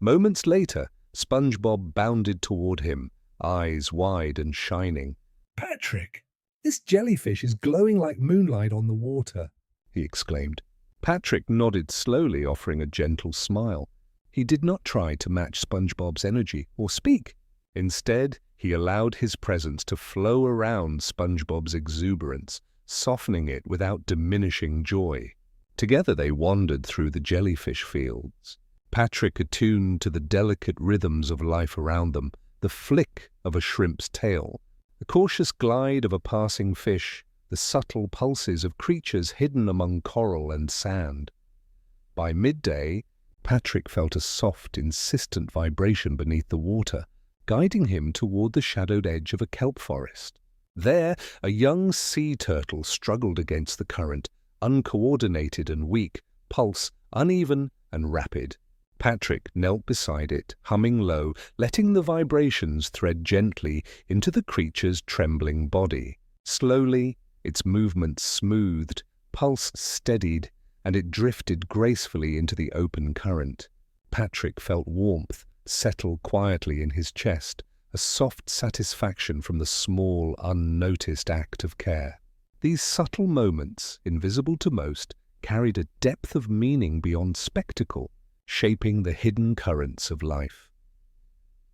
Moments later, SpongeBob bounded toward him, eyes wide and shining. "Patrick, this jellyfish is glowing like moonlight on the water," he exclaimed. Patrick nodded slowly, offering a gentle smile. He did not try to match SpongeBob's energy or speak. Instead, he allowed his presence to flow around SpongeBob's exuberance, softening it without diminishing joy. Together they wandered through the jellyfish fields. Patrick attuned to the delicate rhythms of life around them, the flick of a shrimp's tail, the cautious glide of a passing fish, the subtle pulses of creatures hidden among coral and sand. By midday, Patrick felt a soft, insistent vibration beneath the water, guiding him toward the shadowed edge of a kelp forest. There, a young sea turtle struggled against the current, uncoordinated and weak, pulse uneven and rapid. Patrick knelt beside it, humming low, letting the vibrations thread gently into the creature's trembling body. Slowly, its movements smoothed, pulse steadied, and it drifted gracefully into the open current. Patrick felt warmth settle quietly in his chest, a soft satisfaction from the small, unnoticed act of care. These subtle moments, invisible to most, carried a depth of meaning beyond spectacle, shaping the hidden currents of life.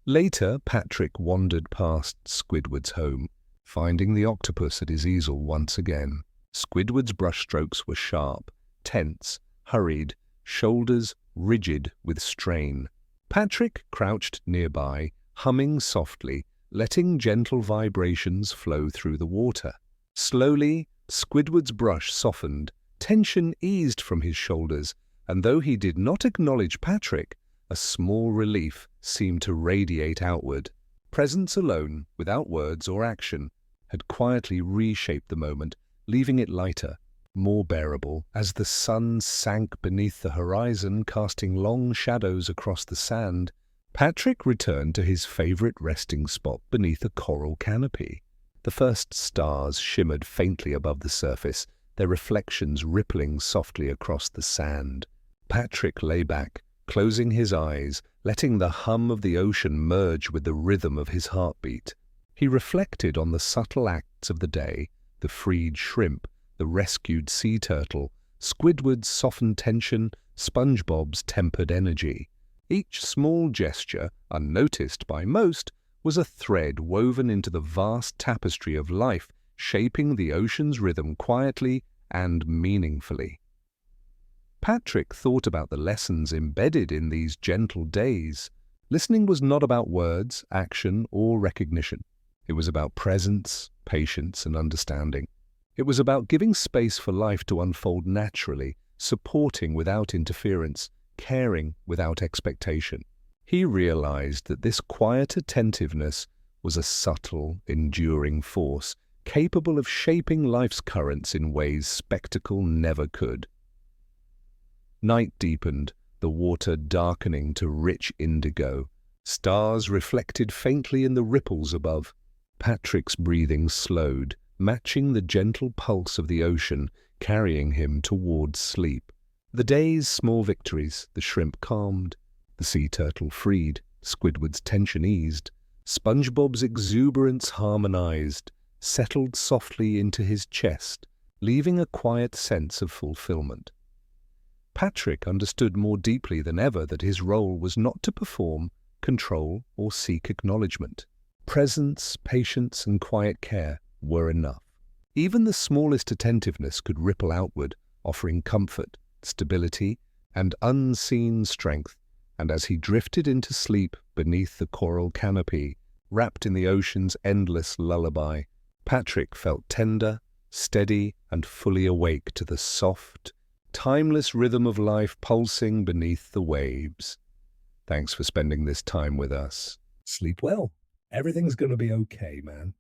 Later, Patrick wandered past Squidward's home, finding the octopus at his easel once again. Squidward's brushstrokes were sharp, tense, hurried, shoulders rigid with strain. Patrick crouched nearby, humming softly, letting gentle vibrations flow through the water. Slowly, Squidward's brush softened, tension eased from his shoulders, and though he did not acknowledge Patrick, a small relief seemed to radiate outward. Presence alone, without words or action, had quietly reshaped the moment, leaving it lighter, more bearable, as the sun sank beneath the horizon, casting long shadows across the sand. Patrick returned to his favorite resting spot beneath a coral canopy. The first stars shimmered faintly above the surface, their reflections rippling softly across the sand. Patrick lay back, closing his eyes, letting the hum of the ocean merge with the rhythm of his heartbeat. He reflected on the subtle acts of the day, the freed shrimp, the rescued sea turtle, Squidward's softened tension, SpongeBob's tempered energy. Each small gesture, unnoticed by most, was a thread woven into the vast tapestry of life, shaping the ocean's rhythm quietly and meaningfully. Patrick thought about the lessons embedded in these gentle days. Listening was not about words, action, or recognition. It was about presence, patience, and understanding. It was about giving space for life to unfold naturally, supporting without interference, caring without expectation. He realized that this quiet attentiveness was a subtle, enduring force, capable of shaping life's currents in ways spectacle never could. Night deepened, the water darkening to rich indigo. Stars reflected faintly in the ripples above. Patrick's breathing slowed, matching the gentle pulse of the ocean, carrying him towards sleep. The day's small victories, the shrimp calmed, the sea turtle freed, Squidward's tension eased, SpongeBob's exuberance harmonized, settled softly into his chest, leaving a quiet sense of fulfillment. Patrick understood more deeply than ever that his role was not to perform, control, or seek acknowledgement. Presence, patience, and quiet care were enough. Even the smallest attentiveness could ripple outward, offering comfort, stability, and unseen strength. And as he drifted into sleep beneath the coral canopy, wrapped in the ocean's endless lullaby, Patrick felt tender, steady, and fully awake to the soft, timeless rhythm of life pulsing beneath the waves. Thanks for spending this time with us. Sleep well. Everything's going to be okay, man.